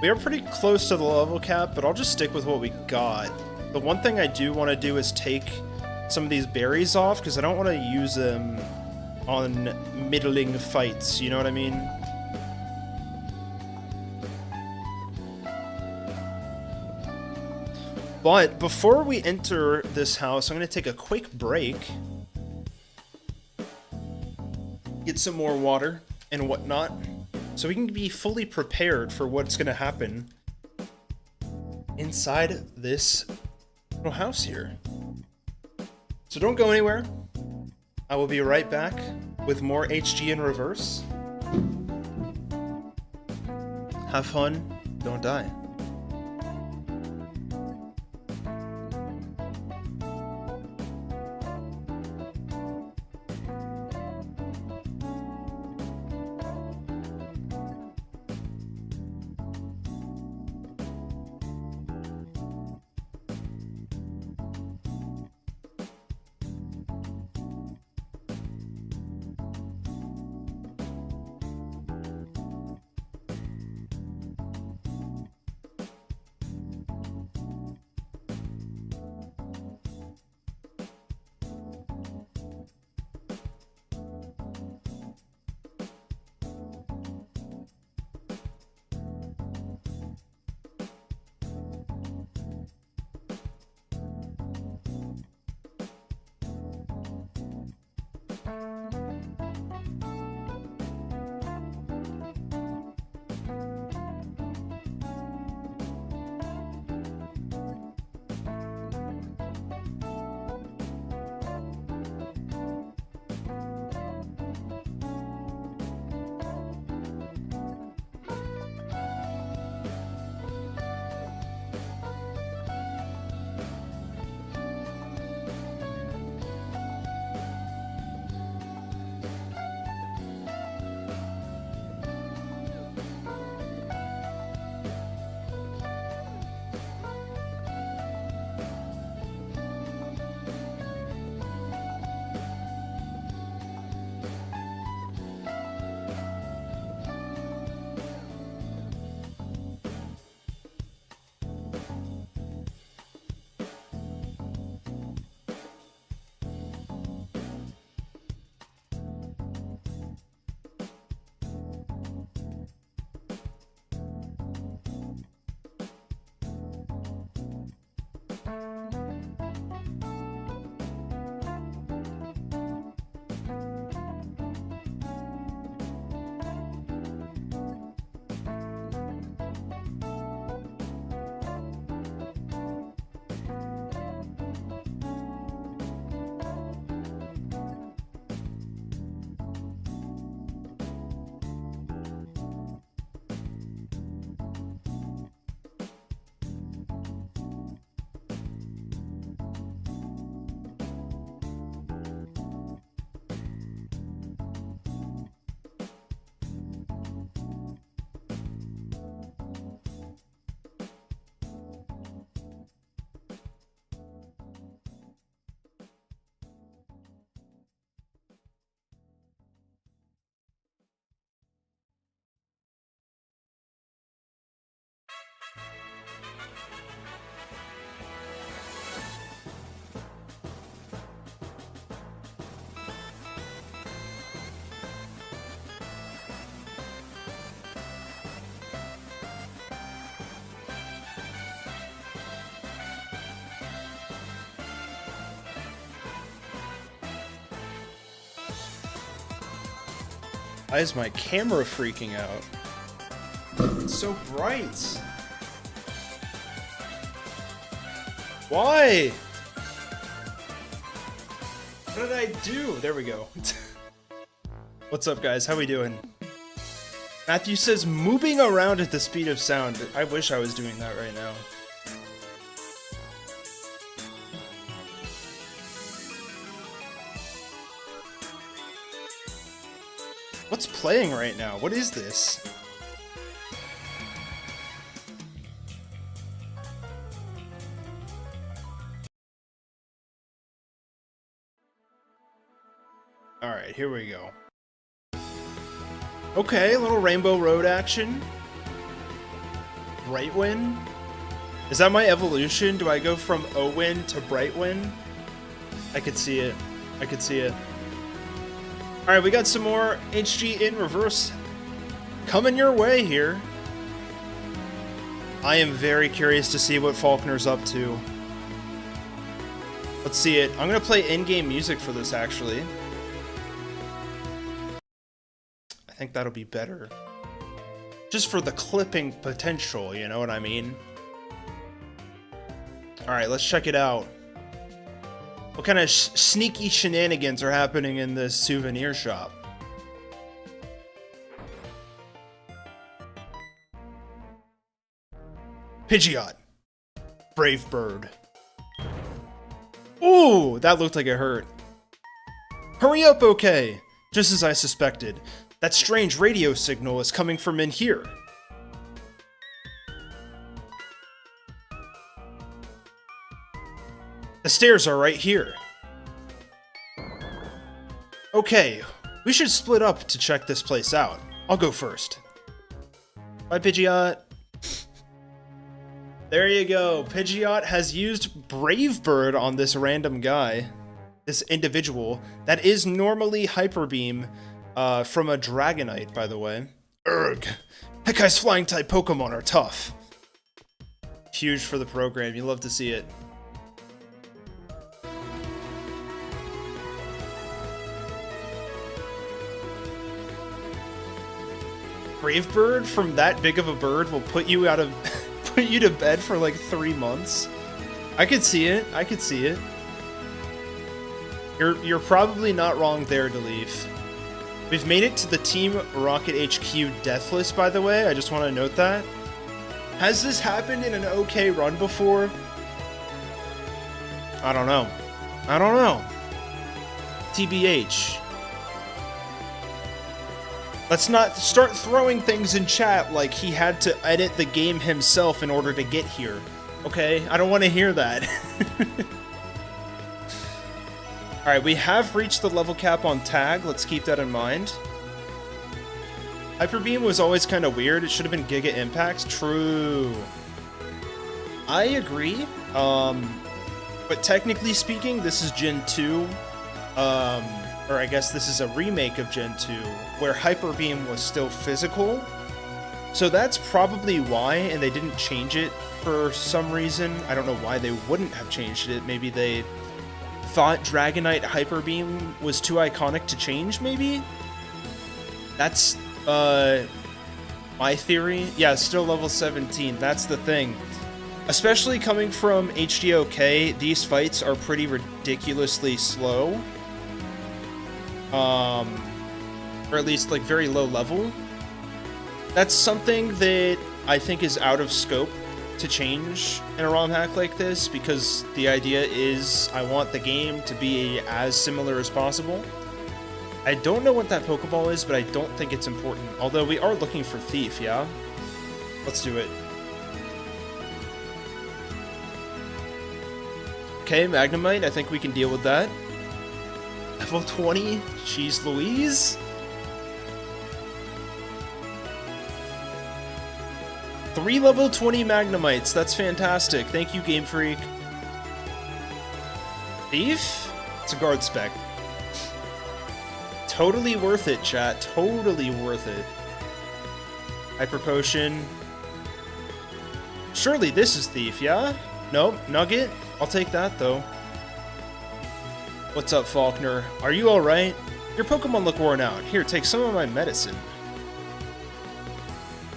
We are pretty close to the level cap, but I'll just stick with what we got. The one thing I do want to do is take some of these berries off, because I don't want to use them on middling fights, you know what I mean? But before we enter this house, I'm going to take a quick break. Get some more water and whatnot, so we can be fully prepared for what's going to happen inside this little house here. So don't go anywhere. I will be right back with more HG in reverse. Have fun, don't die. Why is my camera freaking out? It's so bright. Why? What did I do? There we go. What's up, guys? How we doing? Matthew says, moving around at the speed of sound. I wish I was doing that right now. What's playing right now? What is this? Alright, here we go. Okay, a little Rainbow Road action. Brightwin? Is that my evolution? Do I go from Owin to Brightwin? I could see it. I could see it. Alright, we got some more HG in reverse coming your way here. I am very curious to see what Falkner's up to. Let's see it. I'm going to play in-game music for this, actually. I think that'll be better. Just for the clipping potential, you know what I mean? Alright, let's check it out. What kind of sneaky shenanigans are happening in this souvenir shop? Pidgeot. Brave bird. Ooh, that looked like it hurt. Hurry up, okay. Just as I suspected. That strange radio signal is coming from in here. The stairs are right here. Okay, we should split up to check this place out. I'll go first. Bye, Pidgeot. There you go. Pidgeot has used Brave Bird on this random guy. This individual. That is normally Hyper Beam from a Dragonite, by the way. Urgh. That guy's flying-type Pokemon are tough. Huge for the program. You love to see it. Brave Bird from that big of a bird will put you out of put you to bed for like 3 months. I could see it. I could see it. You're probably not wrong there, Deleve. We've made it to the Team Rocket HQ death list, by the way. I just want to note that. Has this happened in an OK run before? I don't know. I don't know. TBH. Let's not start throwing things in chat like he had to edit the game himself in order to get here. Okay? I don't want to hear that. Alright, we have reached the level cap on tag. Let's keep that in mind. Hyper Beam was always kind of weird. It should have been Giga Impact. True. I agree. But technically speaking, this is Gen 2. Or I guess this is a remake of Gen 2, where Hyper Beam was still physical. So that's probably why, and they didn't change it for some reason. I don't know why they wouldn't have changed it. Maybe they thought Dragonite Hyper Beam was too iconic to change, maybe? That's, my theory. Yeah, still level 17, that's the thing. Especially coming from HDOK, these fights are pretty ridiculously slow. Or at least, like, very low level. That's something that I think is out of scope to change in a ROM hack like this, because the idea is I want the game to be as similar as possible. I don't know what that Pokeball is, but I don't think it's important. Although we are looking for Thief, yeah? Let's do it. Okay, Magnemite, I think we can deal with that. Level 20? Jeez Louise? 3 level 20 Magnemites, that's fantastic. Thank you, Game Freak. Thief? It's a guard spec. Totally worth it, chat. Totally worth it. Hyper Potion. Surely this is Thief, yeah? Nope, Nugget? I'll take that, though. What's up, Falkner? Are you alright? Your Pokemon look worn out. Here, take some of my medicine.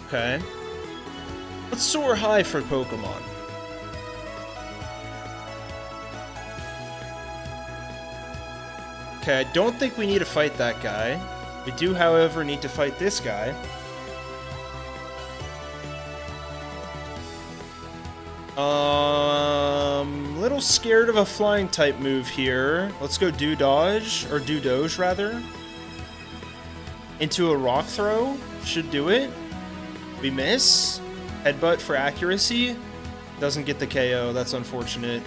Okay. Let's soar high for Pokemon. Okay, I don't think we need to fight that guy. We do, however, need to fight this guy. Little scared of a flying type move here. Let's go Do-Dodge, or Do-Doge, rather. Into a Rock Throw. Should do it. We miss. Headbutt for accuracy. Doesn't get the KO, that's unfortunate.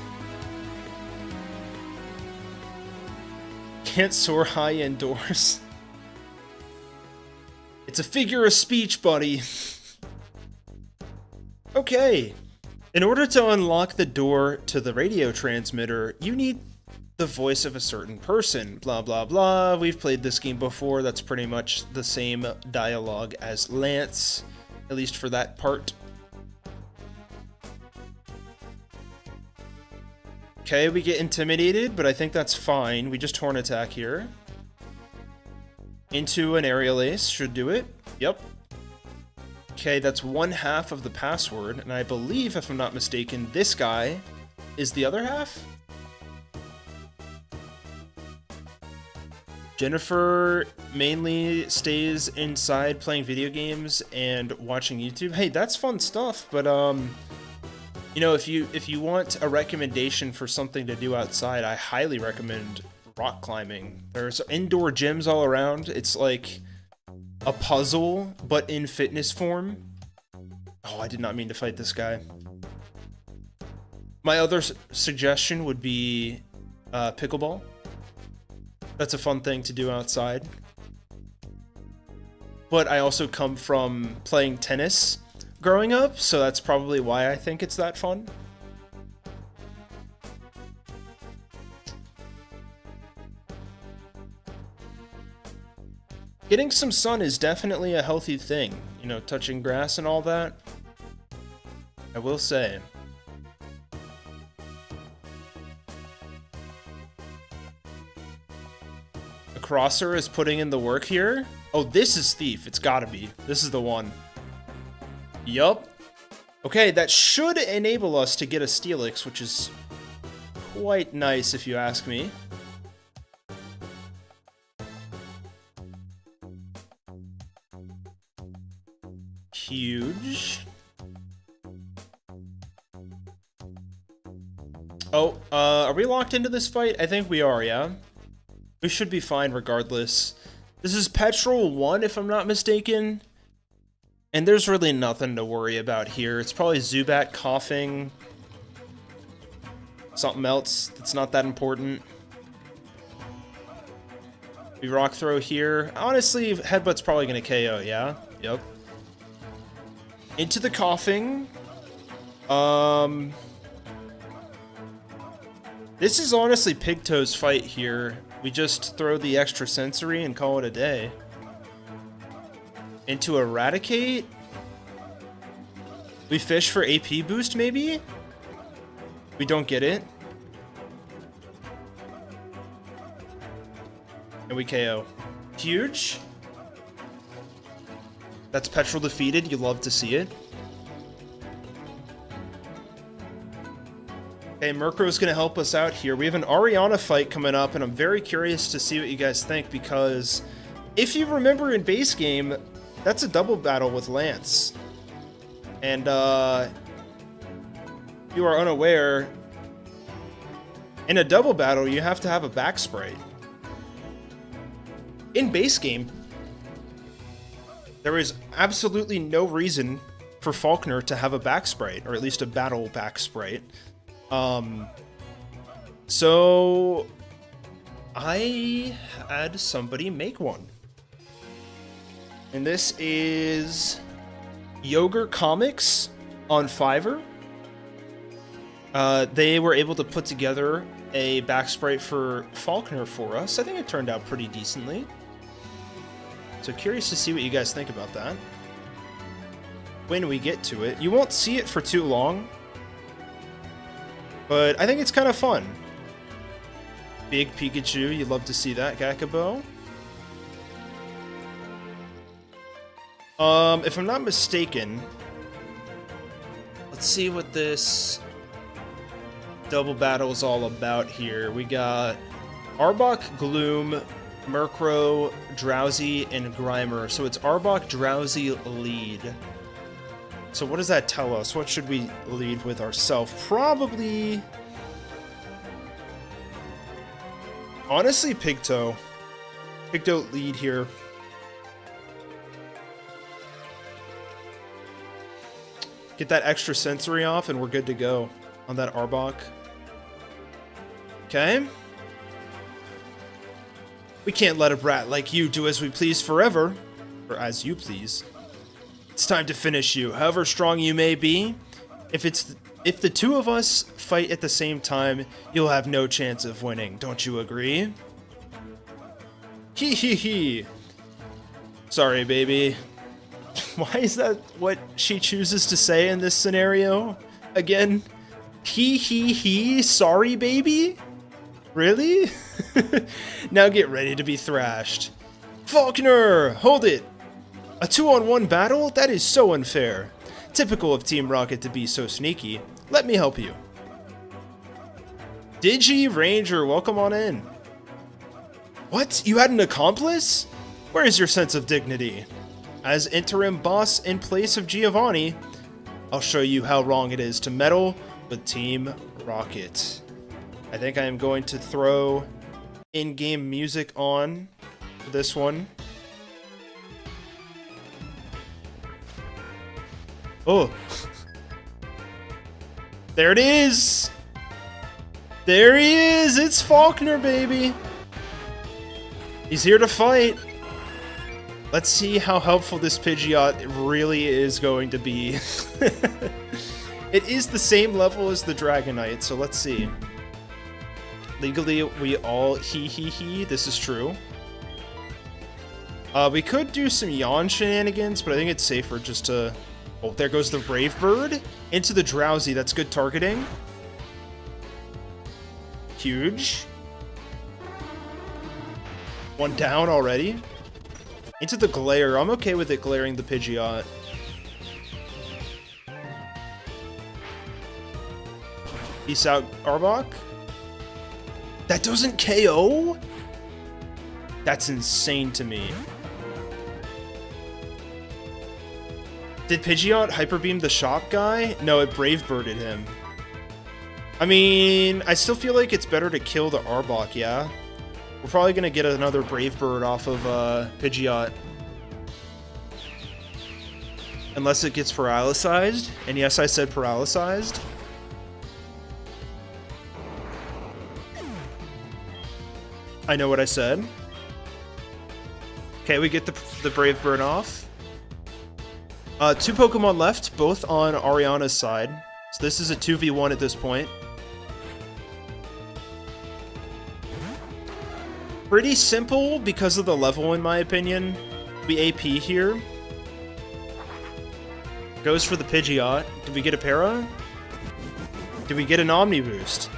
Can't soar high indoors. It's a figure of speech, buddy. Okay. In order to unlock the door to the radio transmitter, you need the voice of a certain person. Blah, blah, blah. We've played this game before. That's pretty much the same dialogue as Lance, at least for that part. Okay, we get intimidated, but I think that's fine. We just Horn Attack here. Into an Aerial Ace should do it. Yep. Okay, that's 1/2 of the password, and I believe, if I'm not mistaken, this guy is the other half? Jennifer mainly stays inside playing video games and watching YouTube. Hey, that's fun stuff, but you know, if you want a recommendation for something to do outside, I highly recommend rock climbing. There's indoor gyms all around. It's like a puzzle, but in fitness form. Oh, I did not mean to fight this guy. My other suggestion would be pickleball. That's a fun thing to do outside. But I also come from playing tennis growing up, so that's probably why I think it's that fun. Getting some sun is definitely a healthy thing, you know, touching grass and all that. I will say. A crosser is putting in the work here. Oh, this is Thief. It's gotta be. This is the one. Yup. Okay, that should enable us to get a Steelix, which is quite nice if you ask me. Huge. Oh, are we locked into this fight? I think we are, yeah? We should be fine regardless. This is Petrol 1, if I'm not mistaken. And there's really nothing to worry about here. It's probably Zubat coughing. Something else that's not that important. We Rock Throw here. Honestly, Headbutt's probably going to KO, yeah? Yep. Into the coughing. This is honestly Pigtoe's fight here. We just throw the extra sensory and call it a day. Into Eradicate. We fish for AP boost, maybe? We don't get it. And we KO. Huge. That's Petrol defeated. You love to see it. Okay, Murkrow's going to help us out here. We have an Ariana fight coming up, and I'm very curious to see what you guys think, because if you remember in base game, that's a double battle with Lance. And, you are unaware, in a double battle, you have to have a back sprite. In base game, there is absolutely no reason for Falkner to have a back sprite, or at least a battle back sprite. So I had somebody make one. And this is Yogurt Comics on Fiverr. They were able to put together a back sprite for Falkner for us. I think it turned out pretty decently. So curious to see what you guys think about that when we get to it. You won't see it for too long, but I think it's kind of fun. Big Pikachu, you love to see that, Gakabo. If I'm not mistaken, let's see what this double battle is all about here. We got Arbok, Gloom, Murkrow, Drowsy, and Grimer. So it's Arbok, Drowsy, lead. So what does that tell us? What should we lead with ourselves? Probably... honestly, Pigtoe. Pigtoe lead here. Get that extra sensory off and we're good to go on that Arbok. Okay. We can't let a brat like you do as we please forever. Or as you please. It's time to finish you. However strong you may be, if the two of us fight at the same time, you'll have no chance of winning. Don't you agree? Hee hee hee. Sorry, baby. Why is that what she chooses to say in this scenario? Again? Hee hee hee. Sorry, baby? Really? Now get ready to be thrashed. Falkner! Hold it! A 2-on-1 battle? That is so unfair. Typical of Team Rocket to be so sneaky. Let me help you. Digi Ranger, welcome on in. What? You had an accomplice? Where is your sense of dignity? As interim boss in place of Giovanni, I'll show you how wrong it is to meddle with Team Rocket. I think I am going to throw in-game music on for this one. Oh. There it is! There he is! It's Falkner, baby! He's here to fight! Let's see how helpful this Pidgeot really is going to be. It is the same level as the Dragonite, so let's see. Legally, we all he. This is true. We could do some yawn shenanigans, but I think it's safer just to... oh, there goes the Brave Bird. Into the Drowsy. That's good targeting. Huge. One down already. Into the glare. I'm okay with it glaring the Pidgeot. Peace out, Arbok. That doesn't KO? That's insane to me. Did Pidgeot Hyper Beam the shop guy? No, it Brave Birded him. I mean, I still feel like it's better to kill the Arbok, yeah? We're probably gonna get another Brave Bird off of Pidgeot. Unless it gets paralyzed. And yes, I said paralyzed. I know what I said. Okay, we get the Brave Bird off. 2 Pokemon left, both on Ariana's side. So this is a 2v1 at this point. Pretty simple because of the level, in my opinion. We AP here. Goes for the Pidgeot. Did we get a Para? Did we get an Omni Boost?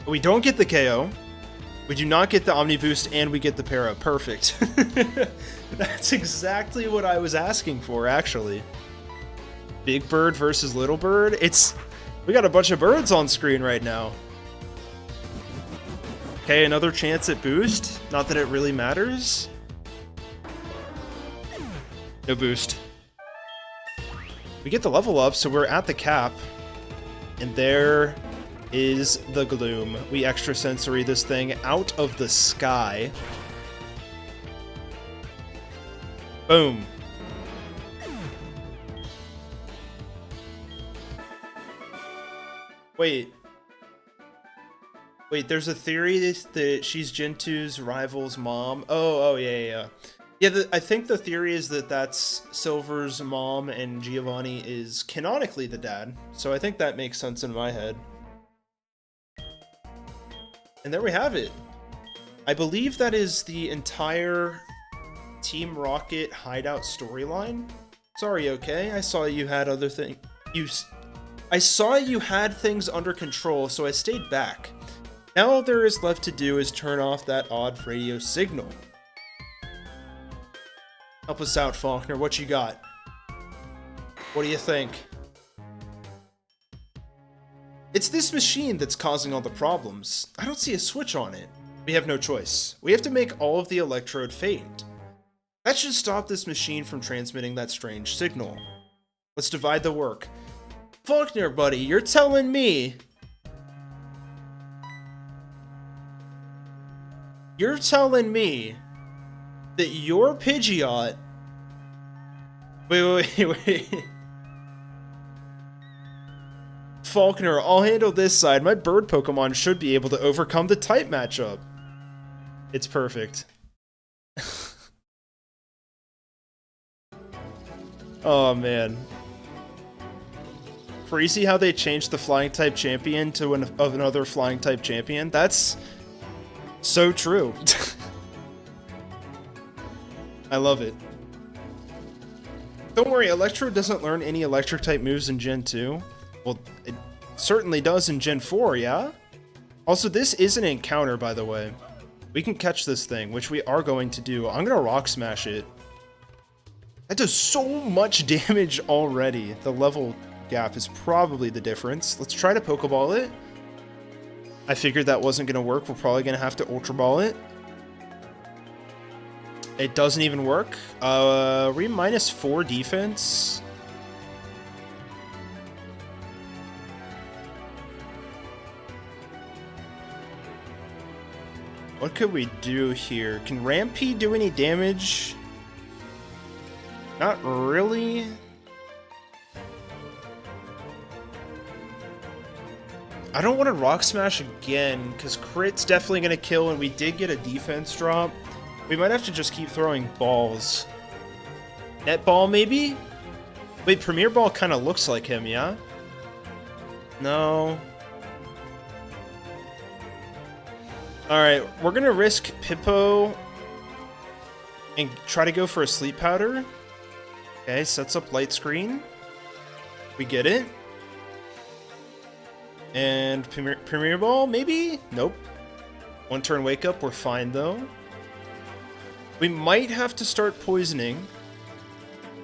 We don't get the KO. We do not get the Omni Boost, and we get the Para. Perfect. That's exactly what I was asking for, actually. Big Bird versus Little Bird. We got a bunch of birds on screen right now. Okay, another chance at boost. Not that it really matters. No boost. We get the level up, so we're at the cap. And there is the Gloom. We extrasensory this thing out of the sky. Boom. Wait, there's a theory that she's Gen 2's rival's mom. Oh, yeah. Yeah, I think the theory is that that's Silver's mom and Giovanni is canonically the dad. So I think that makes sense in my head. And there we have it. I believe that is the entire Team Rocket Hideout storyline. Sorry, okay? I saw you had other things. I saw you had things under control, so I stayed back. Now all there is left to do is turn off that odd radio signal. Help us out, Falkner. What you got? What do you think? It's this machine that's causing all the problems. I don't see a switch on it. We have no choice. We have to make all of the electrode faint. That should stop this machine from transmitting that strange signal. Let's divide the work. Falkner, buddy, you're telling me... You're telling me that your Pidgeot... Wait. Falkner, I'll handle this side. My bird Pokemon should be able to overcome the type matchup. It's perfect. Oh, man. Crazy how they changed the flying type champion to another flying type champion. That's so true. I love it. Don't worry, Electro doesn't learn any electric type moves in Gen 2. Well, it certainly does in Gen 4, yeah? Also, this is an encounter, by the way. We can catch this thing, which we are going to do. I'm gonna Rock Smash it. That does so much damage already. The level gap is probably the difference. Let's try to Pokeball it. I figured that wasn't gonna work. We're probably gonna have to Ultra Ball it. It doesn't even work. We're -4 defense. What could we do here? Can Rampy do any damage? Not really. I don't want to Rock Smash again, because crit's definitely going to kill, and we did get a defense drop. We might have to just keep throwing balls. Net Ball, maybe? Wait, Premier Ball kind of looks like him, yeah? No. Alright, we're going to risk Pippo and try to go for a Sleep Powder. Okay, sets up Light Screen. We get it. And Premier Ball, maybe? Nope. One turn wake up, we're fine though. We might have to start poisoning.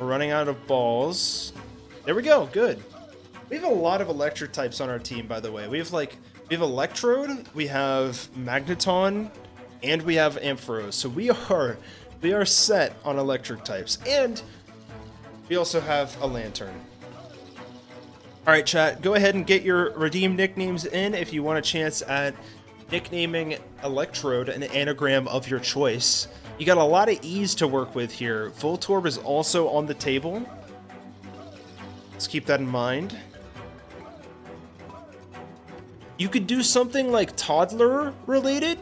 We're running out of balls. There we go, good. We have a lot of electric types on our team, by the way. We have Electrode, we have Magneton, and we have Ampharos. So we are set on electric types. And we also have a Lantern. Alright, chat, go ahead and get your redeem nicknames in if you want a chance at nicknaming Electrode an anagram of your choice. You got a lot of E's to work with here. Voltorb is also on the table. Let's keep that in mind. You could do something like toddler related.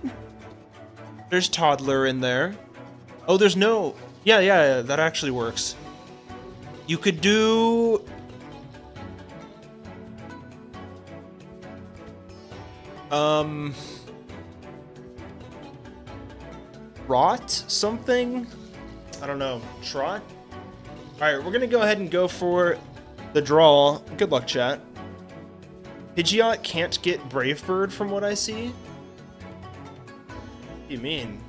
There's toddler in there. Oh, there's no... Yeah, that actually works. You could do... Rot something? I don't know. Trot? Alright, we're gonna go ahead and go for the draw. Good luck, chat. Pidgeot can't get Brave Bird from what I see? What do you mean?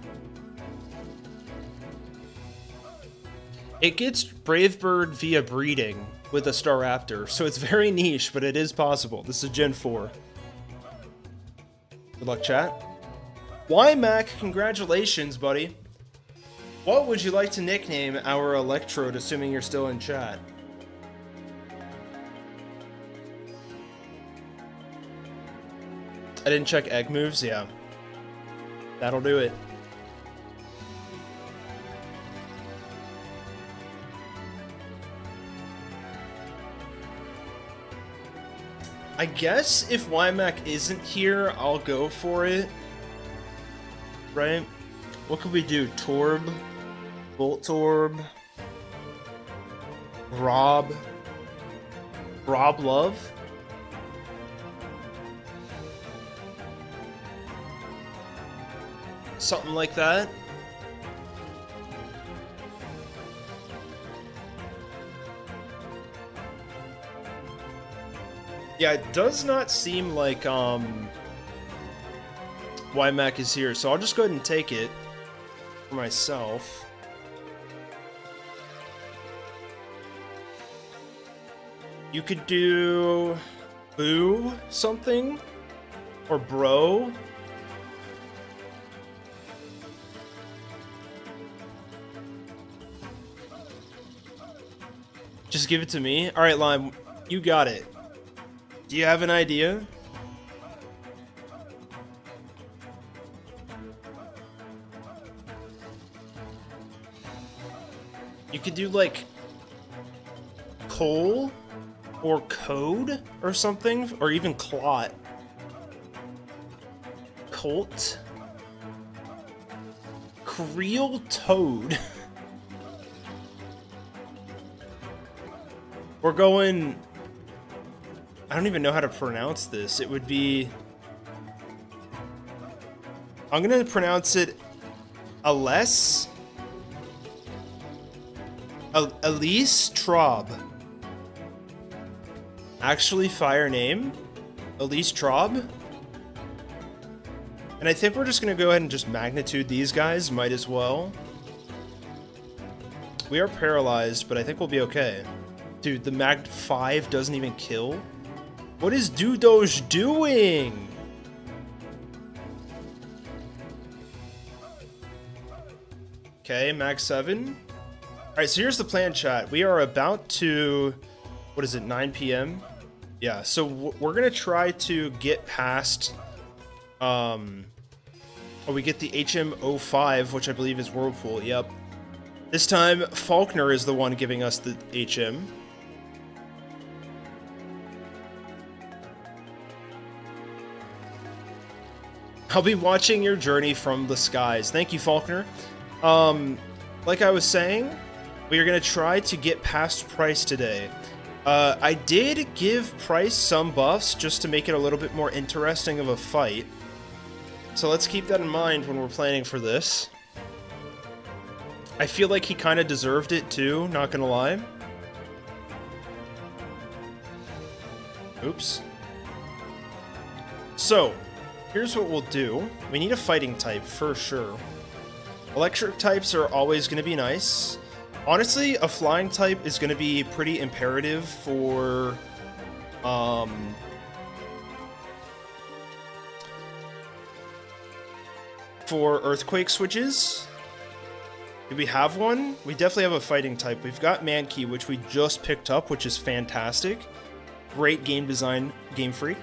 It gets Brave Bird via breeding with a Staraptor, so it's very niche, but it is possible. This is Gen 4. Good luck, chat. Mac, congratulations, buddy. What would you like to nickname our Electrode, assuming you're still in chat? I didn't check egg moves, yeah. That'll do it. I guess if Mac isn't here, I'll go for it. Right? What could we do? Torb? Voltorb? Rob Love? Something like that. Yeah, it does not seem like Mac is here, so I'll just go ahead and take it for myself. You could do Boo something or Bro. Just give it to me. All right, Lime, you got it. Do you have an idea? You could do like Coal or Code or something, or even Clot. Colt. Creel Toad. We're going... I don't even know how to pronounce this. It would be... I'm gonna pronounce it... Elise Traub. Actually, fire name. Elise Traub. And I think we're just gonna go ahead and just magnitude these guys. Might as well. We are paralyzed, but I think we'll be okay. Dude, the Mag 5 doesn't even kill? What is Dudoge doing? Okay, Mag 7. Alright, so here's the plan, chat. We are about to... What is it, 9 p.m.? Yeah, so we're gonna try to get past... we get the HM05, which I believe is Whirlpool, yep. This time, Falkner is the one giving us the HM. I'll be watching your journey from the skies. Thank you, Falkner. Like I was saying, we are going to try to get past Pryce today. I did give Pryce some buffs just to make it a little bit more interesting of a fight. So let's keep that in mind when we're planning for this. I feel like he kind of deserved it too, not gonna lie. Oops. So, Here's what we'll do. We need a fighting type for sure. Electric types are always going to be nice. Honestly, a flying type is going to be pretty imperative for earthquake switches. Do we have one? We definitely have a fighting type. We've got Mankey, which we just picked up, which is fantastic. Great game design, Game Freak.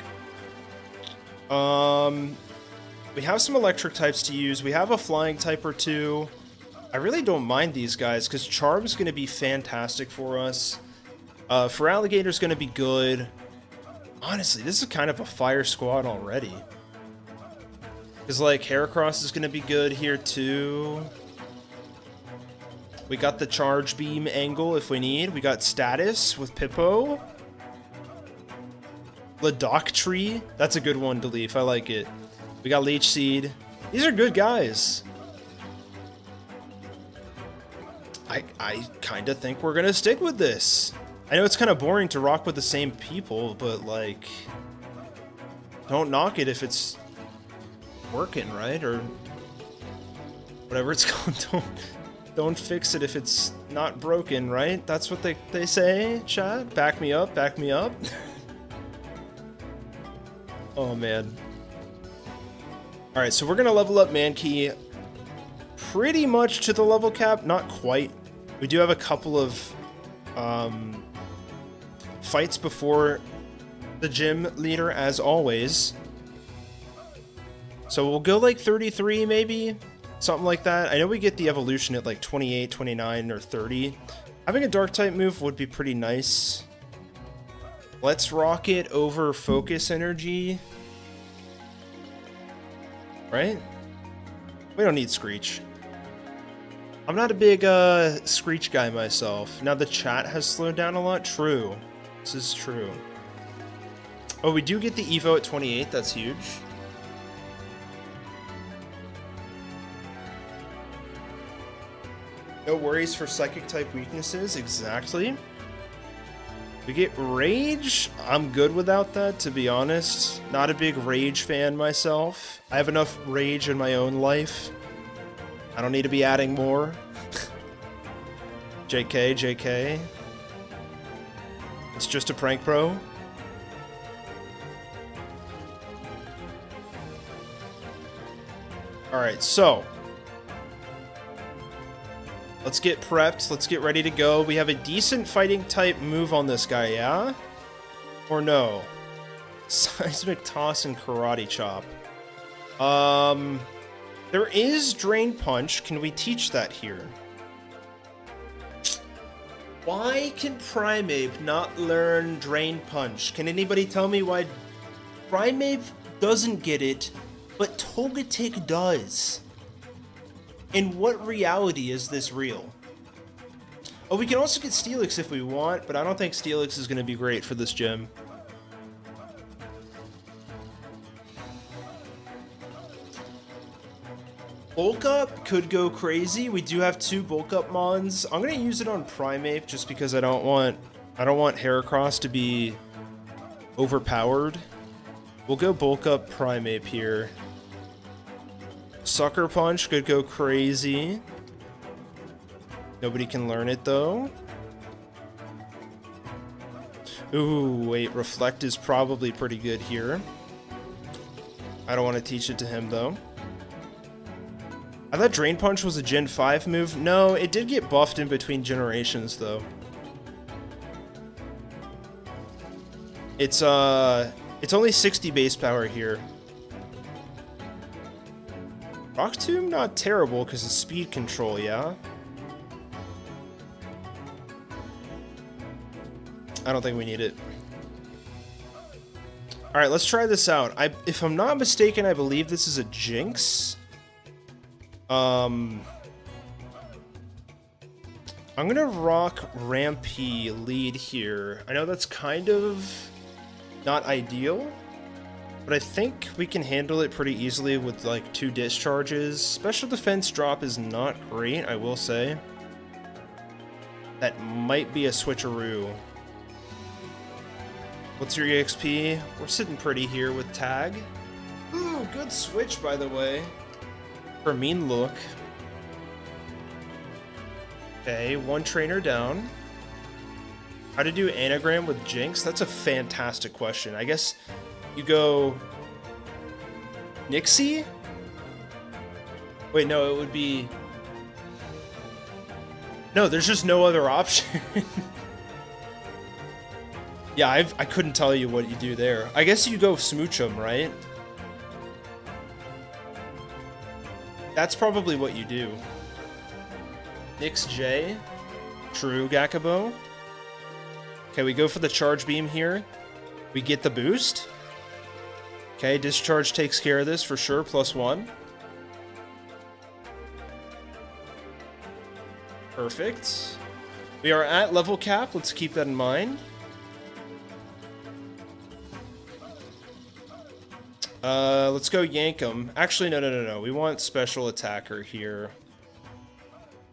We have some electric types to use. We have a flying type or two. I really don't mind these guys because Charm's going to be fantastic for us. Feraligator's going to be good. Honestly, this is kind of a fire squad already. Because, like, Heracross is going to be good here, too. We got the Charge Beam angle if we need. We got Status with Pippo. Ladoctree. That's a good one to leave. I like it. We got Leech Seed. These are good guys. I kind of think we're going to stick with this. I know it's kind of boring to rock with the same people, but, like, don't knock it if it's working, right? Or whatever it's called. Don't fix it if it's not broken, right? That's what they say, chat. Back me up, back me up. Oh, man. Alright, so we're going to level up Mankey pretty much to the level cap. Not quite. We do have a couple of fights before the gym leader, as always. So we'll go like 33 maybe, something like that. I know we get the evolution at like 28, 29, or 30. Having a dark type move would be pretty nice. Let's rock it over focus energy. Right? We don't need Screech. I'm not a big Screech guy myself. Now the chat has slowed down a lot. True. This is true. Oh, we do get the Evo at 28. That's huge. No worries for Psychic type weaknesses. Exactly. We get Rage. I'm good without that, to be honest. Not a big Rage fan myself. I have enough Rage in my own life. I don't need to be adding more. JK, JK. It's just a prank, bro. Alright, so let's get prepped. Let's get ready to go. We have a decent fighting type move on this guy, yeah? Or no? Seismic Toss and Karate Chop. There is Drain Punch. Can we teach that here? Why can Primeape not learn Drain Punch? Can anybody tell me why Primeape doesn't get it, but Togetic does? In what reality is this real? Oh, we can also get Steelix if we want, but I don't think Steelix is going to be great for this gym. Bulk Up could go crazy. We do have 2 Bulk Up Mons. I'm going to use it on Primeape just because I don't want Heracross to be overpowered. We'll go Bulk Up Primeape here. Sucker Punch could go crazy. Nobody can learn it, though. Ooh, wait. Reflect is probably pretty good here. I don't want to teach it to him, though. I thought Drain Punch was a Gen 5 move. No, it did get buffed in between generations, though. It's only 60 base power here. Rock Tomb, not terrible because of speed control, yeah? I don't think we need it. Alright, let's try this out. If I'm not mistaken, I believe this is a Jinx. I'm gonna rock Rampy lead here. I know that's kind of not ideal, but I think we can handle it pretty easily with like 2 discharges. Special defense drop is not great, I will say. That might be a switcheroo. What's your EXP? We're sitting pretty here with tag. Ooh, good switch, by the way. For mean look. Okay, one trainer down. How to do anagram with Jinx? That's a fantastic question. I guess you go Nixie? Wait, no, it would be... No, there's just no other option. Yeah, I couldn't tell you what you do there. I guess you go Smooch 'em, right? That's probably what you do. Nix J. True, Gakabo. Okay, we go for the Charge Beam here. We get the boost. Okay, Discharge takes care of this for sure, +1. Perfect. We are at level cap, let's keep that in mind. Let's go Yankum. Actually, no. We want Special Attacker here.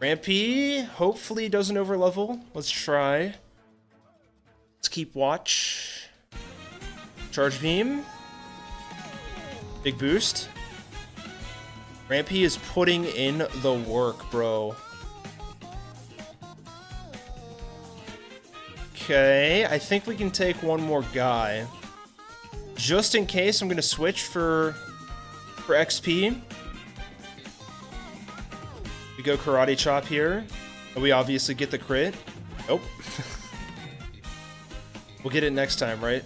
Rampy hopefully doesn't overlevel. Let's try. Let's keep watch. Charge Beam. Big boost. Rampy is putting in the work, bro. Okay, I think we can take one more guy. Just in case, I'm gonna switch for XP. We go Karate Chop here. And we obviously get the crit. Nope. We'll get it next time, right?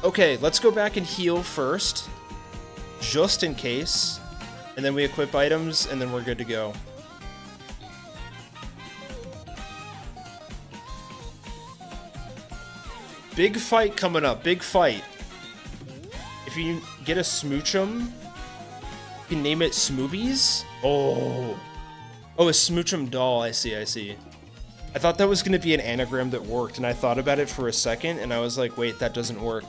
Okay, let's go back and heal first. Just in case. And then we equip items, and then we're good to go. Big fight coming up. Big fight. If you get a Smooch 'em, you can name it Smoobies. Oh, a Smooch 'em doll. I see. I thought that was going to be an anagram that worked, and I thought about it for a second, and I was like, wait, that doesn't work.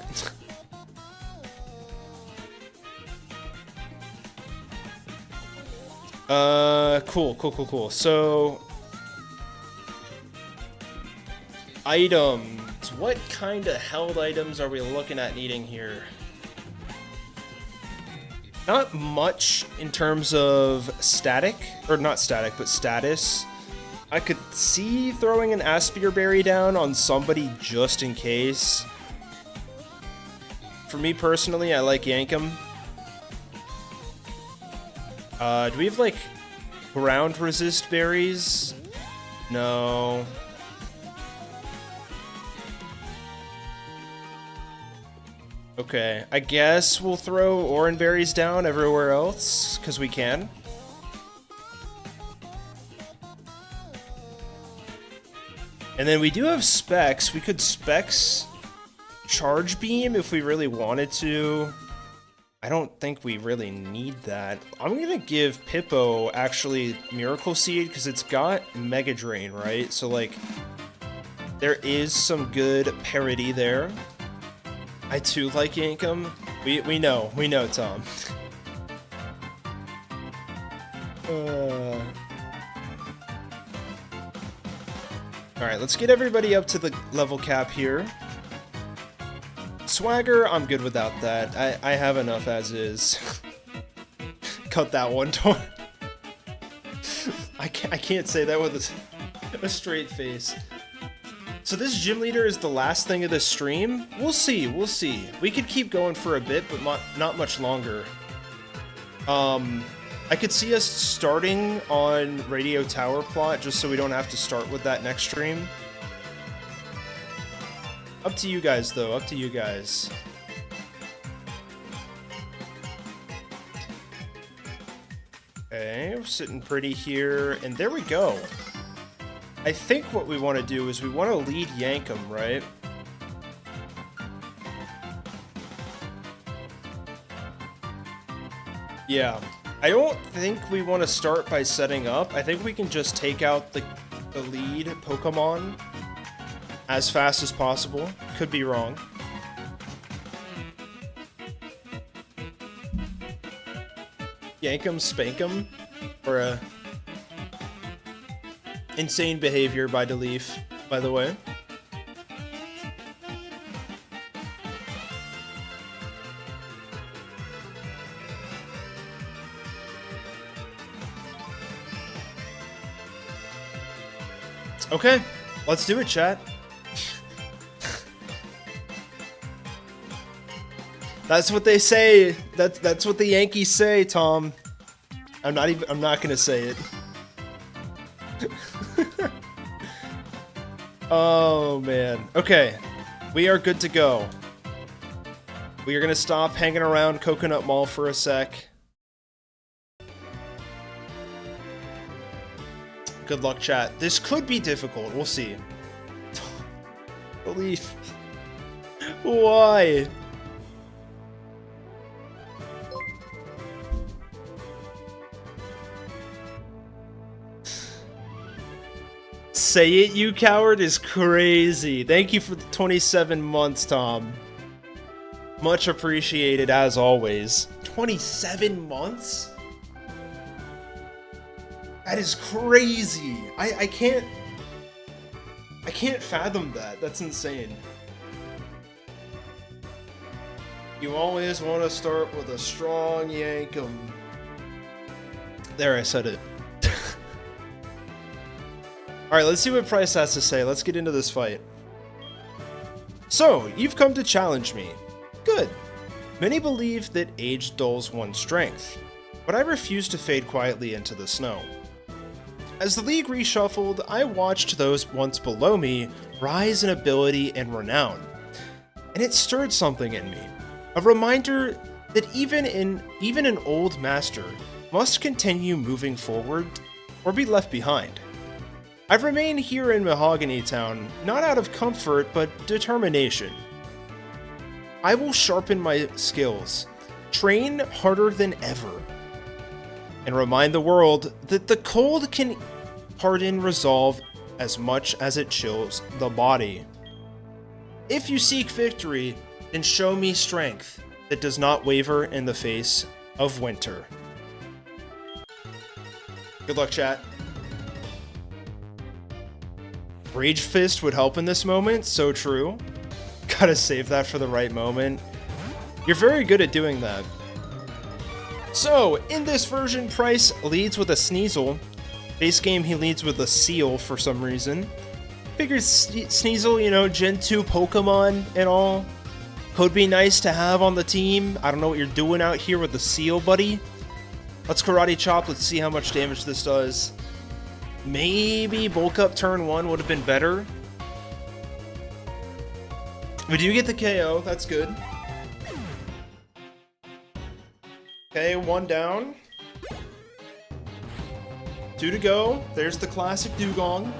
Cool. So, items. What kind of held items are we looking at needing here? Not much in terms of static, or not static, but status. I could see throwing an Aspire Berry down on somebody just in case. For me personally, I like Yankum. Do we have like ground resist berries? No. Okay, I guess we'll throw Oran Berries down everywhere else, because we can. And then we do have Specs. We could Specs Charge Beam if we really wanted to. I don't think we really need that. I'm going to give Pippo actually Miracle Seed, because it's got Mega Drain, right? So, like, there is some good parity there. I too like Yankum. We know, Tom. Alright, let's get everybody up to the level cap here. Swagger, I'm good without that. I have enough as is. Cut that one, Tor. I can't say that with a straight face. So this gym leader is the last thing of the stream? We'll see. We could keep going for a bit, but not much longer. I could see us starting on Radio Tower Plot, just so we don't have to start with that next stream. Up to you guys, though. Up to you guys. Okay, we're sitting pretty here, and there we go. I think what we want to do is we want to lead Yankum, right? Yeah. I don't think we want to start by setting up. I think we can just take out the lead Pokemon as fast as possible. Could be wrong. Yankum, Spankum, or insane behavior by Deleaf, by the way. Okay, let's do it, chat. That's what they say. That's what the Yankees say, Tom. I'm not gonna say it. Oh man. Okay. We are good to go. We are gonna stop hanging around Coconut Mall for a sec. Good luck, chat. This could be difficult. We'll see. Belief. Why? Say it, you coward, is crazy. Thank you for the 27 months, Tom. Much appreciated, as always. 27 months? That is crazy. I can't fathom that. That's insane. You always want to start with a strong yankum. There, I said it. Alright, let's see what Pryce has to say. Let's get into this fight. So, you've come to challenge me. Good. Many believe that age dulls one's strength, but I refuse to fade quietly into the snow. As the league reshuffled, I watched those once below me rise in ability and renown, and it stirred something in me. A reminder that even an old master must continue moving forward or be left behind. I've remained here in Mahogany Town, not out of comfort, but determination. I will sharpen my skills, train harder than ever, and remind the world that the cold can harden resolve as much as it chills the body. If you seek victory, then show me strength that does not waver in the face of winter. Good luck, chat. Rage Fist would help in this moment, so true. Gotta save that for the right moment. You're very good at doing that. So, in this version, Pryce leads with a Sneasel. Base game, he leads with a Seal for some reason. Figured Sneasel, you know, Gen 2 Pokemon and all. Could be nice to have on the team. I don't know what you're doing out here with the Seal, buddy. Let's Karate Chop, let's see how much damage this does. Maybe Bulk Up turn 1 would have been better. We do get the KO, that's good. Okay, 1 down. 2 to go. There's the classic Dugong.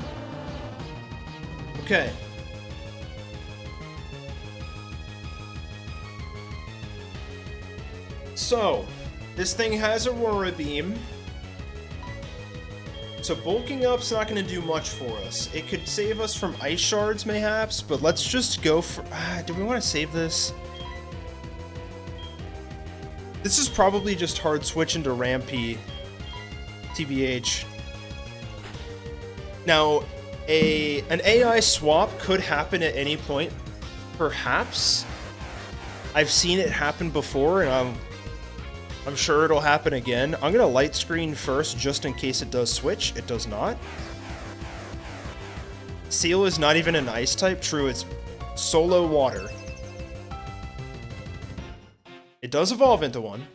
Okay. So, this thing has Aurora Beam. So bulking up's not going to do much for us. It could save us from ice shards, mayhaps, but let's just go for... do we want to save this? This is probably just hard switch into Rampy. TBH. Now, an AI swap could happen at any point. Perhaps. I've seen it happen before, and I'm sure it'll happen again. I'm gonna light screen first just in case it does switch. It does not. Seal is not even an ice type. True, it's solo water. It does evolve into one.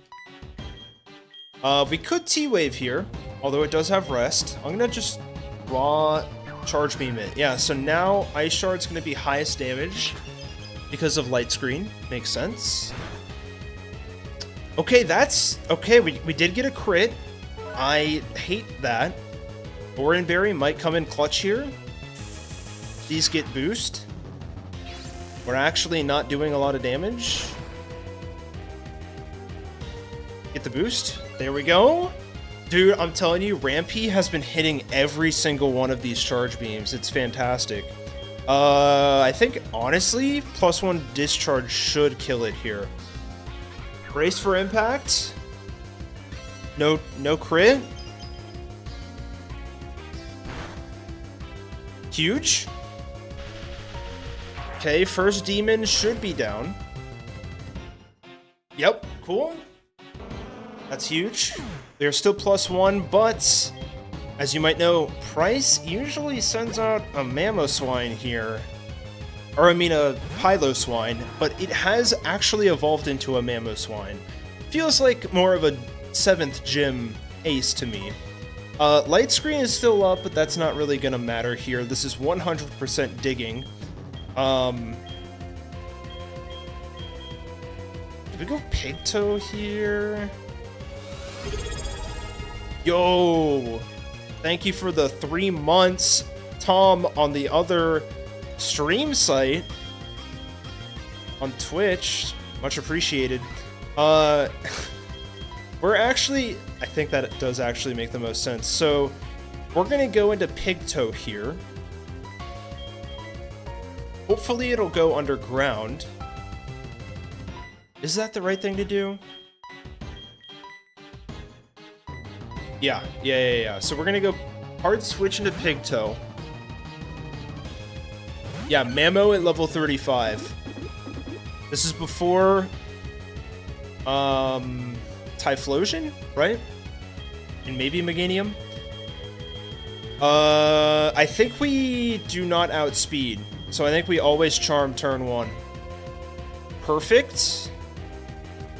We could T-Wave here, although it does have rest. I'm gonna just raw charge beam it. Yeah, so now Ice Shard's gonna be highest damage because of light screen. Makes sense. Okay, that's... Okay, we did get a crit. I hate that. Oran Berry might come in clutch here. These get boost. We're actually not doing a lot of damage. Get the boost. There we go. Dude, I'm telling you, Rampy has been hitting every single one of these charge beams. It's fantastic. I think, honestly, +1 discharge should kill it here. Brace for impact. No crit. Huge. Okay, first demon should be down. Yep, cool. That's huge. They're still +1, but As you might know, Pryce usually sends out a Mamoswine here. Or I mean a Piloswine, but it has actually evolved into a Mamoswine. Feels like more of a 7th gym ace to me. Light screen is still up, but that's not really gonna matter here. This is 100% digging. Did we go Pigtoe here? Yo! Thank you for the 3 months, Tom, on the other stream site. On Twitch. Much appreciated. We're actually... I think that it does actually make the most sense. So, we're gonna go into Pigtoe here. Hopefully it'll go underground. Is that the right thing to do? Yeah. So we're gonna go hard switch into Pigtoe. Yeah, Mamo at level 35. This is before Typhlosion, right? And maybe Meganium. I think we do not outspeed. So I think we always charm turn 1. Perfect.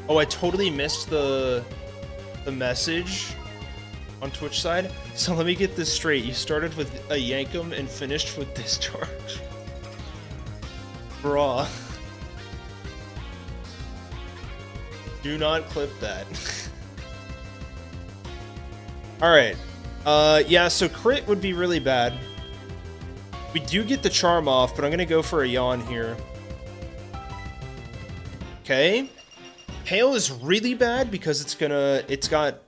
Oh, I totally missed the message on Twitch side. So let me get this straight. You started with a Yankum and finished with Discharge. Bruh. Do not clip that. Alright. Yeah, so crit would be really bad. We do get the charm off, but I'm gonna go for a yawn here. Okay. Hail is really bad because it's got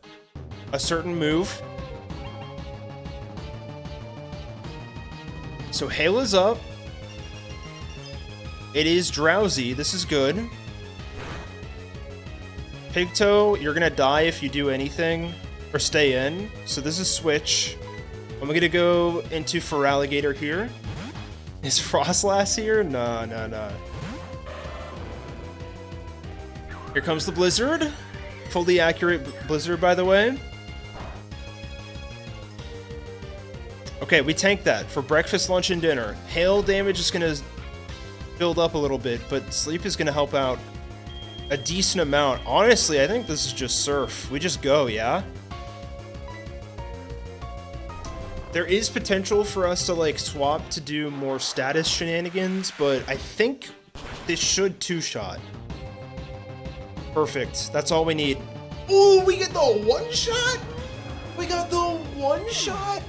a certain move. So Hail is up. It is drowsy. This is good. Pigtoe, you're gonna die if you do anything or stay in. So this is switch. I'm gonna go into Feraligatr here. Is Frostlass here? No. Here comes the Blizzard. Fully accurate Blizzard, by the way. Okay, we tanked that for breakfast, lunch, and dinner. Hail damage is gonna build up a little bit, but sleep is gonna help out a decent amount. Honestly, I think this is just Surf. We just go, yeah? There is potential for us to, like, swap to do more status shenanigans, but I think this should two-shot. Perfect. That's all we need. Ooh, we get the one-shot? We got the one-shot?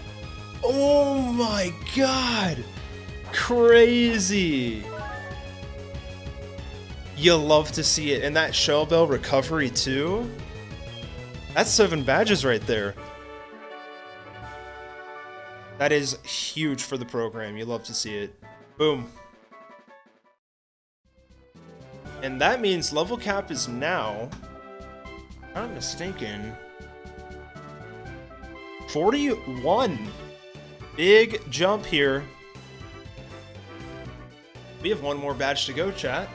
Oh my god. Crazy. You'll love to see it. And that Shell Bell recovery, too? That's 7 badges right there. That is huge for the program. You love to see it. Boom. And that means level cap is now, if I'm not mistaken, 41. Big jump here. We have one more badge to go, chat.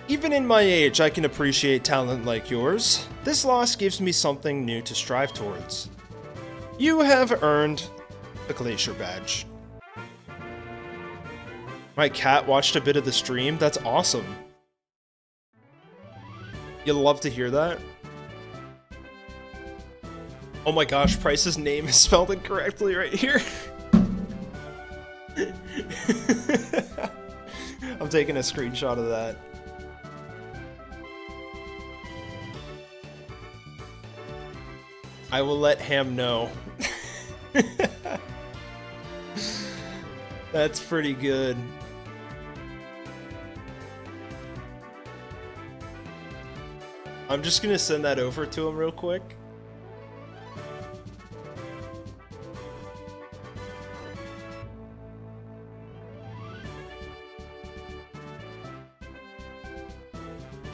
Even in my age, I can appreciate talent like yours. This loss gives me something new to strive towards. You have earned the Glacier badge. My cat watched a bit of the stream. That's awesome. You'll love to hear that. Oh my gosh, Pryce's name is spelled incorrectly right here. I'm taking a screenshot of that. I will let Ham know. That's pretty good. I'm just gonna send that over to him real quick.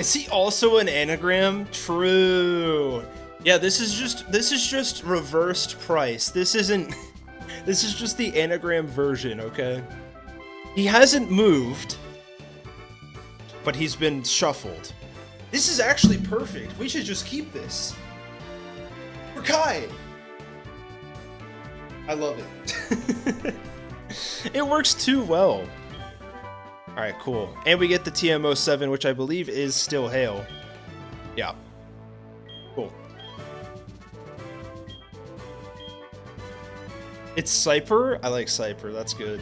Is he also an anagram? True. Yeah, this is just reversed Pryce. This is just the anagram version, okay? He hasn't moved, but he's been shuffled. This is actually perfect. We should just keep this. Kai! I love it. It works too well. Alright, cool. And we get the TM07, which I believe is still Hail. Yeah. Cool. It's Cyper? I like Cyper, that's good.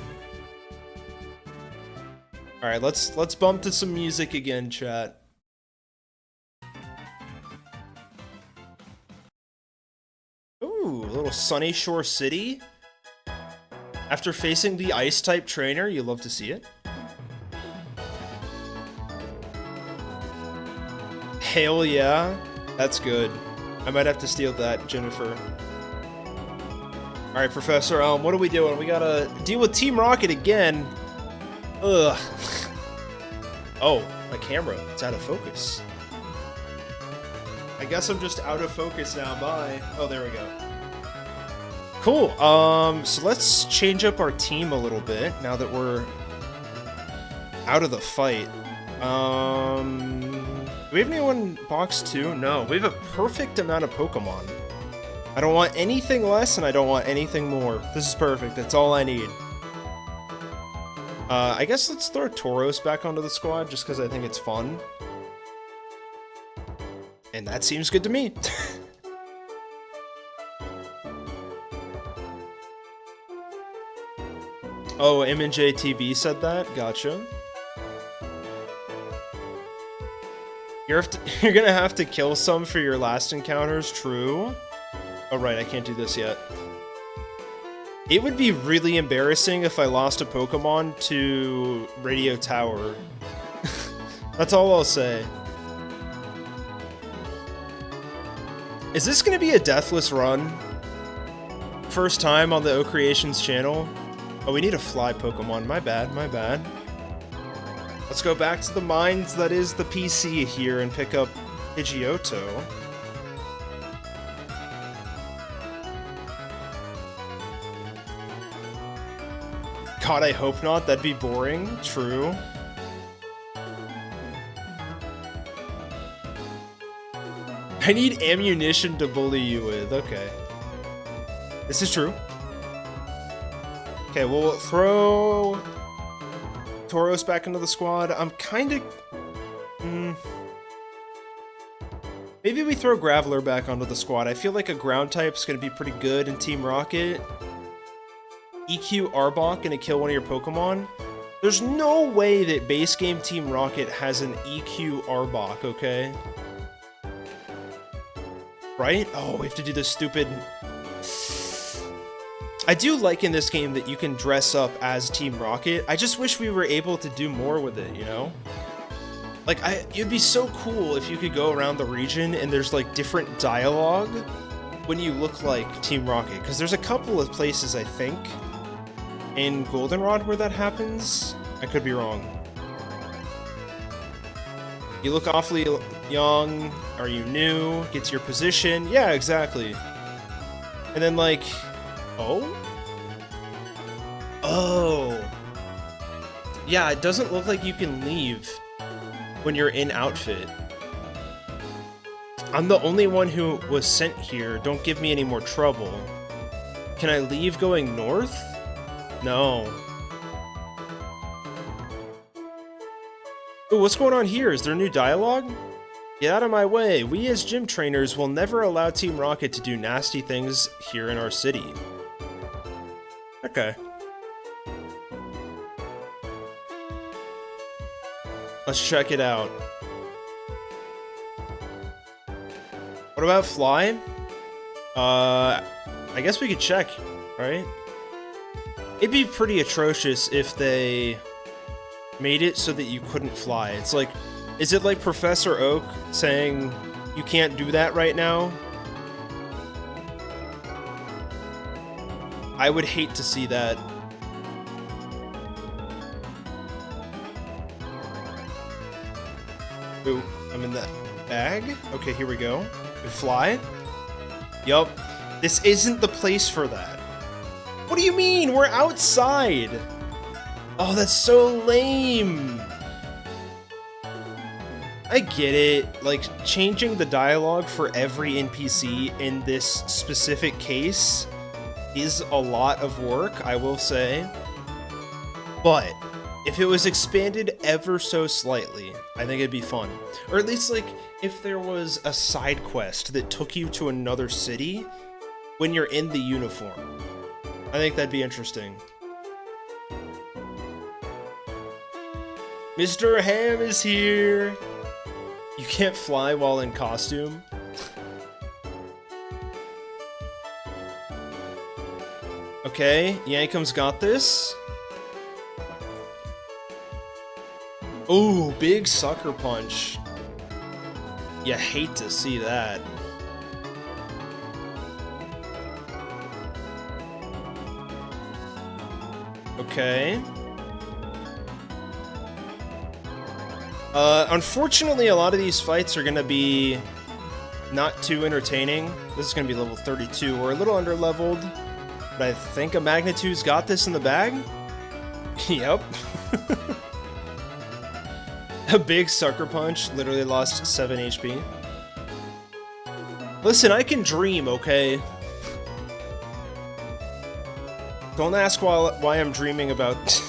Alright, let's bump to some music again, chat. Ooh, a little Sunny Shore City. After facing the Ice-type trainer, you love to see it. Hell yeah, that's good. I might have to steal that, Jennifer. Alright, Professor Elm, what are we doing? We gotta deal with Team Rocket again. Ugh. Oh, my camera, it's out of focus. I guess I'm just out of focus now, bye. Oh, there we go. Cool, so let's change up our team a little bit now that we're out of the fight. Do we have anyone in box 2? No, we have a perfect amount of Pokemon. I don't want anything less and I don't want anything more. This is perfect, that's all I need. I guess let's throw Tauros back onto the squad just because I think it's fun. And that seems good to me. Oh, M&J TV said that? Gotcha. You're gonna have to kill some for your last encounters, true? Oh right, I can't do this yet. It would be really embarrassing if I lost a Pokemon to Radio Tower. That's all I'll say. Is this gonna be a deathless run? First time on the OKreations channel? Oh, we need a fly Pokemon. My bad, my bad. Let's go back to the mines that is the PC here and pick up Pidgeotto. God, I hope not. That'd be boring. True. I need ammunition to bully you with. Okay. This is true. Okay, we'll throw Tauros back into the squad. I'm kind of... Maybe we throw Graveler back onto the squad. I feel like a ground type's going to be pretty good in Team Rocket. EQ Arbok gonna kill one of your Pokemon? There's no way that base game Team Rocket has an EQ Arbok, okay? Right? Oh, we have to do this stupid... I do like in this game that you can dress up as Team Rocket. I just wish we were able to do more with it, you know? Like, it'd be so cool if you could go around the region and there's, like, different dialogue when you look like Team Rocket. Because there's a couple of places, I think, in Goldenrod where that happens. I could be wrong. You look awfully young. Are you new? Get to your position. Yeah, exactly. And then, like... Oh? Oh. Yeah, it doesn't look like you can leave when you're in outfit. I'm the only one who was sent here. Don't give me any more trouble. Can I leave going north? No. Ooh, what's going on here? Is there new dialogue? Get out of my way. We as gym trainers will never allow Team Rocket to do nasty things here in our city. Okay. Let's check it out. What about Fly? I guess we could check, right? It'd be pretty atrocious if they made it so that you couldn't fly. It's like, is it like Professor Oak saying you can't do that right now? I would hate to see that. Ooh, I'm in that bag. Okay, here we go. We fly. Yup. This isn't the place for that. What do you mean? We're outside. Oh, that's so lame. I get it, like, changing the dialogue for every NPC in this specific case is a lot of work, I will say. But if it was expanded ever so slightly, I think it'd be fun. Or at least, like, if there was a side quest that took you to another city when you're in the uniform. I think that'd be interesting. Mr. Ham is here! You can't fly while in costume. Okay, Yankum's got this. Ooh, big sucker punch. You hate to see that. Okay. Unfortunately, a lot of these fights are gonna be not too entertaining. This is gonna be level 32. We're a little under-leveled, but I think a Magnitude's got this in the bag. Yep. A big sucker punch, literally lost 7 HP. Listen, I can dream, okay? Don't ask why I'm dreaming about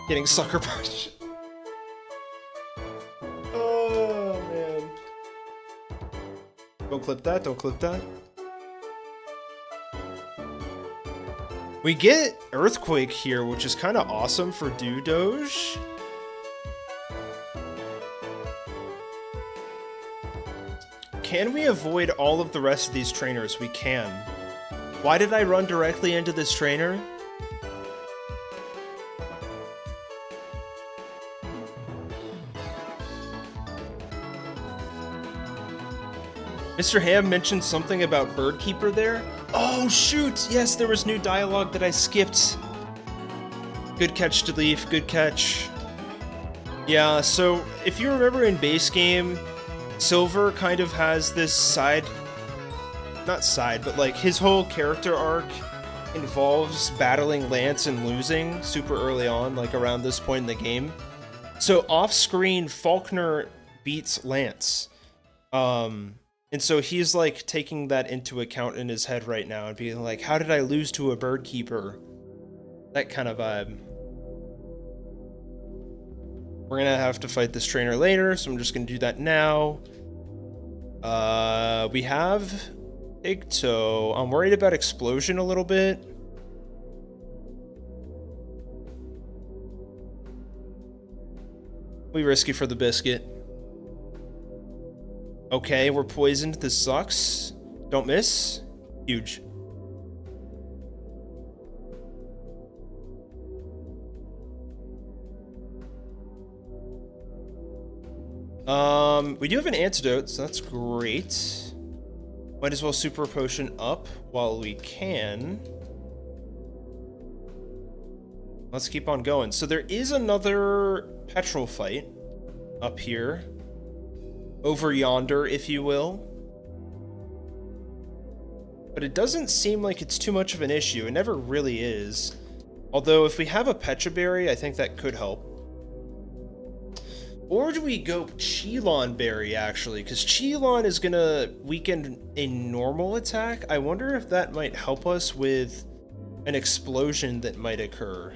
getting sucker punched. Oh, man. Don't clip that, don't clip that. We get Earthquake here, which is kind of awesome for Doge. Can we avoid all of the rest of these trainers? We can. Why did I run directly into this trainer? Mr. Ham mentioned something about Birdkeeper there. Oh shoot! Yes, there was new dialogue that I skipped. Good catch, Leaf. Good catch. Yeah, so if you remember in base game, Silver kind of has this not side, but like his whole character arc involves battling Lance and losing super early on, like around this point in the game. So off-screen, Falkner beats Lance. And so he's like taking that into account in his head right now and being like, how did I lose to a Birdkeeper? That kind of vibe. We're gonna have to fight this trainer later, so I'm just gonna do that now. We have Big Toe. I'm worried about Explosion a little bit. We risky for the biscuit. Okay, we're poisoned. This sucks. Don't miss. Huge. We do have an antidote, so that's great. Might as well super potion up while we can. Let's keep on going. So there is another petrol fight up here. Over yonder, if you will. But it doesn't seem like it's too much of an issue. It never really is. Although if we have a Pecha Berry, I think that could help. Or do we go Cheelon Berry, actually? Because Cheelon is going to weaken a normal attack. I wonder if that might help us with an explosion that might occur.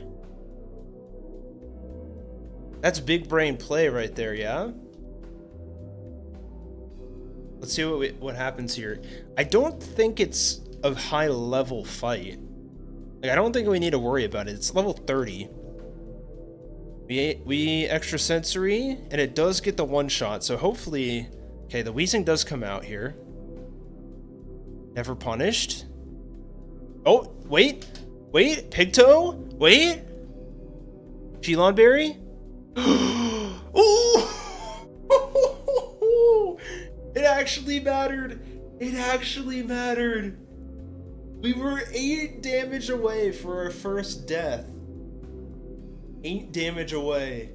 That's big brain play right there, yeah? Let's see what happens here. I don't think it's a high level fight. Like, I don't think we need to worry about it. It's level 30. We extra sensory, and it does get the one shot, so hopefully... Okay, the Weezing does come out here. Never punished. Oh, wait! Wait! Pigtoe? Wait! Cheelon Berry? Ooh! It actually mattered! It actually mattered! We were 8 damage away for our first death. 8 damage away.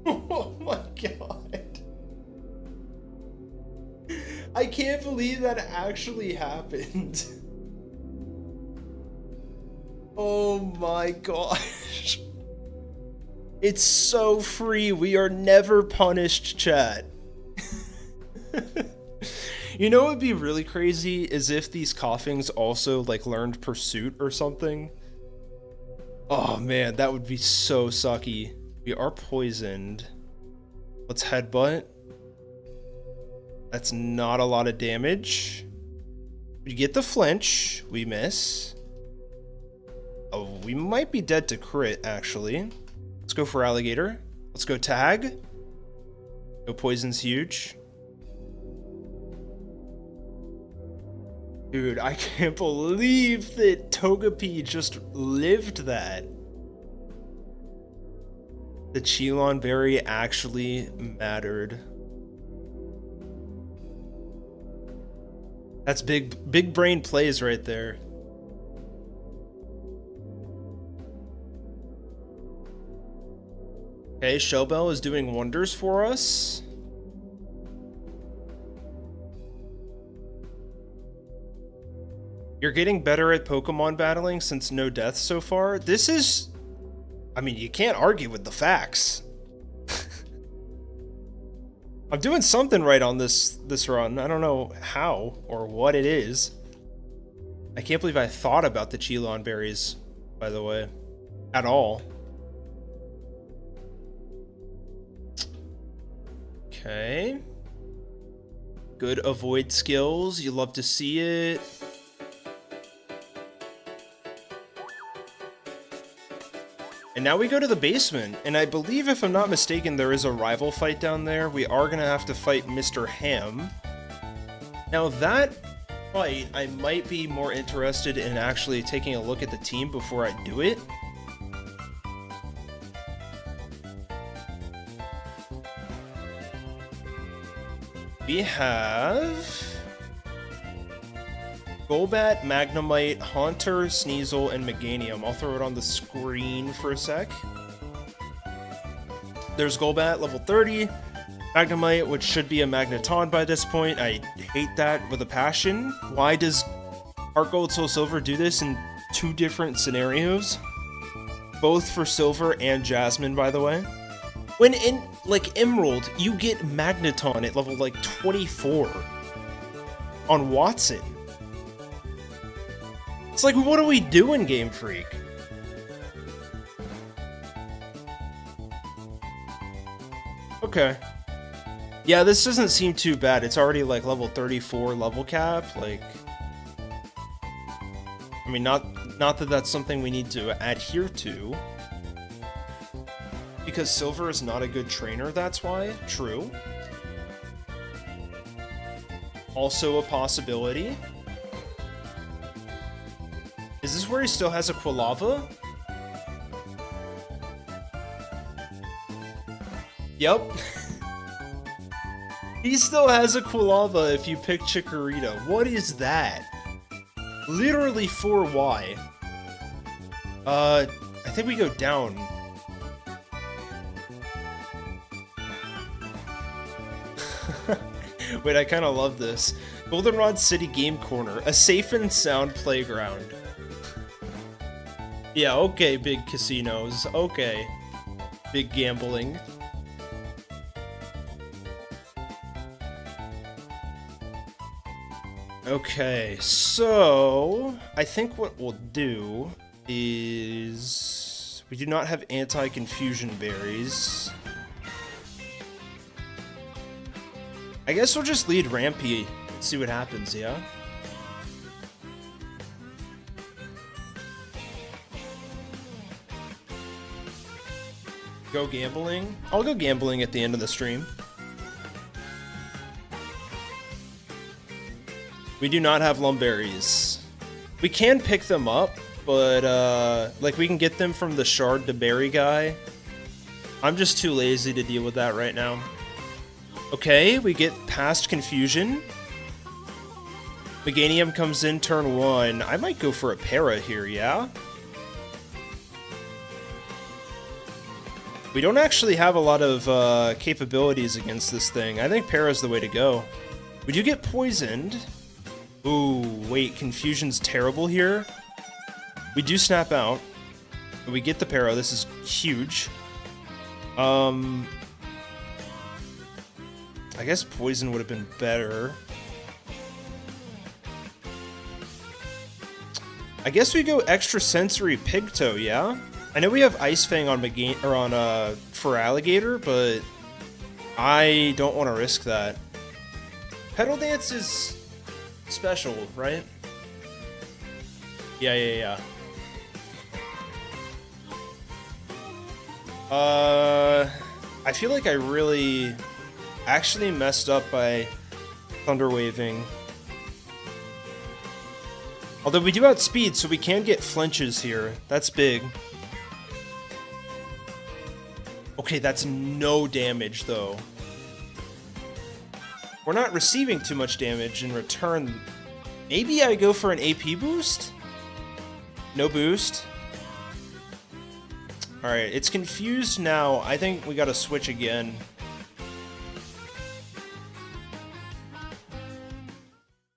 Oh my god. I can't believe that actually happened. Oh my gosh. It's so free. We are never punished, chat. You know what would be really crazy is if these coughings also like learned pursuit or something. Oh man, that would be so sucky. We are poisoned. Let's headbutt. That's not a lot of damage. We get the flinch. We miss. Oh, we might be dead to crit, actually. Let's go for alligator. Let's go tag. No poison's huge. Dude, I can't believe that Togepi just lived that. The Cheelon Berry actually mattered. That's big brain plays right there. Okay, Shellbell is doing wonders for us. You're getting better at Pokemon battling since no deaths so far. This is... I mean, you can't argue with the facts. I'm doing something right on this run. I don't know how or what it is. I can't believe I thought about the Cheelon berries, by the way, at all. Okay. Good avoid skills. You love to see it. And now we go to the basement, and I believe, if I'm not mistaken, there is a rival fight down there. We are gonna have to fight Mr. Ham. Now that fight, I might be more interested in actually taking a look at the team before I do it. We have Golbat, Magnemite, Haunter, Sneasel, and Meganium. I'll throw it on the screen for a sec. There's Golbat, level 30. Magnemite, which should be a Magneton by this point. I hate that with a passion. Why does HeartGold Soul Silver do this in two different scenarios? Both for Silver and Jasmine, by the way. When in, like, Emerald, you get Magneton at level, like, 24 on Watson. It's like, what are we doing, Game Freak? Okay. Yeah, this doesn't seem too bad. It's already, like, level 34 level cap. Like, I mean, not that that's something we need to adhere to. Because Silver is not a good trainer, that's why. True. Also a possibility. Is this where he still has a Quilava? Yep. He still has a Quilava if you pick Chikorita. What is that? Literally 4Y. I think we go down. Wait, I kind of love this. Goldenrod City Game Corner, a safe and sound playground. Yeah, okay, big casinos. Okay. Big gambling. Okay, so I think what we'll do is we do not have anti-confusion berries. I guess we'll just lead Rampy and see what happens, yeah? Go gambling? I'll go gambling at the end of the stream. We do not have Lumberries. We can pick them up, but like we can get them from the Shard to Berry guy. I'm just too lazy to deal with that right now. Okay, we get past Confusion. Meganium comes in turn 1. I might go for a Para here, yeah? We don't actually have a lot of capabilities against this thing. I think Para's the way to go. We do get poisoned. Ooh, wait, Confusion's terrible here. We do snap out. We get the Para. This is huge. I guess poison would have been better. I guess we go extra sensory Pigtoe, yeah? I know we have Ice Fang on for Alligator, but I don't want to risk that. Petal Dance is special, right? Yeah. I feel like I really actually messed up by Thunder Waving. Although we do outspeed, so we can get flinches here. That's big. Okay, that's no damage, though. We're not receiving too much damage in return. Maybe I go for an AP boost? No boost. Alright, it's confused now. I think we gotta switch again.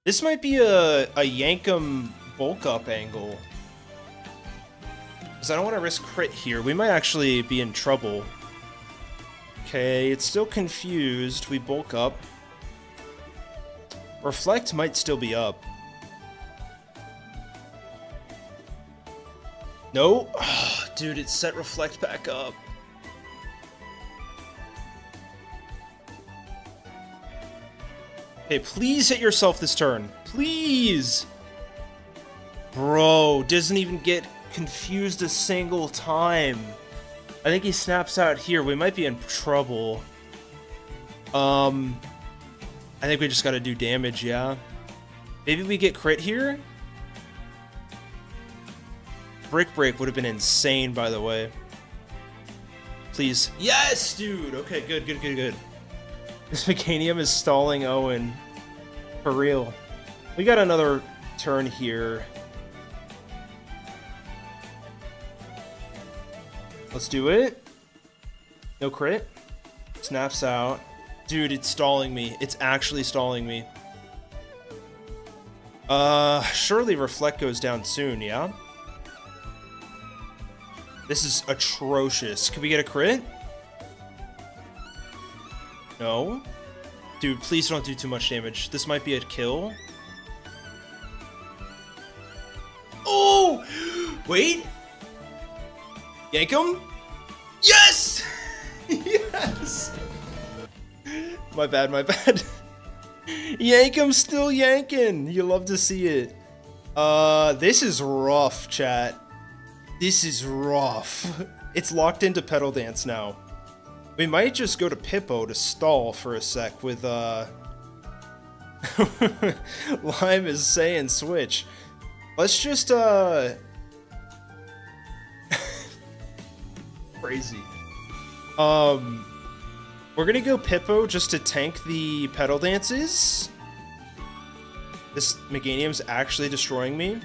This might be a Yankum bulk up angle. Because I don't want to risk crit here. We might actually be in trouble. Okay, it's still confused. We bulk up. Reflect might still be up. No. Oh, dude, it set Reflect back up. Okay, please hit yourself this turn. Please! Bro, doesn't even get confused a single time. I think he snaps out here. We might be in trouble. I think we just gotta do damage, yeah? Maybe we get crit here? Brick Break would have been insane, by the way. Please. Yes, dude! Okay, good. This Mechanium is stalling Owen. For real. We got another turn here. Let's do it. No crit. Snaps out. Dude, it's stalling me. It's actually stalling me. Surely Reflect goes down soon, yeah? This is atrocious. Can we get a crit? No. Dude, please don't do too much damage. This might be a kill. Oh! Wait! Yank him? Yes! Yes! My bad. Yank him, still yanking. You love to see it. This is rough, chat. This is rough. It's locked into Petal Dance now. We might just go to Pippo to stall for a sec with, Lime is saying switch. Let's just, crazy. We're gonna go Pippo just to tank the Petal Dances. This Meganium's actually destroying me.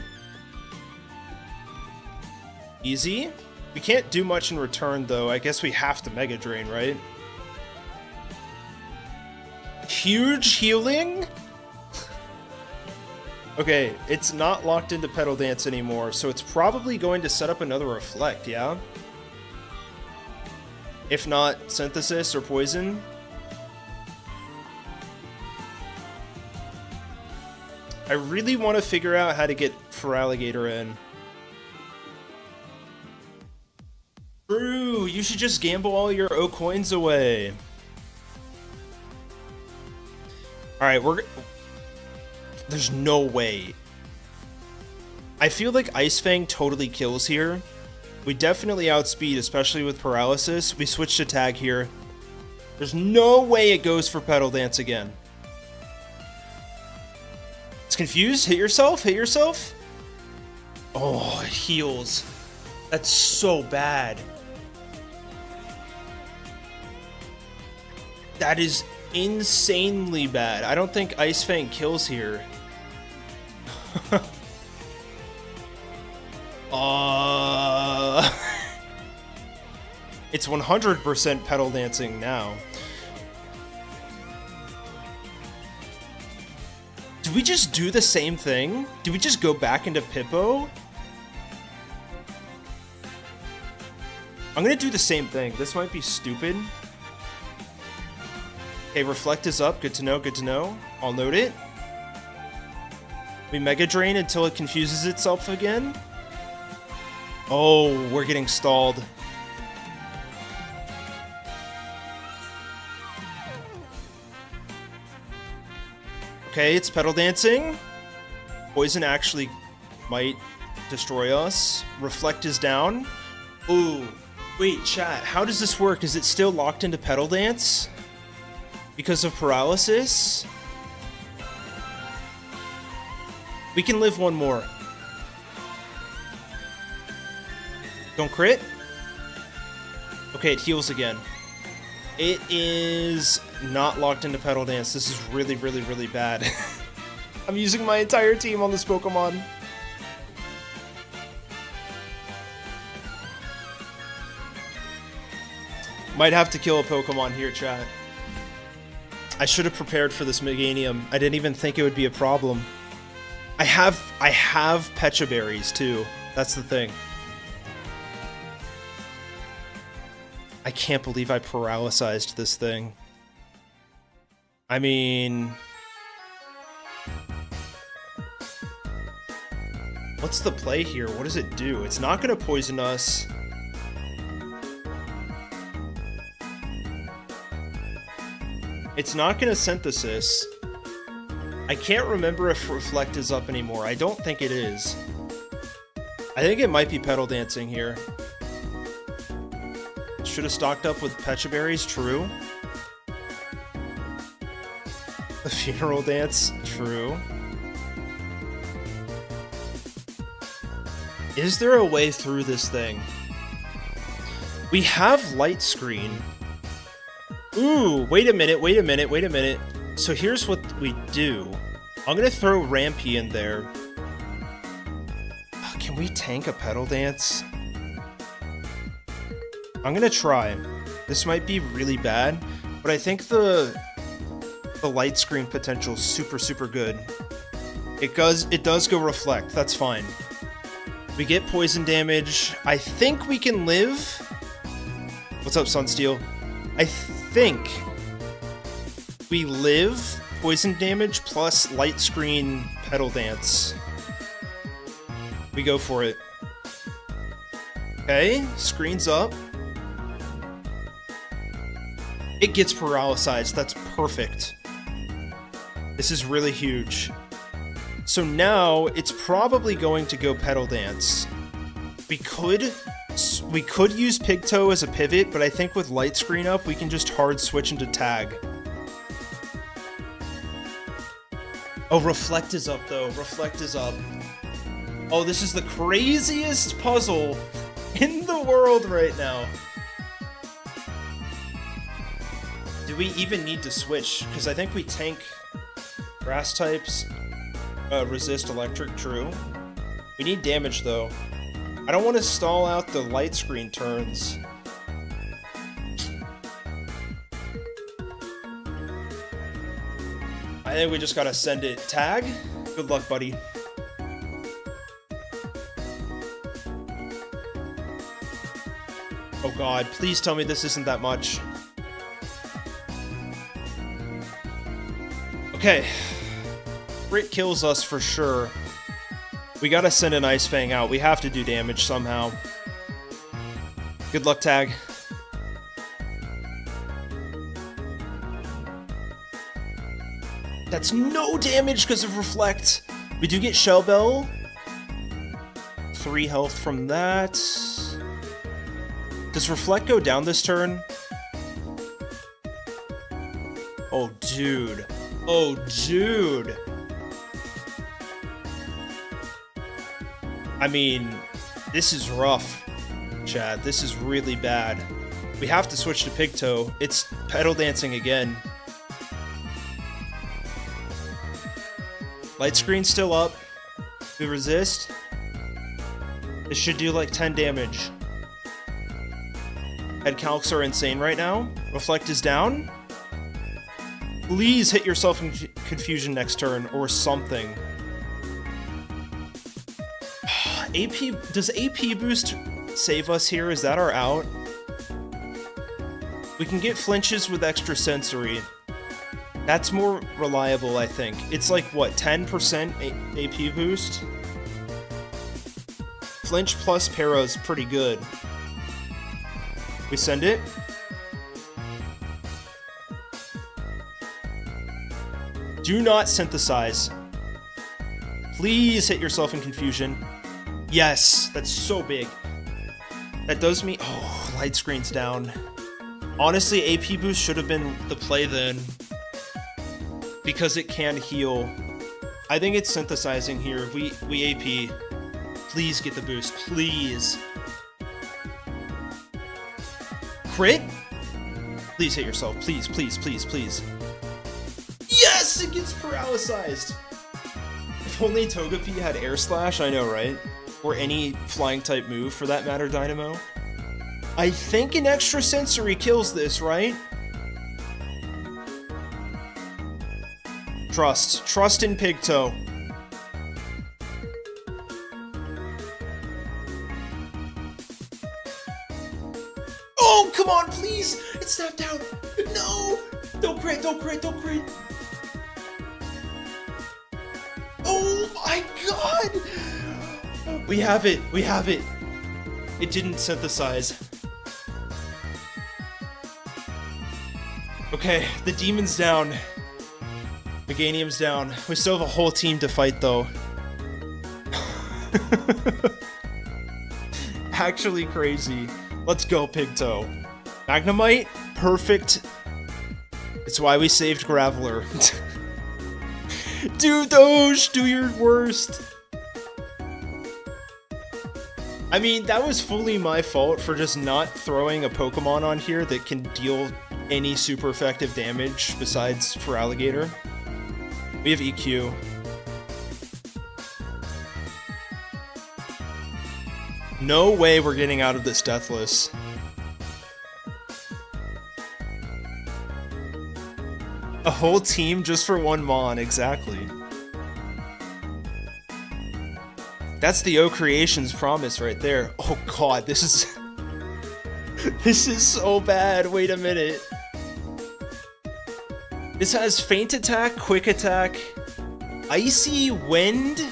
Easy. We can't do much in return, though. I guess we have to Mega Drain, right? Huge healing? Okay, it's not locked into Petal Dance anymore, so it's probably going to set up another Reflect, yeah? If not Synthesis or Poison. I really want to figure out how to get Feraligatr in. True, you should just gamble all your okoins away. Alright, there's no way. I feel like Ice Fang totally kills here. We definitely outspeed, especially with Paralysis. We switch to Tag here. There's no way it goes for Petal Dance again. It's confused. Hit yourself. Oh, it heals. That's so bad. That is insanely bad. I don't think Ice Fang kills here. It's 100% Petal Dancing now. Do we just do the same thing? Do we just go back into Pippo? I'm gonna do the same thing. This might be stupid. Okay, Reflect is up. Good to know, good to know. I'll note it. We Mega Drain until it confuses itself again. Oh, we're getting stalled. Okay, it's Petal Dancing. Poison actually might destroy us. Reflect is down. Ooh. Wait, chat, how does this work? Is it still locked into Petal Dance? Because of paralysis? We can live one more. Don't crit? Okay, it heals again. It is not locked into Petal Dance. This is really, really, really bad. I'm using my entire team on this Pokemon. Might have to kill a Pokemon here, chat. I should have prepared for this Meganium. I didn't even think it would be a problem. I have Pecha Berries too. That's the thing. I can't believe I paralysized this thing. I mean... what's the play here? What does it do? It's not gonna poison us. It's not gonna Synthesis. I can't remember if Reflect is up anymore. I don't think it is. I think it might be Petal Dancing here. Should have stocked up with Pecha Berries, true. The Funeral Dance, true. Is there a way through this thing? We have Light Screen. Ooh, wait a minute, wait a minute, wait a minute. So here's what we do. I'm gonna throw Rampy in there. Can we tank a Petal Dance? I'm gonna try. This might be really bad, but I think the Light Screen potential is super, super good. It does go Reflect, that's fine. We get poison damage. I think we can live. What's up, Sunsteel? I think we live poison damage plus Light Screen Petal Dance. We go for it. Okay, screen's up. It gets paralyzed. That's perfect. This is really huge. So now it's probably going to go Petal Dance. We could use Pigtoe as a pivot, but I think with Light Screen up, we can just hard switch into Tag. Oh, Reflect is up though. Reflect is up. Oh, this is the craziest puzzle in the world right now. Do we even need to switch? Because I think we tank grass types, resist electric, true. We need damage though. I don't want to stall out the Light Screen turns. I think we just gotta send it. Tag? Good luck, buddy. Oh god, please tell me this isn't that much. Okay. Crit kills us for sure. We gotta send an Ice Fang out. We have to do damage somehow. Good luck, Tag. That's no damage because of Reflect. We do get Shell Bell. 3 health from that. Does Reflect go down this turn? Oh, dude. Oh, dude. I mean, this is rough, Chad. This is really bad. We have to switch to Pigtoe. It's Petal Dancing again. Light Screen's still up. We resist. This should do like 10 damage. Head calcs are insane right now. Reflect is down. Please hit yourself in confusion next turn or something. AP, does AP boost save us here? Is that our out? We can get flinches with extra sensory. That's more reliable, I think. It's like, what, 10% AP boost? Flinch plus para is pretty good. We send it. Do not synthesize. Please hit yourself in confusion. Yes, that's so big. That does me. Oh, light screen's down. Honestly, AP boost should have been the play then, because it can heal. I think it's synthesizing here. We AP. Please get the boost, please. Crit? Please hit yourself, please, please, please, please. Yes, it gets paralyzed. If only Togepi had Air Slash, I know, right? Or any flying type move for that matter, Dynamo. I think an extra sensory kills this, right? Trust in Pigtoe. Oh, come on, please! It snapped out! No! Don't crit, don't crit, don't crit! Oh my god! We have it, we have it! It didn't synthesize. Okay, the demon's down. Meganium's down. We still have a whole team to fight, though. Actually crazy. Let's go, Pigtoe. Magnemite, perfect. It's why we saved Graveler. Do Doge, do your worst. I mean, that was fully my fault for just not throwing a Pokemon on here that can deal any super effective damage besides for Alligator. We have EQ. No way we're getting out of this deathless. A whole team just for one Mon, exactly. That's the O Creations promise right there. Oh god, this is... this is so bad, wait a minute. This has Feint Attack, Quick Attack, Icy Wind,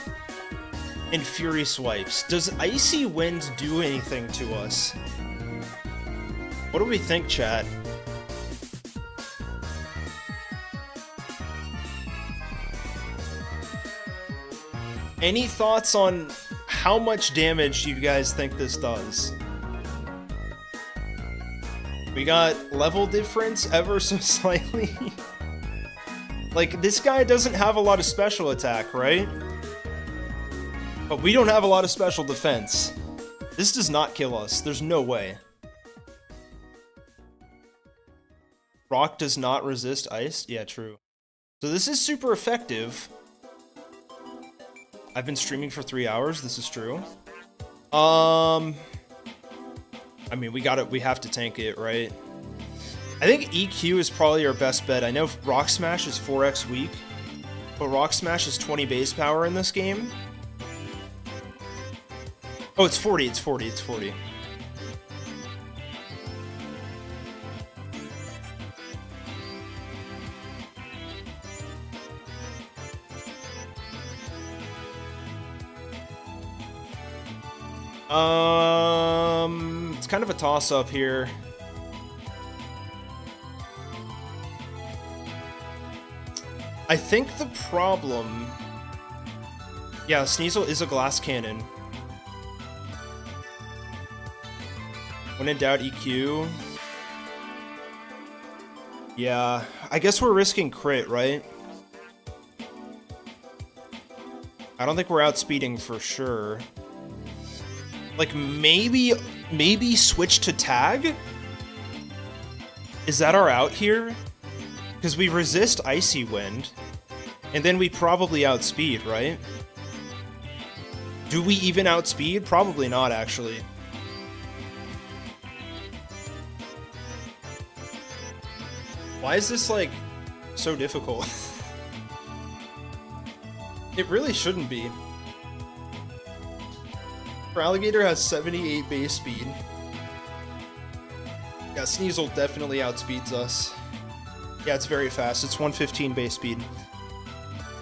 and Fury Swipes. Does Icy Wind do anything to us? What do we think, chat? Any thoughts on how much damage you guys think this does? We got level difference ever so slightly. Like, this guy doesn't have a lot of special attack, right? But we don't have a lot of special defense. This does not kill us. There's no way. Rock does not resist ice? Yeah, true. So this is super effective. I've been streaming for 3 hours. This is true. I mean, we have to tank it, right? I think EQ is probably our best bet. I know Rock Smash is 4x weak, but Rock Smash is 20 base power in this game. Oh, it's 40, it's 40, it's 40. It's kind of a toss-up here. I think the problem... Yeah, Sneasel is a glass cannon. When in doubt, EQ. Yeah, I guess we're risking crit, right? I don't think we're outspeeding for sure. Like, maybe switch to tag? Is that our out here? Because we resist Icy Wind, and then we probably outspeed, right? Do we even outspeed? Probably not, actually. Why is this, like, so difficult? It really shouldn't be. Alligator has 78 base speed. Yeah, Sneasel definitely outspeeds us. Yeah, it's very fast. It's 115 base speed.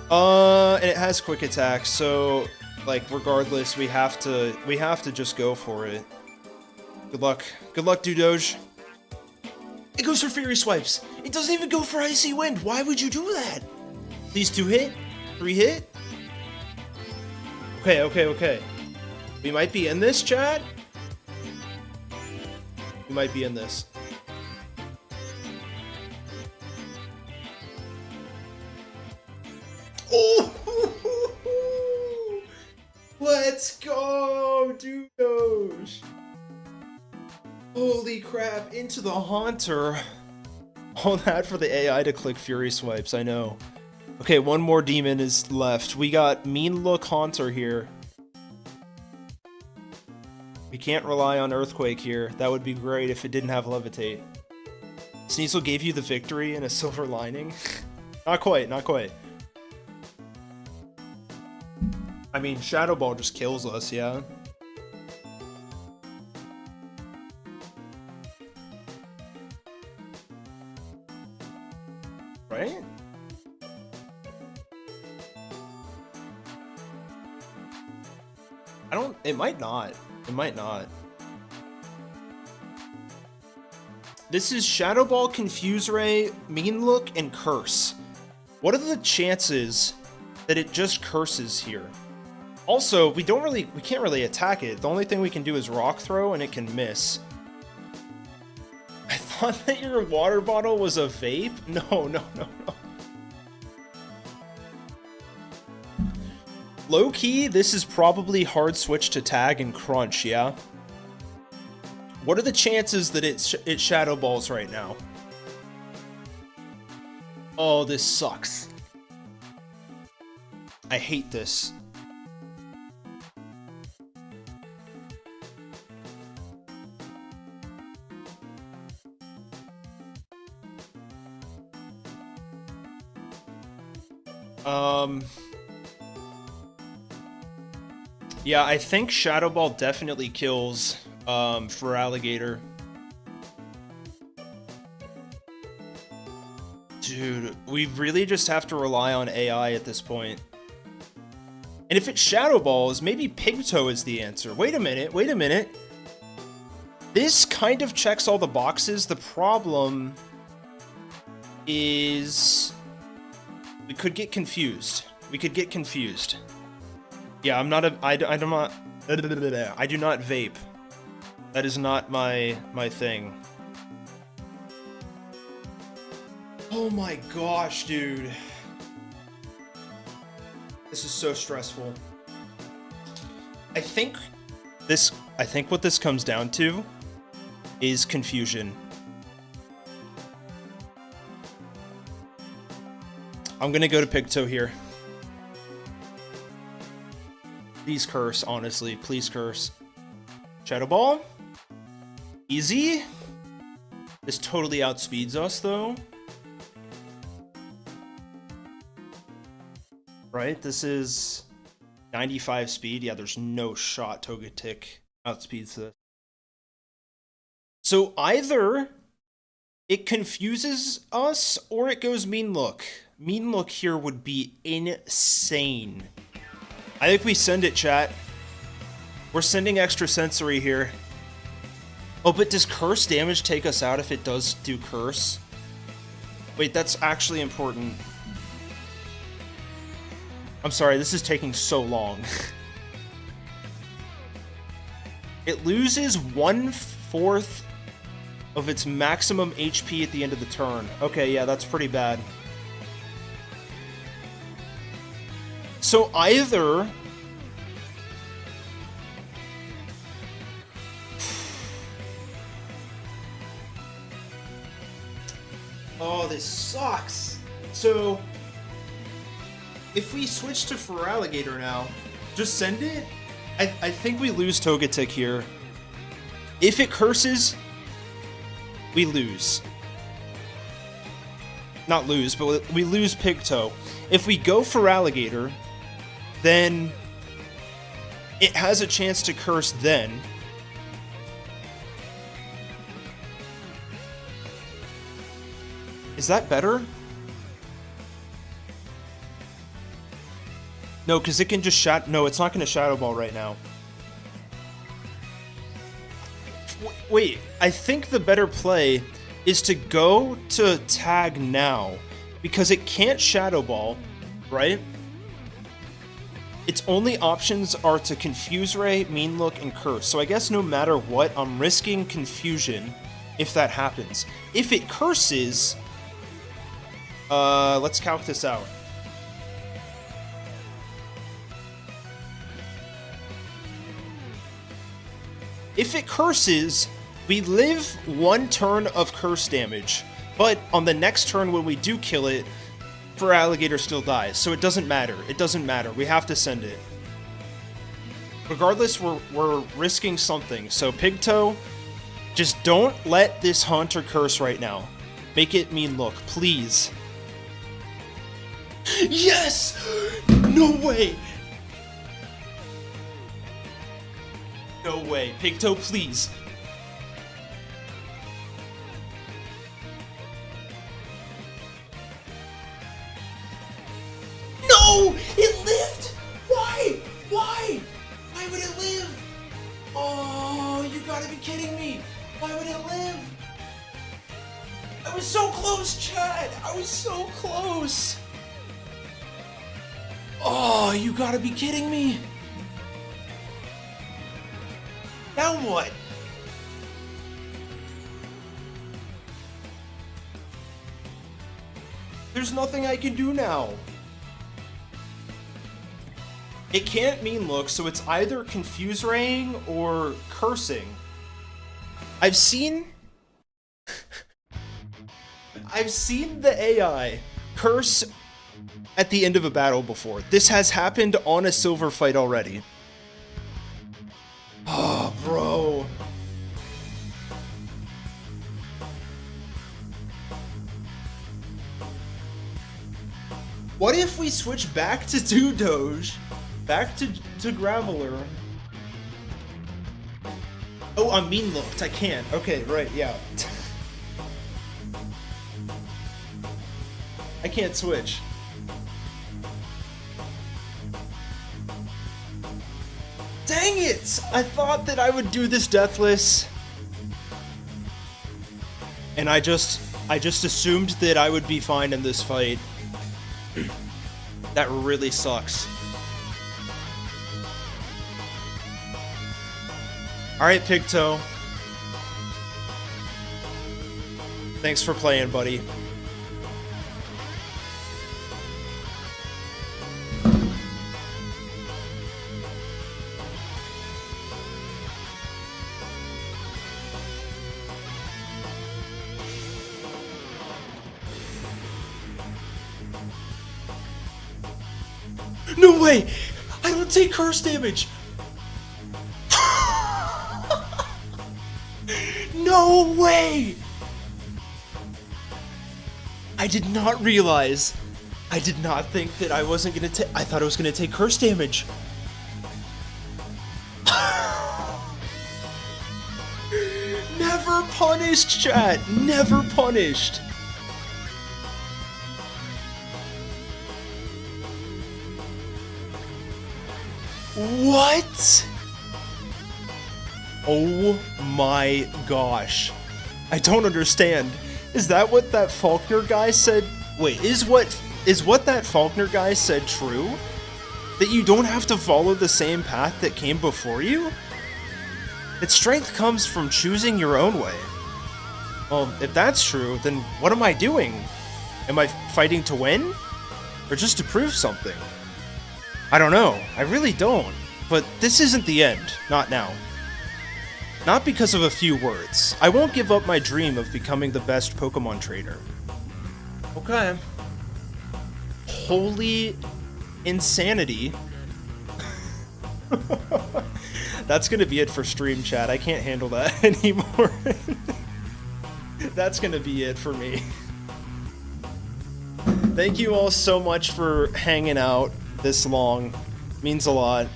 And it has quick attack, so like regardless, we have to just go for it. Good luck. Good luck, Dudoge. It goes for Fury Swipes. It doesn't even go for Icy Wind. Why would you do that? These 2 hit? 3 hit? Okay. We might be in this, chat. We might be in this. Oh! Let's go, Dudoge. Holy crap, into the Haunter. All that for the AI to click Fury Swipes, I know. Okay, one more demon is left. We got Mean Look Haunter here. We can't rely on Earthquake here. That would be great if it didn't have Levitate. Sneasel gave you the victory in a silver lining? Not quite, not quite. I mean, Shadow Ball just kills us, yeah? Right? It might not. It might not. This is Shadow Ball, Confuse Ray, Mean Look, and Curse. What are the chances that it just curses here? Also, we can't really attack it. The only thing we can do is Rock Throw, and it can miss. I thought that your water bottle was a vape? No. Low-key, this is probably hard switch to tag and crunch, yeah? What are the chances that it Shadow Balls right now? Oh, this sucks. I hate this. Yeah, I think Shadow Ball definitely kills for Alligator. Dude, we really just have to rely on AI at this point. And if it's Shadow Balls, maybe Pigtoe is the answer. Wait a minute. This kind of checks all the boxes. The problem is we could get confused. Yeah, I do not vape. That is not my thing. Oh my gosh, dude. This is so stressful. I think what this comes down to is confusion. I'm gonna go to Pigtoe here. Please curse, honestly. Please curse. Shadow Ball. Easy. This totally outspeeds us, though. Right? This is 95 speed. Yeah, there's no shot Togetic outspeeds this. So either it confuses us or it goes Mean Look. Mean Look here would be insane. I think we send it, chat. We're sending extra sensory here. Oh, but does Curse damage take us out if it does do Curse? Wait, that's actually important. I'm sorry, this is taking so long. It loses 1/4 of its maximum HP at the end of the turn. Okay, yeah, that's pretty bad. So either... Oh, this sucks. So, if we switch to Feraligatr now, just send it? I think we lose Togetic here. If it curses, we lose. Not lose, but we lose Pigtoe. If we go Feraligatr, then it has a chance to curse then. Is that better? No, because it can just no, it's not going to Shadow Ball right now. Wait, I think the better play is to go to tag now, because it can't Shadow Ball, right? Its only options are to Confuse Ray, Mean Look, and Curse. So I guess no matter what, I'm risking confusion if that happens. If it curses, let's calc this out. If it curses, we live 1 turn of curse damage, but on the next turn when we do kill it, for Alligator still dies, so it doesn't matter. It doesn't matter. We have to send it. Regardless, we're risking something. So Pigtoe, just don't let this Haunter curse right now. Make it Mean Look, please. Yes! No way! No way. Pigtoe, please. No! It lived! Why? Why? Why would it live? Oh, you gotta be kidding me. Why would it live? I was so close, Chad. I was so close. Oh, you gotta be kidding me. Now what? There's nothing I can do now. It can't Mean Look, so it's either Confuse Raying or cursing. I've seen the AI curse at the end of a battle before. This has happened on a silver fight already. Oh, bro. What if we switch back to Doge? Back to Graveler. Oh, I'm Mean Looked. I can't. Okay, right, yeah. I can't switch. Dang it! I thought that I would do this deathless. And I just assumed that I would be fine in this fight. That really sucks. Alright, Pigtoe. Thanks for playing, buddy. No way! I don't take curse damage! No way! I did not realize. I did not think that I wasn't gonna take. I thought I was gonna take curse damage. Never punished, chat. Never punished. What? Oh my gosh. I don't understand. Is that what that Falkner guy said? Wait, is what that Falkner guy said true? That you don't have to follow the same path that came before you? That strength comes from choosing your own way. Well, if that's true, then what am I doing? Am I fighting to win? Or just to prove something? I don't know. I really don't. But this isn't the end. Not now. Not because of a few words. I won't give up my dream of becoming the best Pokemon trainer. Okay. Holy insanity. That's gonna be it for stream chat. I can't handle that anymore. That's gonna be it for me. Thank you all so much for hanging out this long. Means a lot.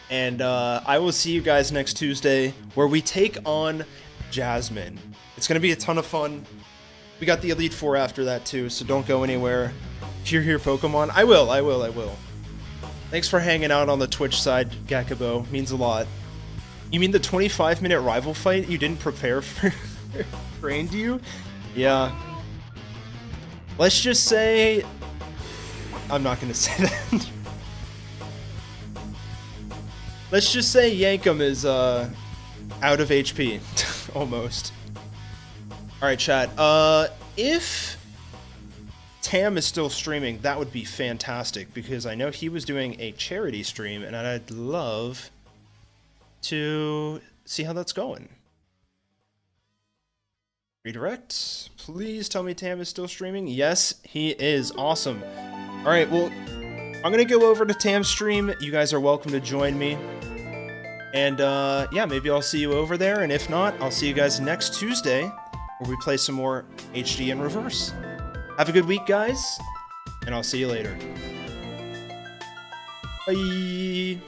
And I will see you guys next Tuesday, where we take on Jasmine. It's going to be a ton of fun. We got the Elite Four after that too, so don't go anywhere. If you're here, Pokemon, I will. Thanks for hanging out on the Twitch side, Gakubo. Means a lot. You mean the 25-minute rival fight you didn't prepare for trained you? Yeah. Let's just say... I'm not gonna say that. Let's just say Yankum is, out of HP. Almost. Alright, chat. If Tam is still streaming, that would be fantastic, because I know he was doing a charity stream, and I'd love to see how that's going. Redirect. Please tell me Tam is still streaming. Yes, he is. Awesome. Alright, well, I'm gonna go over to Tam's stream. You guys are welcome to join me. And, yeah, maybe I'll see you over there, and if not, I'll see you guys next Tuesday, where we play some more HD in reverse. Have a good week, guys, and I'll see you later. Bye!